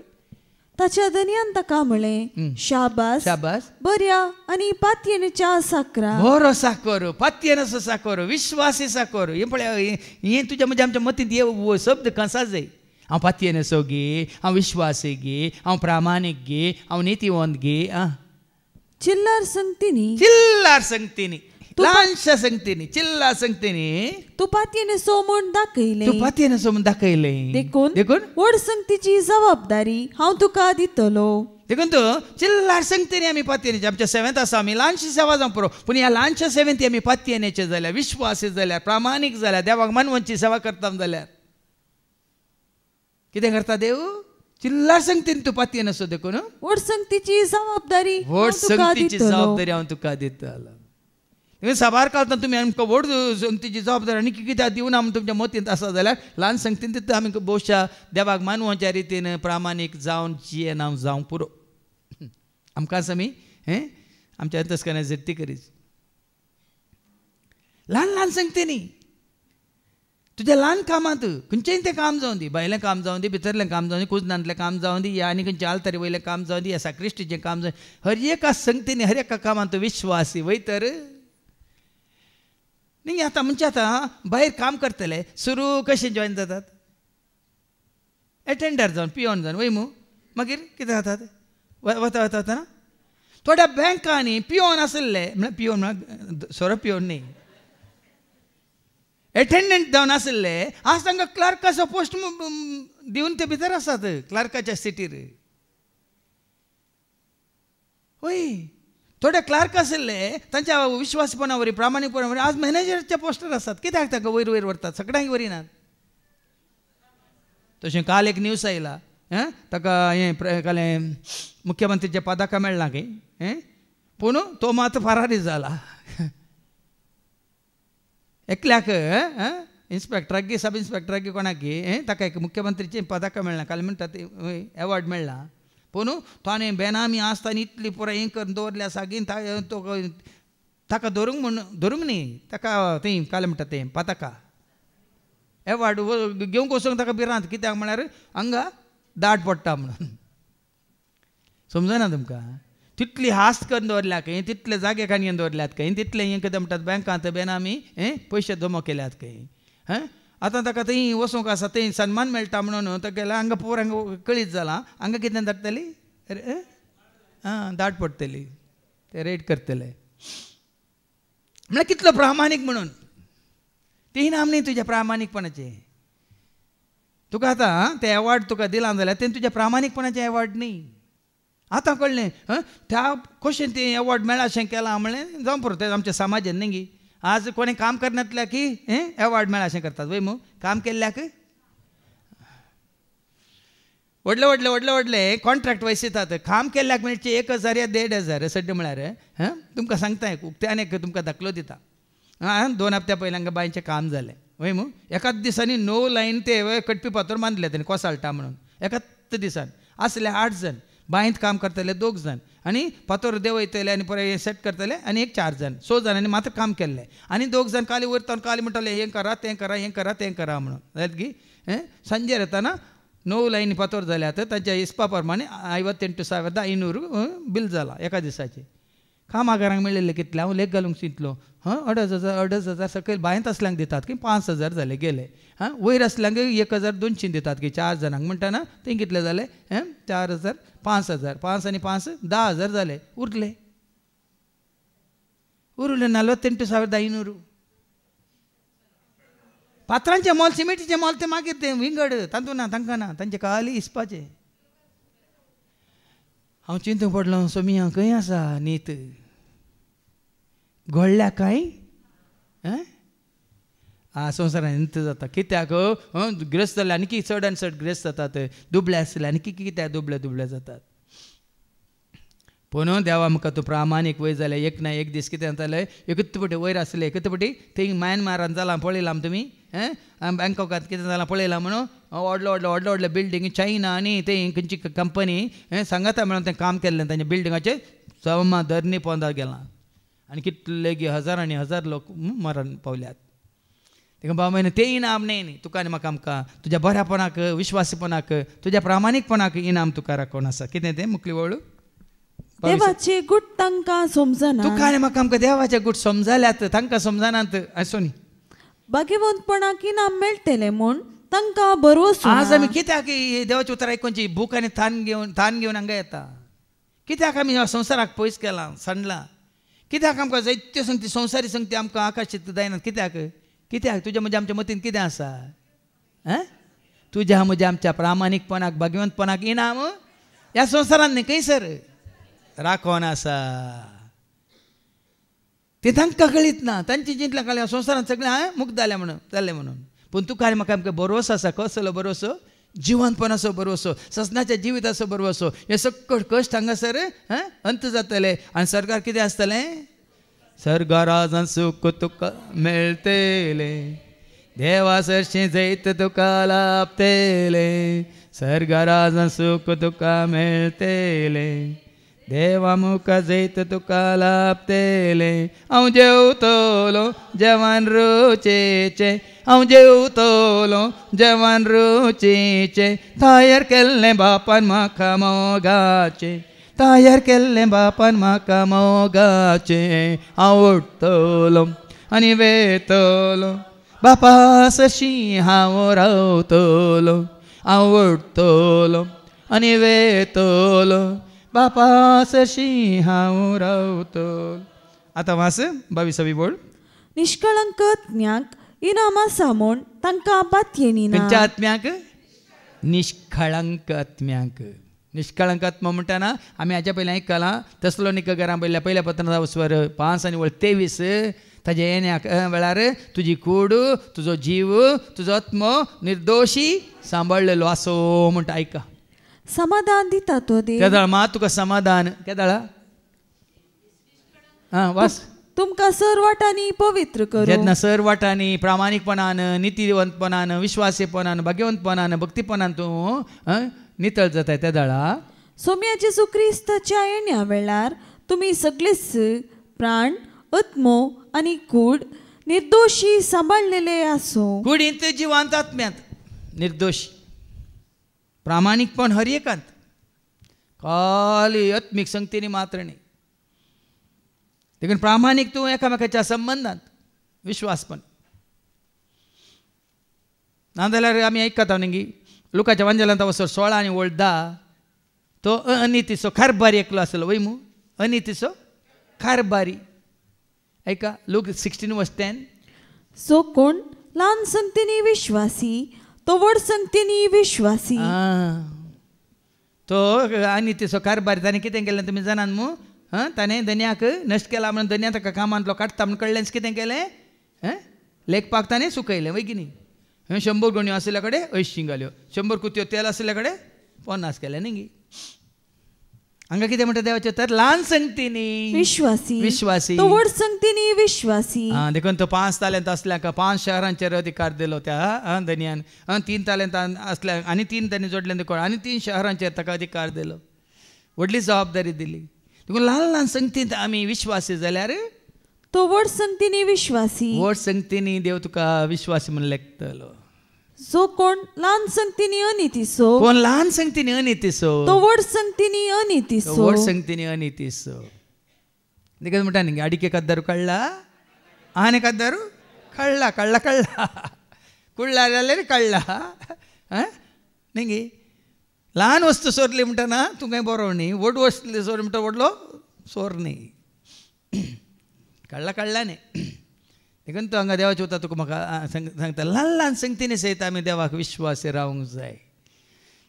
ताच्या धनयान ताका म्हणलें शाबास शाबास बऱ्या आनी पातयेने च्या साकरा. बरो साकोर पातयेन असो साकोर विश्वासी साकोर. हें पळय हें तुज्या म्हणजे आमच्या मतींत हे शब्द कसा जाय. हांव पातयेन असो गे हांव विश्वासी गे हांव प्रामाणीक गे हांव नितीवंत गे. चिल्लार संगतीनी ल्हानशा संगतीनी चिल्लार संगतीनी तूं पातयेने सो म्हूण दाखयलें. तूं पातयेन असो म्हूण दाखयलें. देखून व्हड संगतीची जबाबदारी हांव तुका दितलो. देखून तूं चिल्लार संगतीनी आमी पातयेनेचे आमच्या सेवेंत आसा आमी ल्हानशी सेवा जावं पुरो पूण ह्या ल्हानशा सेवेंत आमी पातयेनेचे जाल्यार विश्वासी जाल्यार प्रामाणीक जाल्यार देवाक मानवंची सेवा करता जाल्यार कितें करता देव चिल्लार संगतीन तूं पातयेन असो देखून व्हड संगतीची जबाबदारी हांव तुका दितलो. साबार कावतना तुमी आमकां व्हड संगतीची जबाबदारी आनी कित्याक दिवन आमी तुमच्या मतींत आसा जाल्यार ल्हान संगतीन तितून आमी भोवशा देवाक मानवच्या रितीन प्रामाणीक जावन जियेन हांव जावं पुरो. आमकांच आमी आमच्या अंतस्करणाची झट्टी करीत. ल्हान ल्हान संगतीनी तुज्या ल्हान कामांत खंयचेंय तें काम जावं दी. भायलें काम जावं दी भितरलें काम जावं दी कुजनांतलें काम जावं दी या आनी खंयचें आलतारी वयलें काम जावं दी या साक्रिस्टीचें काम जावं हर एका संगतीनी हर एका कामांत विश्वासी वय तर न्ही. आतां म्हणजे आतां भायर काम करतले सुरू कशें जॉयन जातात एटेंडर जावन पियोन जावन वय मागीर कितें जातात वता वता वता थोड्या बँकांनी पियोन आसले म्हळ्यार पियोन म्हळ्यार सोरो पियोन न्ही एटेंडंट जावन आसले आज तांकां क्लार्काचो पोस्ट दिवन ते भितर आसात क्लार्काच्या सिटीर. वय थोडे क्लार्क आसले तांच्या विश्वासपणा वरी प्रामाणीकपणा वरी आज मॅनेजरच्या पोस्टर आसात. कित्याक ताका वयर वयर व्हरतात सगळ्यांक वरिनात. तशें काल एक न्यूज आयला ताका हें कालें मुख्यमंत्रीच्या पदाका मेळना की पूण तो मात फरारी जाला. एकल्याक इन्स्पेक्टराक गे सब इन्स्पेक्टराक गे कोणाक गे ताका एक मुख्यमंत्रीचें पदाका मेळना काल म्हणटा ते एवॉर्ड मेळना पूण ताणें बेनामी आसतना इतली पुराय हें करून दवरल्या सागीन ताका धरूंक न्ही ताका थंय काल म्हणटा तें पताका एवॉर्ड घेवंक वचूंक ताका भिरांत कित्याक म्हळ्यार हांगा दाट पडटा म्हणून समजना तुमकां तितली हास्त करून दवरल्या खंय तितले जागे काणयेन दवरल्यात खंय तितले हें कितें म्हणटात बँकांत बेनामी पयशे जमा केल्यात खंय आतां ताका थंय वचूंक आसा थंय सन्मान मेळटा म्हणून ताका हांगा पोर हांगा कळीत जालां हांगा कितें धाडटली दाट पडटली ते रेट करतले म्हळ्यार कितलो प्रामाणीक म्हणून ते इनाम न्ही तुज्या प्रामाणीकपणाचें तुका आतां ते एवॉर्ड तुका दिला जाल्यार तें तुज्या प्रामाणीकपणाचें एवॉर्ड न्ही आतां कळ्ळें त्या कशें तें एवॉर्ड मेळ्ळा अशें केलां म्हणलें जावं पुरो तें आमच्या समाजान न्ही गी आज कोणें काम करनातल्या की एवॉर्ड मेळ्ळा अशें करतात वय मू काम केल्ल्याक व्हडले व्हडले व्हडले व्हडले कॉन्ट्रॅक्ट वयसितात काम केल्ल्याक मेळचे 1000 या 1500 सड्डे म्हळ्यार तुमकां सांगता उक्त्यान एक तुमकां दाखलो दिता 2 हप्त्या पयलीं हांगा बांयचें काम जालें वय मू एकाच दिसांनी 9 लायन ते कटपी फातर बांदले तेणी कोसाळटा म्हणून एकाच दिसान आसले 8 जण बांयत काम करतले 2 जण आनी फातर देंवयतले आनी परत सेट करतले आनी 4 जण 6 जणांनी मात्र काम केल्लें आनी 2 जण काली वयरतावन काली म्हणटाले हें करा तें करा हें करा तें करा म्हणून जायत गी सांजेर येताना 9 लायनी फातर जाल्यात तांच्या हिसपा प्रमाणे 58,500 बील जाला एका दिसाचें कामागारांक मेळिल्ले कितले हांव लेख घालूंक चिंतलो 2,500 सकयल बांयत असल्यांक दितात की 5,000 जाले गेले वयर असल्यांक 1,200 दितात की 4 जणांक म्हणटाना तें कितले जाले 4,000 5,000 5 आनी 5 10,000 जाले उरले 48,500 पात्रांचें मोल सिमेंटीचें मोल तें मागीर तें विंगड तांतूं ना तांकां ना तांचे खाली हिसपाचें हांव चिंतूंक पडलो सोमिया खंय आसा नीत घोळ्ळ्या काय संवसारान नीत जाता कित्याक गिरेस्त जाल्यार आनी चड आनी चड गिरेस्त जातात दुबळे आसले आनी कित्याक दुबळे जातात पूण देवा म्हाका तूं प्रामाणीक वय जालें एक ना एक दीस कितें जातालें एकूच वयर आसलें एकूच थंय म्यानमारान जालां पळयलां तुमी बँकॉकांत कितें जालां पळयलां म्हणून व्हडले बिल्डींग चायना आनी तें खंयची कंपनी सांगाता म्हणून तें काम केल्लें तांच्या बिल्डिंगाचें समा धरणी पोंदा गेलां आनी कितले हजार आनी हजार लोक मरण पावल्यात तेका बाबायन तें इनाम न्ही तुका आनी म्हाका आमकां तुज्या बऱ्यापणाक विश्वासीपणाक तुज्या प्रामाणीकपणाक इनाम तुका राखून आसा कितें तें मुखली वळू देवाचे गुट तांकां समजना तुका आनी म्हाका आमकां देवाचे गुट समजाल्यात तांकां समजनात असो न्ही भाग्यवंतपणाक इनाम मेळटलें म्हूण तांकां भरवोस आज आमी कित्याक देवाचें उतर आयकोनची बूक आनी थान घेवन हांगा येता कित्याक आमी ह्या संवसाराक पयस केलां सांडलां कित्याक आमकां जायत्यो संगती संवसारी संगती आमकां आकर्शीत जायनात कित्याक तुज्या म्हज्या आमच्या मतीन कितें आसा तुज्या म्हज्या आमच्या प्रामाणीकपणाक भाग्यवंतपणाक इनाम ह्या संवसारान न्ही खंयसर राखोन आसा ते तांकां कळीत ना तांची चिंतल्या कळ्ळें संवसारांत सगळें मुक्त जालें म्हणून पूण तुका आनी म्हाका आमकां भरवोसो आसा कसलो भरवोसो जिवंतपणाचो भरवोसो ससनाच्या जिविताचो भरवोसो हे सकट कश्ट हांगासर अंत जातले आनी सरकार कितें आसतलें सर्गाराजान सुख तुका मेळटले देवा सरशें जैत तुका लाभतले सर्गाराजान सुख तुका मेळटले देवा मुखा जैत तुका लाभतले हांव जेवतलो जेवण रुचीचे हांव जेवतलो जेवण रुचीचे तयार केल्लें बापान म्हाका मोगाचे तयार केल्लें बापान म्हाका मोगाचे हांव उठतलो आनी वेतलो बापा सशी हांव रावतलो हांव उठतलो आनी वेतलो बापा सशी हांव रावतलो आतां वास 22वी बोल निष्कळंक आत्म्याक इनाम आसा म्हूण तांकां बातयेनी ना खंयच्या आत्म्याक निष्कळंक आत्म्याक निष्कळंक आत्मा म्हणटाना आमी हाच्या पयलीं आयकलां तेसलोनिककारां पयल्या पत्रांत स्वर 5 आनी 23 ताजे येण्याक वेळार तुजी कूड तुजो जीव तुजो आत्मो निर्दोशी सांबाळलेलो आसो म्हणटा आयका समाधान दिता तो देव केदाळ मात तुका समाधान केदाळा वास तुमकां सर वाटांनी पवित्र करूं जेन्ना सर वाटांनी प्रामाणीकपणान नितीवंतपणान विश्वासीपणान भाग्यवंतपणान भक्तीपणान तूं नितळ जाताय त्या दाळा सोम्या जेजू क्रिस्ताच्या येण्या वेळार तुमी सगळेच प्राण आत्मो आनी कूड निर्दोषी सांभाळलेले असो. कुडींत जिवांत आत्म्यांत निर्दोष प्रामाणिकपण हर एकांत खाली आत्मीक संगतीने मात्र नाही. देखून प्रामाणिक तूं एकामेकाच्या संबंधांत विश्वासपण नाजाल्यार आमी आयकता न्ही लुकाच्या वांजेलांत वचोन 16 आनी 10 तो अनितीचो कारभारी एकलो आसलो वय मू अनितीचो कारभारी. ऐका लूक 16:10 सो कोण ल्हान संगतीनी विश्वासी तो व्हड संगतीनी विश्वासी. तो अनितीचो कारभारी ताणें कितें केलें तुमी जाणात मू ताणें धन्याक नश्ट केला म्हणून धन्या ताका कामांतलो काडटा म्हणून कळ्ळें कितें केलें लेखपाक ताणें सुकयलें वय की न्ही. 100 गण्यो आसल्या कडेन 80 घाल्यो 100 कुत्यो तेल आसल्या कडेन 50 केले न्ही. हांगा कितें म्हणटा देवाचें तर ल्हान संगतीनी विश्वासी विश्वासी तो व्हड संगतीनी विश्वासी. देखून तो 5 तालेंत असल्याक 5 शहरांचेर अधिकार दिलो त्या धन्यान 3 तालेंत असल्या आनी 3 तांणी जोडले देखून आनी 3 शहरांचेर ताका अधिकार दिलो व्हडली जबाबदारी दिली. देखून ल्हान ल्हान संगतींत आमी विश्वासी जाल्यार तो व्हड संगतीनी विश्वासी. व्हड संगतीनी देव तुका विश्वासी म्हणून लेखतलो. जो कोण ल्हान संगतीनी अनितीसो कोण ल्हान संगतीनी अनितीसो तो व्हड संगतीनी अनितीसो. व्हड संगतीनी अनितीसो. देखून म्हणटा न्ही अडिके कद्दारू कळ्ळा आने कद्दारू कळ्ळा कळ्ळा कळ्ळा कुळ्ळा जाल्यार कळ्ळा न्ही. ल्हान वस्तू सोरली म्हणटा ना तूं कांय बरो न्ही व्हड वस्तू सोर म्हणटा व्हडलो सोर न्ही कळ्ळा कळ्ळा न्ही. देखून तूं हांगा देवाचें उतर तुका म्हाका सांगता ल्हान ल्हान संगतीनी सयत आमी देवाक विश्वासी रावूंक जाय.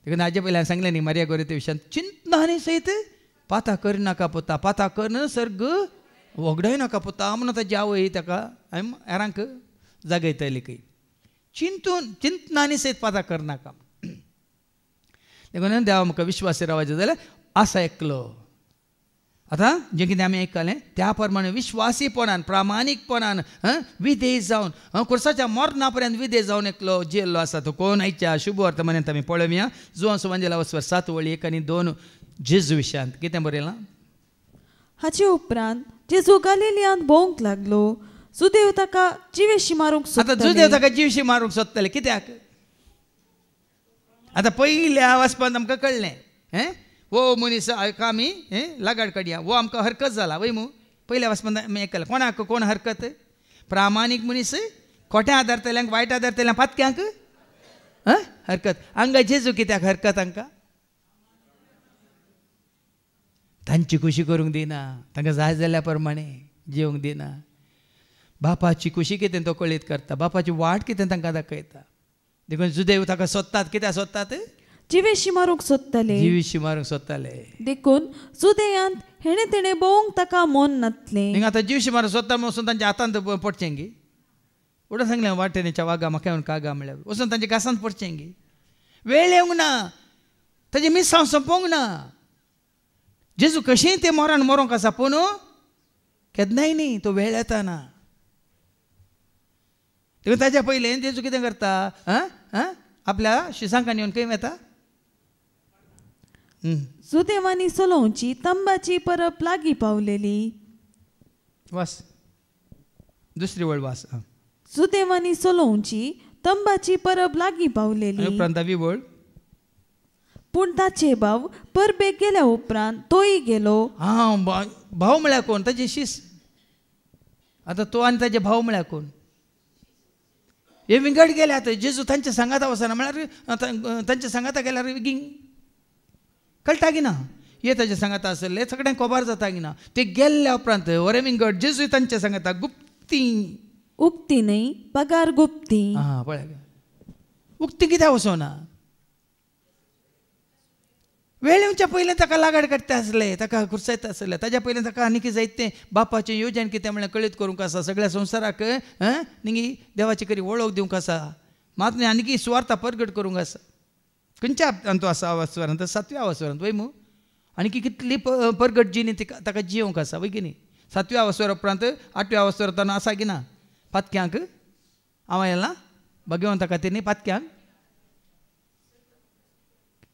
देखून हाजे पयलीं हांवें सांगलें न्ही मारिया गोरेते विशयान चिंतनानी सयत पाता करनाका पुता पाता करन सर्ग वगडाय नाका पुता म्हणून ताची आवय ताका हांवें हेरांक जागयतली खंय चिंतनानी सयत पाता करनाका. देखून देवा म्हाका विश्वासी रावचे जाल्यार आसा एकलो. आतां जें कितें आमी आयकलें त्या प्रमाणे विश्वासीपणान प्रामाणीकपणान विधेय जावन कुर्साच्या मरणा पर्यंत विधेय जावन एकलो जियेल्लो आसा तो कोण आयच्या शुभ वर्तमानांत आमी पळोवया. जुवां सुवांजेला वचवर 7 वळी 1 आनी 2 जेजू विशयांत कितें बरयलां. हाचे उपरांत जेजू गालिलियांत भोंवंक लागलो. जुदेव ताका जिवेशी मारूंक आतां जुदेव ताका जिवशी मारूंक सोदताले कित्याक. आतां पयल्या वाचपांत आमकां कळ्ळें वो मनीस हाका आमी लागाड काडया वो आमकां हरकत जाला वय मू. पयल्या वाचपांत आमी आयकलां कोणाक कोण हरकत प्रामाणीक मनीस खोट्या आदारतल्यांक वायट आदारतल्यांक पातक्यांक हरकत. हांगा जेजू कित्याक हरकत हांकां तांची खुशी करूंक दिना तांकां जाय जाल्ल्या प्रमाणे जिवंक दिना. बापाची खुशी कितें तो कळीत करता बापाची वाट कितें तांकां दाखयता. देखून जुदेव ताका सोदतात कित्याक सोदतात जिवेशी मारूंक सोदताले जिवीशी मारूंक सोदताले. देखून जुदेयांत हेणे तेणे भोवंक ताका मन नातलें. हिंगा आतां जिवशी मारूंक सोदता वचून तांच्या हातांत पडचें गी उडो सांगलें वाटेनेच्या वागा म्हाका येवन कागा म्हळ्यार वचून तांच्या घासांत पडचें गी. वेळ येवंक ना ताजें मिसांव सोंपोवंक ना. जेजू कशेंय तें मरण मरोंक आसा पूण केन्नाय न्ही तो वेळ येता ना. देखून ताच्या पयलें जेजू कितें करता आपल्या शिसांकान येवन खंय वता जुदेवांनी सोलोवची तंबाची परब लागीं पावलेली. वास दुसरी वळ वास. जुदेवांनी सोलोवची तंबाची परब लागीं पावलेली. उपरांत 10वी वळ. पूण ताचे भाव परबेक गेल्या उपरांत तोय गेलो. भाव म्हळ्यार कोण ताचे शिस. आतां तो आनी ताचे भाव म्हळ्यार कोण हे विंगड गेले. आतां जेजू तांच्या सांगाता वचना म्हळ्यार तांच्या सांगाता गेल्यार विगींग कळटा गी ना हे ताचे सांगाता आसले सगळ्यांक खबर जाता गी ना. ते गेल्ल्या उपरांत वरे विंगड जेजू तांच्या सांगाता गुप्ती उक्ती न्हय पगार गुप्ती. पळय उक्ती कित्याक वचोना वेळ येवच्या पयलें ताका लागाड काडटा आसले ताका खुर्सायता आसले. ताच्या पयलें ताका आनी कितें जायतें बापाचें येवजण कितें म्हळ्यार कळीत करूंक आसा. सगळ्या संवसाराक न्ही देवाची खरी वळख दिवंक आसा. मात न्ही आनी सुवार्ता परगट करूंक आसा. खंयच्या तो आसा वस्वरांत 7व्या वस्वरांत वय मू. आनी कितली परगट जिणी ताका जियोंक आसा वय की न्ही. 7व्या वस्वर उपरांत 8व्या वस्वरांत आसा की ना पातक्यांक हांव येयलां भगवंता खातीर न्ही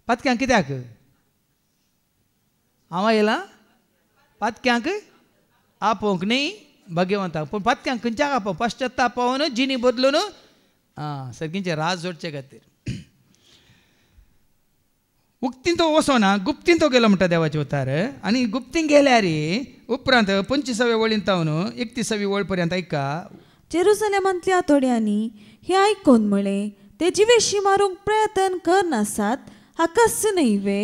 पातक्यांक कित्याक हांव येयलां पातक्यांक आपोवंक न्ही भाग्यवंत पूण पातक्यांक खंयच्या आपोव पश्चात्ताप पावून जिनी बदलून सर्गींचे राज जोडचे खातीर उक्तीन तो वचोना गुप्तीन तो गेलो म्हणटा देवाचे उतार आनी गुप्तीन गेल्यार उपरांत 25व्या वळीन तावन 31वी वळ पर्यंत ऐका जेरुसलेमांतल्या थोड्यांनी हे आयकून म्हळें ते जिवेशी मारूंक प्रयत्न करनासात हाकाच न्हय वे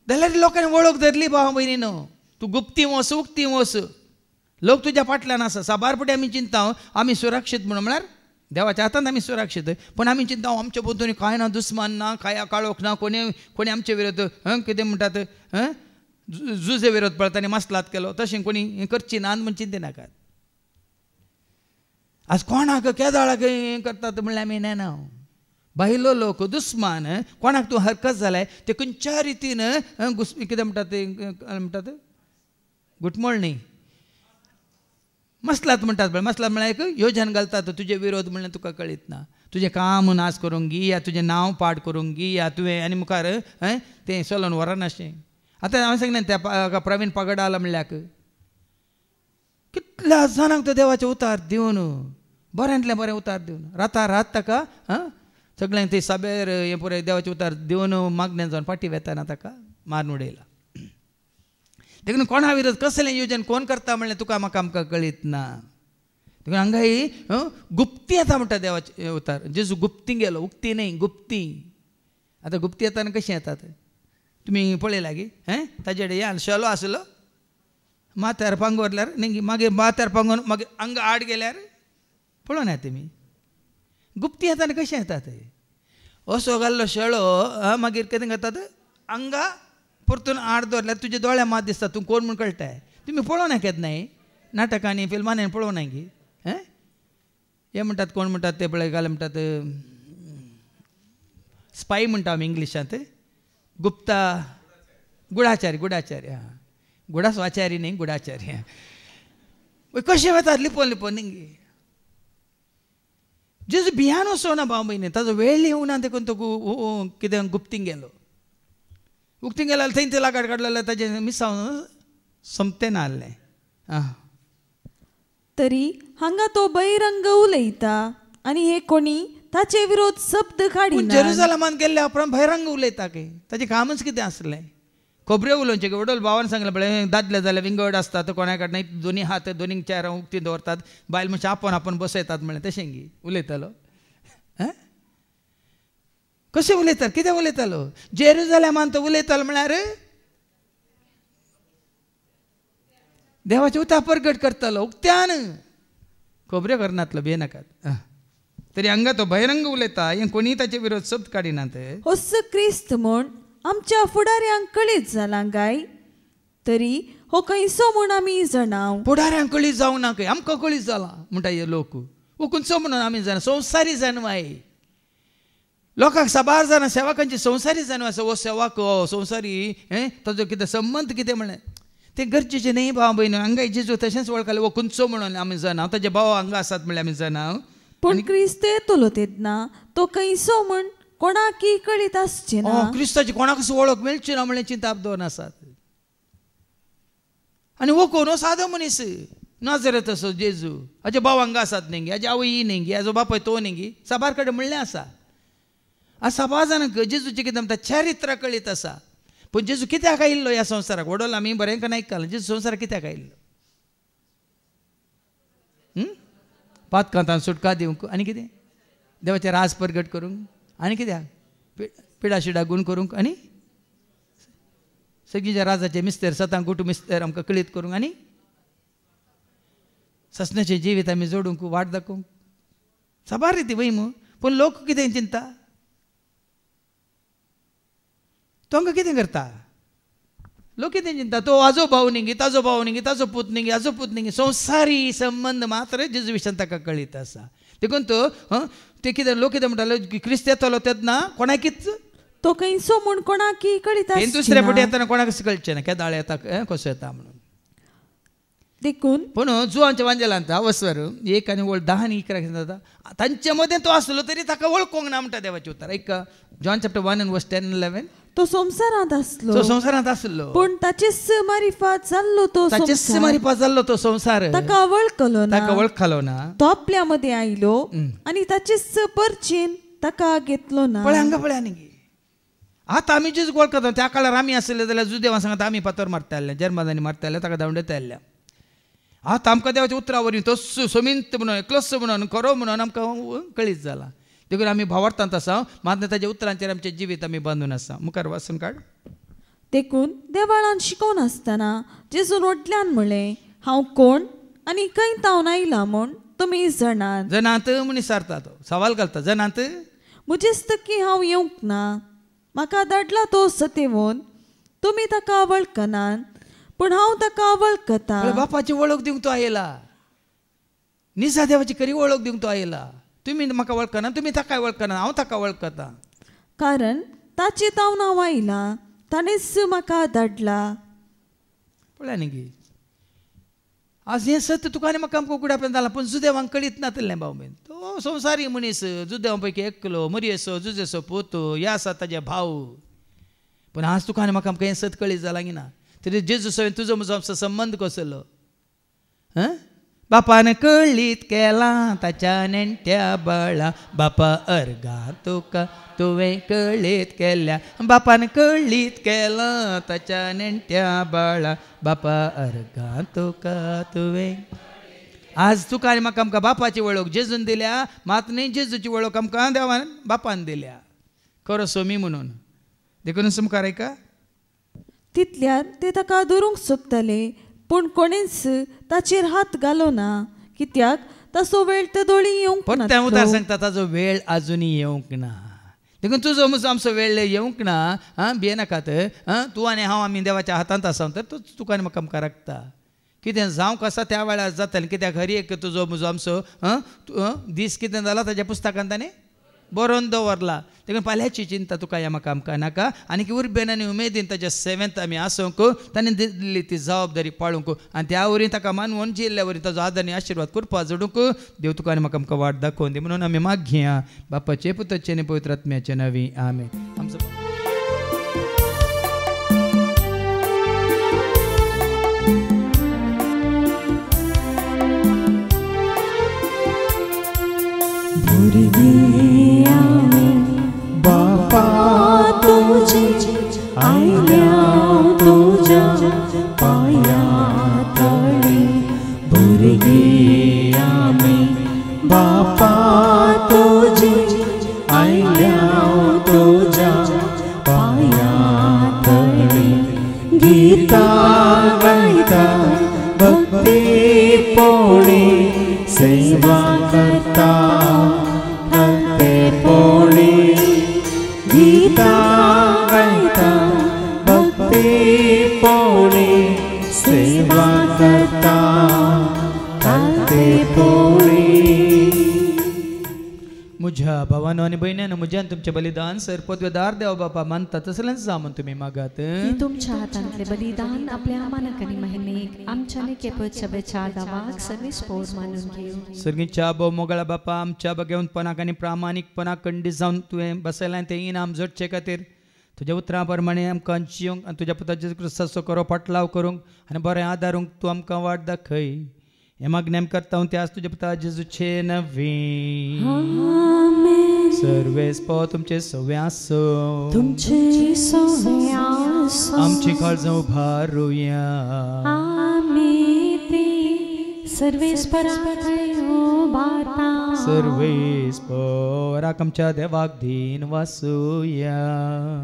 जाल्यार लोकांनी वळख धरली भाव भयणीनो तूं गुप्ती वच उक्ती वच लोक तुज्या फाटल्यान आसा साबारपटी आमी चिंता आमी सुरक्षीत म्हणून म्हळ्यार देवाच्या हातांत आमी सुरक्षीत पण आमी चिंता आमच्या बद्दल कांय ना दुस्मान ना कांय काळोख ना कोणी आमचे विरोध कितें म्हणटात झुजे विरोध पळता आनी मसलात केलो तशें कोणी हें करची ना म्हण चिंते नाकात आज कोणाक केदाळाक हें करतात म्हणल्यार आमी नेना भायलो लोक दुस्मान कोणाक तूं हरकत जाल्यार ते खंयच्या रितीन कितें म्हणटात ते म्हणटात गुटमळ न्ही मसलात म्हणटात मसलात म्हळ्यार एक योजन घालतात तुजे विरोध म्हणल्यार तुका कळीत ना तुजें काम नाश करूंक गी या तुजें नांव पाड करूंक गी या तुवें आनी मुखार तें चलोवन व्हरना अशें आतां हांवें सांगलें त्या प्रवीण पगडाला म्हणल्याक कितल्या जाणांक तो देवाचे उतार दिवन बऱ्यांतलें बरें उतार दिवन राता रात ताका सगळ्यांक ते सभेर हें पुराय देवाचे उतार दिवन मागण्या जावन फाटी वेताना ताका मारून उडयला देखून कोणा विरोध कसलें योजन कोण करता म्हणलें तुका म्हाका आमकां कळीत ना देखून हांगाय गुप्ती येता म्हणटा देवाचे उतार जेजू गुप्ती गेलो उक्ती न्ही गुप्ती आतां गुप्ती येताना कशीं येतात तुमी पळयला गी ताजे कडेन हें शेलो आसलो माथ्यार पांगोरल्यार न्ही मागीर माथ्यार पांगोवन मागीर आंग आड गेल्यार पळोवन येता तुमी गुप्ती येताना कशें येतात असो घाल्लो शेळो मागीर कितें करतात आंगा परतून आड दवरल्यार तुजे दोळ्या मात दिसता तूं कोण म्हूण कळटाय तुमी पळोवंक येतनाय नाटकांनी फिल्मांनी पळोवंक नाय गी हे म्हणटात कोण म्हणटात ते पळय घाल म्हणटात स्पाय म्हणटा आमी इंग्लिशांत गुप्ता गुडाचारी गुडाचारी न्ही गुडाचारी कशें वतात लिपोवन लिपोवन न्ही जेजू भियान वचोना भाव भयणी ताजो वेळ येवना देखून तो कितें गुप्तींक गेलो उक्तींक गेलो थंय ते लागाड काडलें ताजें मिसांव सोंपतें ना आहलें तरी हांगा तो बहिरंग उलयता आनी हे कोणी ताचे विरोध शब्द काडिना जेरुसलेमान गेल्ल्या उपरांत बहिरंग उलयता की ताजें कामच कितें आसलें खोबऱ्यो उलोवचें वडोल भावान सांगलें पळय दादले जाल्यार विंगड आसतात कोणाय कडना दोनी हात दोनी चार उक्ती दवरतात बायल मनशां आपोवन बसयतात म्हणलें तशें गी उलयतालो कशें उलयतात कितें उलयतालो जेरुसलेमान तो उलयतालो म्हळ्यार देवाचें उतार परगट करतालो उक्त्यान खोबऱ्यो करनातलो भियेनाकात तरी हांगा तो बहिरंग उलयता हें कोणी ताचे विरोध शब्द काडिनात होस क्रिस्त म्हूण आमच्या फुडाऱ्यांक कळीत जालां काय तरी हो खंयचो म्हूण आमी जाणाव फुडाऱ्यांक कळीत जावं ना खंय आमकां कळीत जाला म्हणटा हे लोक वो खंयचो म्हणून आमी जाणा संवसारी जानवाय लोकांक साबार जाणां सेवकांची संवसारी जानव आसा वो सेवक संवसारी ताजो कितें संबंद कितें म्हणलें तें गरजेचें न्ही भाव भयण हांगा जेजू तशेंच वळखलें वो खंयचो म्हणून आमी जाणाव ताजे भाव हांगा आसात म्हणल्यार आमी जाणाव पूण क्रिस्त येतलो तेन्ना तो खंयचो म्हूण कोणाकी कळीत आसचें ना क्रिस्ताची कोणाकच वळख मेळची ना म्हणलें चिंता दोन आसात आनी वो कोण सादो मनीस नाजरेत असो जेजू हाजे भाव हांगा आसात न्ही हाजे आवय न्ही हाजो बापूय तो न्ही साबार कडेन म्हणलें आसा आज साबार जाणांक जेजूचें कितें म्हणटा चरित्र कळीत आसा पूण जेजू कित्याक आयिल्लो ह्या संवसाराक वडोल आमी बरेंकन आयकलां जेजू संवसाराक कित्याक आयिल्लो पातकांतान सुटका दिवंक आनी कितें देवाचें राज परगट करूंक आनी कित्याक पिडा शिडा गूण करूंक आनी सगळींच्या राजाचे मिस्तेर सतांक गुटू मिस्तेर आमकां कळीत करूंक आनी ससण्याचें जिवीत आमी जोडूंक वाट दाखोवंक साबार रिती वैम पूण लोक कितें चिंता तो हांगा कितें करता लोक कितें चिंता तो आजो भाव न्ही ताजो भाव न्ही ताजो पूत न्ही हाजो पूत न्ही संवसारी संबंद मात्र जेजू विशयान ताका कळीत आसा देखून तो ते कितें लोक कितें म्हणटालो क्रिस्त येतलो तेन्ना कोणाकीच तो खंयचो म्हूण कोणाकी कळीत आसचें ना दुसऱ्या फावटी येताना कोणाकच कळचें ना केदाळ येता कसो येता म्हणून देखून पूण जुवांच्या वांजेलांत वसवर 1 आनी 10 आनी 11 जाता तांचे मदें तो आसलो तरी ताका वळखूंक ना म्हणटा देवाचें उतर एक John chapter 1 and verse 10 and 11 तो संसारांत आसलो तो संवसारांत आसलो पूण ताचे मारिफात जाल्लो तो ताचे संसार मारिफात जाल्लो तो संवसार ताका वळखलो ना ताका वळखलो ना तो आपल्या मध्ये आयलो आनी ताचे परचेन ताका घेतलो ना पळय हांगा पळय आनी आतां आमी जेजूक वळखता त्या काळार आमी आसले जाल्यार जुदेवां सांगात आमी फातर मारताले जर्मनांनी मारताले ताका धांवडयताले आतां आमकां देवाच्या उतरा वरवीं तो सोमिंत म्हणून क्लस म्हणून खरो म्हणून आमकां कळीत जाला देखून आमी भावार्थांत आसा मात ताच्या उतरांचेर आमचें जिवीत आमी बांदून आसा मुखार वाचून काड देखून देवाळान शिकोवन आसतना जेजून व्हडल्यान म्हणलें हांव कोण आनी खंय तावन आयला म्हूण तुमी जाणात जनांत म्हूण विचारता तो सवाल घालता जनांत म्हजेच तकी हांव येवंक ना म्हाका धाडला तो सतेवून तुमी ताका वळखनात पूण हांव ताका वळखता बापाची वळख दिवंक तो आयला निजा देवाची खरी वळख दिवंक तो आयला तुमी म्हाका वळखना तुमी ताका वळखना हांव ताका वळखता कारण ताचे तावन हांव आयला ताणेच म्हाका धाडला पळय न्ही गे आज हें सत्य तुका आनी म्हाका आमकां उगड्यापर्यंत जाला पूण जुदेवांक कळीत नातलें भावबेन तो संवसारी मनीस जुदेवां पैकी एकलो मरियेसो जुजेसो पोतो हे आसा ताजे भाव पूण आज तुका आनी म्हाका आमकां हें सत्य कळीत जालां की ना तरी जेजू सवय तुजो म्हजो आमचो संबंद कसलो बापान कळीत केला ताच्या नेण्ट्या बाळा बापा अर्गा तुका तुवें कळीत केल्या बापान कळीत केला ताच्या नेण्ट्या बाळा बापा अर्गा तुका तुवें आज तुका आनी म्हाका आमकां बापाची वळख जेजून दिल्या मात न्ही जेजूची वळख आमकां देवान बापान दिल्या खरो सोमी म्हणून देखून मुखार ऐका तितल्यान ते ताका धरूंक सोदताले पूण कोणीच ताचेर हात घालो ना कित्याक ताचो वेळ ते दोळी येवंक ना त्या उतार सांगता ताचो वेळ अजुनी येवंक ना देखून तुजो म्हजो आमचो वेळ येवंक ना भियेनाकात तूं आनी हांव आमी देवाच्या हातांत आसा तर तुका आनी म्हाका आमकां राखता कितें जावंक आसा त्या वेळार जातलें कित्याक हर एक तुजो म्हजो आमचो दीस कितें जाला ताच्या पुस्तकांत ताणें बरोवन दवरला देखून फाल्यांची चिंता तुका ह्या म्हाका आमकां नाका आनी उर्बेन आनी उमेदीन ताच्या सेवेंत आमी आसूंक ताणें दिल्ली ती जबाबदारी पाळूंक आनी त्या वरीं ताका मानवून जिल्ल्या वरीं ताजो आदर आनी आशिर्वाद करपा जोडूंक देव तुका आनी म्हाका आमकां वाट दाखोवन दी म्हणून आमी मागया बापाचे पुताचे आनी पवित्र आत्म्याचे नांवी आमेन आमचो बापा तुझे आयल्या तुझ्या पाया तळी भुरगी आमी बापा तुझे आयल्या तुझ्या पाया तळी गीता गायता भक्ती पोळी सेवा करता पोळी गीता गायता भक्ती पोळी सेवा करता पोळी म्हज्या भावानो आनी भयण्यानो म्हज्यान तुमचें बलिदान सर पदवेदार देव बापा मानता तसलेंच जा म्हूण तुमी मागात तुमच्या हातांतले बलिदान आपल्या मानक आनी महिमेक आमच्यानी केपत सभेच्या दावाक सर्वेस्पोर मानून घेऊ सर्गीच्या भोव मोगळा बापा आमच्या बगेवंतपणाक आनी प्रामाणीकपणाक खंडीत जावन तुवें बसयलां तें इनाम जोडचे खातीर तुज्या उतरां प्रमाणे आमकां जियोंक आनी तुज्या पुता जेजू क्रिस्ताचो खरो पाटलाव करूंक आनी बरें आदारूंक तूं आमकां वाट दाखय हे मागणें करता हांव त्याच तुज्या पुता जेजूचे नवी सर्वेस्पो तुमचे सवे आसो तुमचे सवे आसो आमची काळजां उबारुया आमी ती सर्वेस्पराय उबारता सर्वेस्पराक आमच्या देवाक दिन वासुया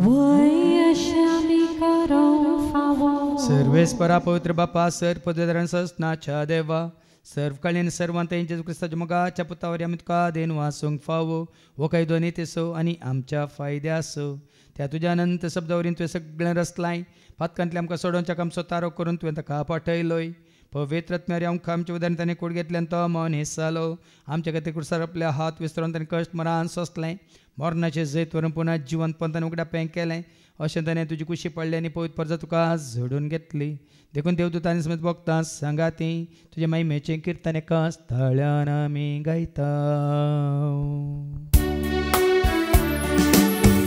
वय आमी करो फावो सर्वेस्परा पवित्र बापा सर पदवेदारान सस्नाच्या देवा सर्वकालीन सर्वांत जेजू क्रिस्ताच्या मोगाच्या पुतावरी आमी तुका देन वासूंक फावो हो कायदो नितेसो आनी आमच्या फायद्यासो त्या तुज्या अनंत शब्दावरीन तुवें सगळें रचलाय पातकांतले आमकां सोडोवच्याक आमचो तारो करून तुवें ताका पाठयलोय पवित्र आत्म्यारी आमकां आमच्या उदारण ताणें कूड घेतल्यान तो मन हेसालो आमच्या खातीर क्रुसार आपल्या हात विस्तरून ताणें कश्ट मरान सोंसलें मरणाचें जैत व्हरून पुना जिवंत पंतान उगड्या पें केलें अशें ताणें तुजी कुशी पडली आनी पवित्र परजा तुका झोडून घेतली देखून देवदूतांनी समेत भोगतां सांगाती तुजे महिमेचें किर्तन एका स्थळान आमी गायता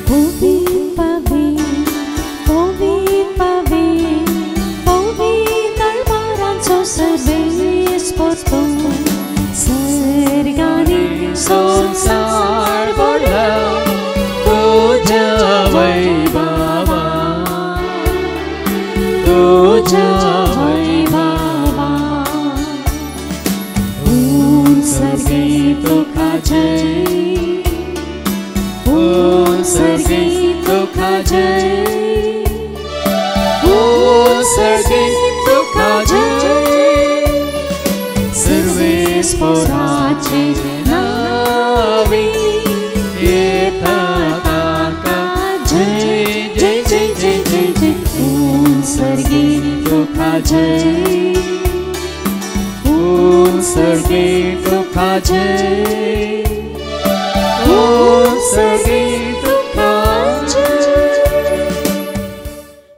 पवित्र सर्वेस पोतो सर्गानी संसार बोला तुझ्या वैभवा तुझ्या वैभवा ऊन सर्गे तुका जय ऊन सर्गे तुका जय ऊन सर्गे तुका जय सर्वेस पोराचे नावे येतात का जय जय जय जय जय जय ऊन सर्गे तुका जय ऊन सर्गे तुका जय ऊन सर्गे तुका जय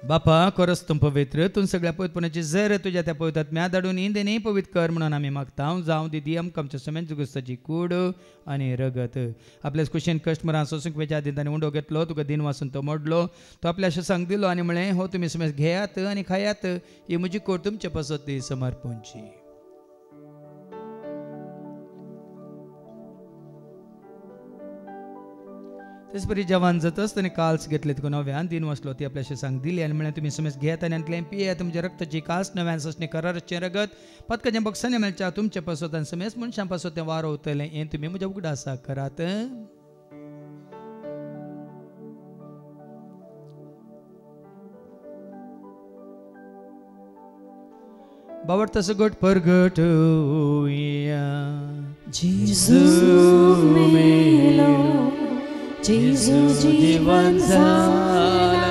बापा करस तुम पवित्र तूं सगळ्या पवित्रपणाची जर तुझ्या त्या पवित्र आत्म्या धाडून इंदेनी पवित्र कर म्हणून आम्ही मागता जावं दिदी आमकां आमच्या समेत जुगुस्ताची कूड आनी रगत आपल्याच कुशीन कस्टमरां सोसूंक वेच्या आदी ताणें उंडो घेतलो तुका दिन वाचून तो मोडलो तो आपल्या सांग दिलो आनी म्हळें हो तुमी समेत घेयात आनी खायात ही म्हजी कोर तुमचे पासत ती समर्पणची तेच बरी जवान जातच ताणें काल्स घेतले तुका नव्यान दिन वसलो ती आपल्याशी सांग दिली आनी म्हळें तुमी समेज घेयात आनी आंतलें पियेत तुमच्या रक्ताची कास नव्यान ससणे करारचें रगत पदकाचें बक्षांनी मेळच्या तुमचे पासत आनी समेज मनशां पासत तें वारोवतलें हें तुमी म्हज्या उगडासा करात बावडता सगट परगट जेजू मेलो जेजू जीवन झाला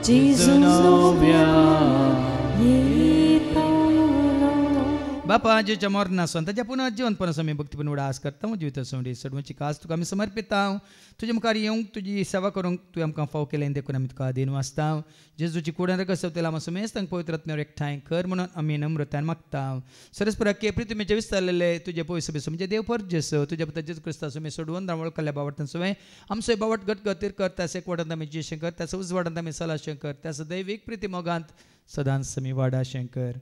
जेजू नव्या बापा जेच्या मरणासून ताच्या पुन्हा जिवंतपणासून आमी भक्तीपूर्ण उडास करता जिवित सोंडी सडवची कास तुका आमी समर्पिता तुजे मुखार येवंक तुजी सेवा करूंक तुवें आमकां फाव केलें देखून आमी तुका दिन वाचता जेजूची कुडान कसवतेला आमी समेज तांकां पवित्र आत्म्यावर एकठांय कर म्हणून आमी नम्रतान मागता सरस्परा के प्रितीमेचे विस्तारलेले तुजे पयस सभे म्हणजे देव परजेस तुज्या पुता जेजू क्रिस्ता समेज सोडवून रावळ केल्ल्या बावटान सवय आमचो बावट गटगतीर कर त्यास एकवटांत आमी जियेशें कर त्यास उजवाडांत आमी चलाशें कर त्यास दैवीक प्रिती मोगांत सदांच आमी वाडाशें कर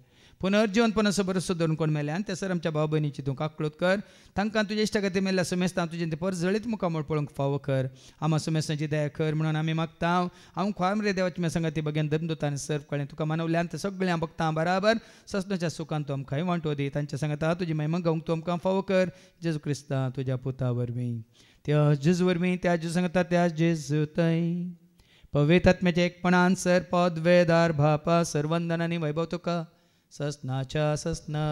पुनर्जीवनपणाचो बरोसो धरून कोण मेल्यान त्या सर आमच्या भाव भयणीची तूं काकळूत कर तांकां तुजे इश्टा खातीर मेल्ल्या समेस्तां तुजें ते पर जळीत मुखामोळ पळोवंक फावो कर आमा समेस्तांची दया कर म्हणून आमी मागता हांव खोर रे देवाची मे संगती बगेन धर्मदूतांनी सर्व कळ्ळें तुका मानवल्यान ते सगळ्यां भक्तां बराबर ससनाच्या सुखान तूं आमकांय वांटो दी तांच्या सांगाता तुजी महिमा गावंक तूं आमकां फावो कर जेजू क्रिस्ता तुज्या पुता वरवीं त्या जेजू वरवीं त्या जेजू सांगता त्या जेजू थंय पवित्र आत्म्याच्या एकपणान सर पद वेदार भापा सर्वंदन आनी वैभव तुका ससनाच्या ससना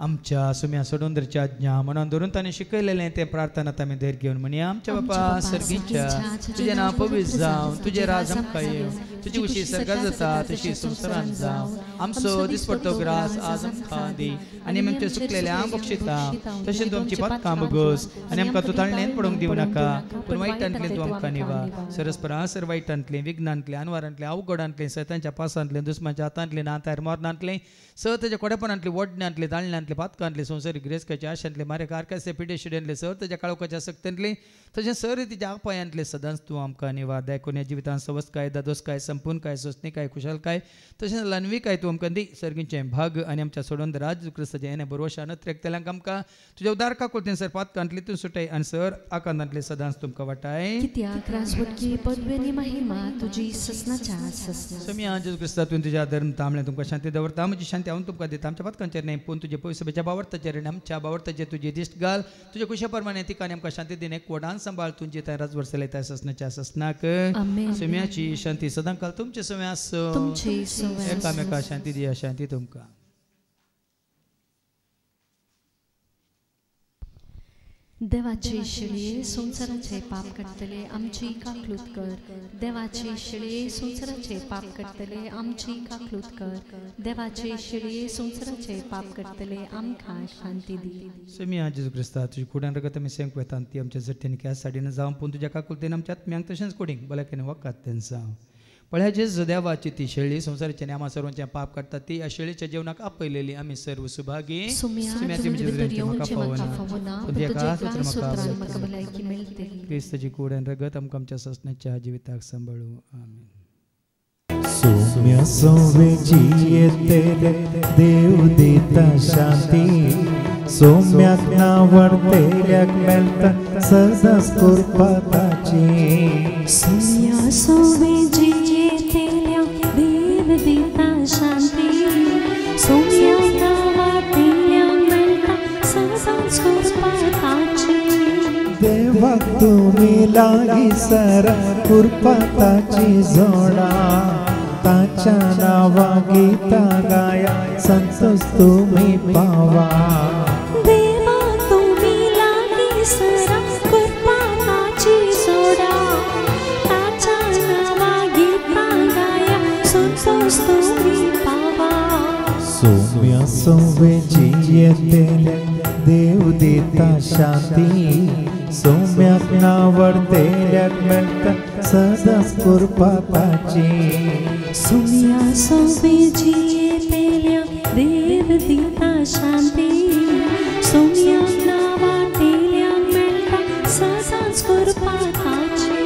आमच्या सुम्या सोडूंदरच्या आज्ञा म्हणून धरून ताणें शिकयलेलें तें प्रार्थनात आमी धैर्य घेवन म्हणया आमच्या बापा सर्गीच्या तुजें नांव पवित्र जावं तुजें राज आमकां येवं तुजी उशी सर्गार जाता तशी संवसारांत जावं आमचो दिसपडटो ग्रास आज आमकां दी आनी आमी आमचे सुकलेल्यांक बक्षिता तशें तूं आमची पातकां बगोस आनी आमकां तूं ताळणेन पडोवंक दिवं नाका पूण वायटांतलें तूं आमकां निवा सरस्परा सर वायटांतलें विघ्नांतलें अनवारांतलें अवघडांतलें सैतांच्या पासांतलें दुस्माच्या हातांतलें नातार मरणांतलें स तेज्या कोडेपणांतलें वडण्यांतलें दाळण्यांतलें पातकांतलें संवसारीक गिरेस्काच्या आशांतलें मारे कारकासे पिडे शिड्यांतले सर तेज्या काळोखाच्या सक्तींतलें तशें सर तिच्या आपायांतलें सदांच तूं आमकां निवार दायकून ह्या जिवितांत सवस्काय दादोसकाय संपूर्णकाय सोसणीकाय खुशालकाय तशेंच लानवीकाय तूं आमकां दी सर्गीचें भाग आनी आमच्या सोडून राज क्रिस्ताचें हें बरोवशान त्रेकतेल्यांक आमकां तुज्या उदारका कोलतें सर पातकांतली तूं सुटय आनी सर आकांतांतलें सदांच तुमकां वाटाय कित्याक राजवटकी पदवेनी महिमा तुजी ससनाच्या ससना समी जेजू क्रिस्ता तुवें तुज्या धर्म तांबलें तुमकां शांती दवरता म्हजी शांती हांव तुमकां दिता आमच्या पातकांचेर न्हय पूण तुजे पयसुबेच्या बावरताचेर आनी आमच्या बावरताचेर तुजी दिश्ट घाल तुज्या कुशा प्रमाणे तिका आनी आमकां शांती दिन एक वडान सांबाळ तुमची त्या राजवर्स लायता ससनाच्या ससनाक सुम्याची शांती सदां काल तुमचे सुम्या आसूं तुमची एकामेका शांती दिया शांती तुमकां देवाची शिळये संसाराचे पाप करतले आमची काकलूत कर देवाची शिळये संसाराचे पाप करतले आमची काकलूत कर देवाची शिळये संसाराचे पाप करतले आमकां शांती दी सुम्या जेजू क्रिस्ता तुजी कुडान रगत आमी सेंक वेतान ती आमच्या जट्टेन क्या साडीन जावं पूण तुज्या काकुलतेन आमच्या आत्म्यांक तशेंच कुडींक भलायकेन वकात तेन जावं पळ्या जेजू देवाची ती शेळी संसाराची आणि आम्हा सर्वांचे पाप काढतात ती या शेळीच्या जेवणाक आपयलेली आम्ही सर्व सुभागी क्रिस्तची कूड आणि रगत आमकां आमच्या ससण्याच्या जिविताक सांभाळू आमीन. सौम्य सोवे जिये तेरे देव देता शांती सौम्याक नावडतेल्याक मेळटा सदांच कृपाताची. सौम्या सोवे जिये तेल्या देव दिता शांती सौम्याक नावडतेल्याक मेळटा सदांच कृपाताची. देवाक तुम्ही लागी सर कृपाताची जोडा ताच्या नावा गीता गाया संतोष तुम्ही पावा. देवा तुम्ही लागी सरा कृपाताची जोडा ताच्या नावा गीता गाया संतोष तुम्ही पावा. सौम्य सोवे जिये तेरे देव देता शांती सौम्याक नावडतेल्याक मेळटा सदांच कृपाताची. सौम्या सोवे जिये तेल्या देव दिता शांती सौम्याक नावडतेल्याक मेळटा सदांच कृपाताची.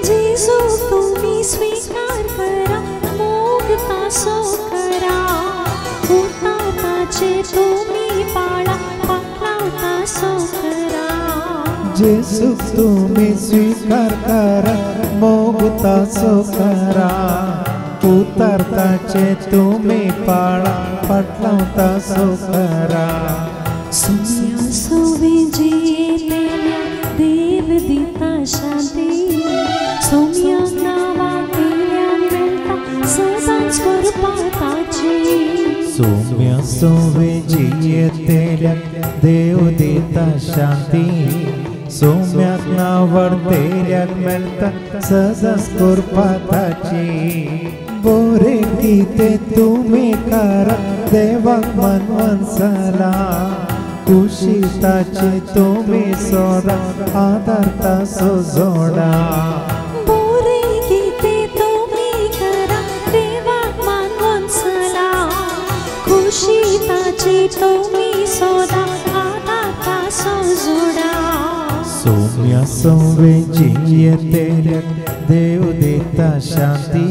जेजू तुम्ही स्वीकार करा मोगता सो करा उताराचे तुम्ही पाळा पाटलावता सो करा. जेसू तुम्ही स्वीकार करा मोगता सो करा उतारताचे तुम्ही पाळा पाटलावता सो करा. सौम्या सोवे जिये तेल्या देव दिता शांती सौम्याक नावडतेल्याक मेळटा सदांच कृपाताची. सौम्य सोवे जिये तेल्याक देव देता शांती सौम्याक नावडतेल्याक मेळटा सदांच कृपाताची. बोरे किते तुम्ही करा देवाक मनवून चला कुशिताचे तुम्ही सोडा आदारता सो जोडा. बोरे किते तुम्ही करा देवाक मानवून चला कुशिताचे तुम्ही सोडा आदारता सो जोडा. सौम्य सोवे जिये तेल्याक देव देता शांती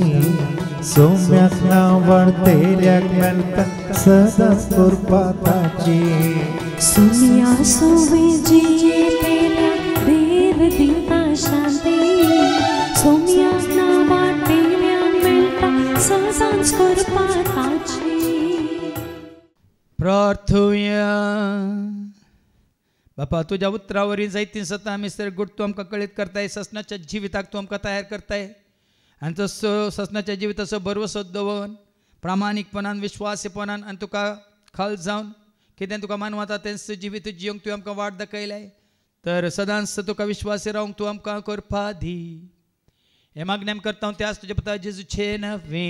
सौम्याक नावडतेल्याक मेळटा सदांच कृपाताची. सौम्या सोवे जिये तेल्या देव दिता शांती सौम्याक नावडतेल्याक मेळटा सदांच कृपाताची. प्रार्थूया. बापा तुझ्या उतरावरील जायतीन सत्ता आम्ही सर गुड तू आमकां कळीत करताय ससनाच्या जिविताक तू आमकां तयार करताय आनी तसो ससनाच्या जिविताचो भरवसो दवरून प्रामाणीकपणान विश्वासीपणान आनी तुका खाल जावन कितें तुका मानवता तें जिवीत जियोंक तूं आमकां वाट दाखयलाय तर सदांच तुका विश्वासी रावंक तूं आमकां करपा दी. हे मागणें करता हांव त्याच तुजे पुता जेजूचे नवे.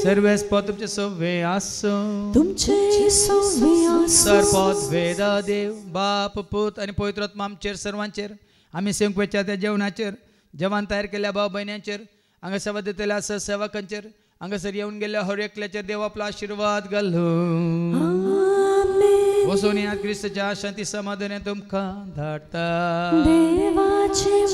सर्वेस्पद तुमचे सवे आसो तुमचे सवे आसो सरपद वेदा देव बाप पूत आनी पवित्र आत्मा आमचेर सर्वांचेर आमी सेवक वेच्या त्या जेवणाचेर जेवण तयार केल्या भाव भयण्यांचेर हांगा सेवा दितल्या सेवकांचेर हांगासर येवन गेल्या हर एकल्याचेर देव आपलो आशिर्वाद घालूं. वचून या क्रिस्ताच्या शांती समाधान तुमकां धाडटा. देवाचे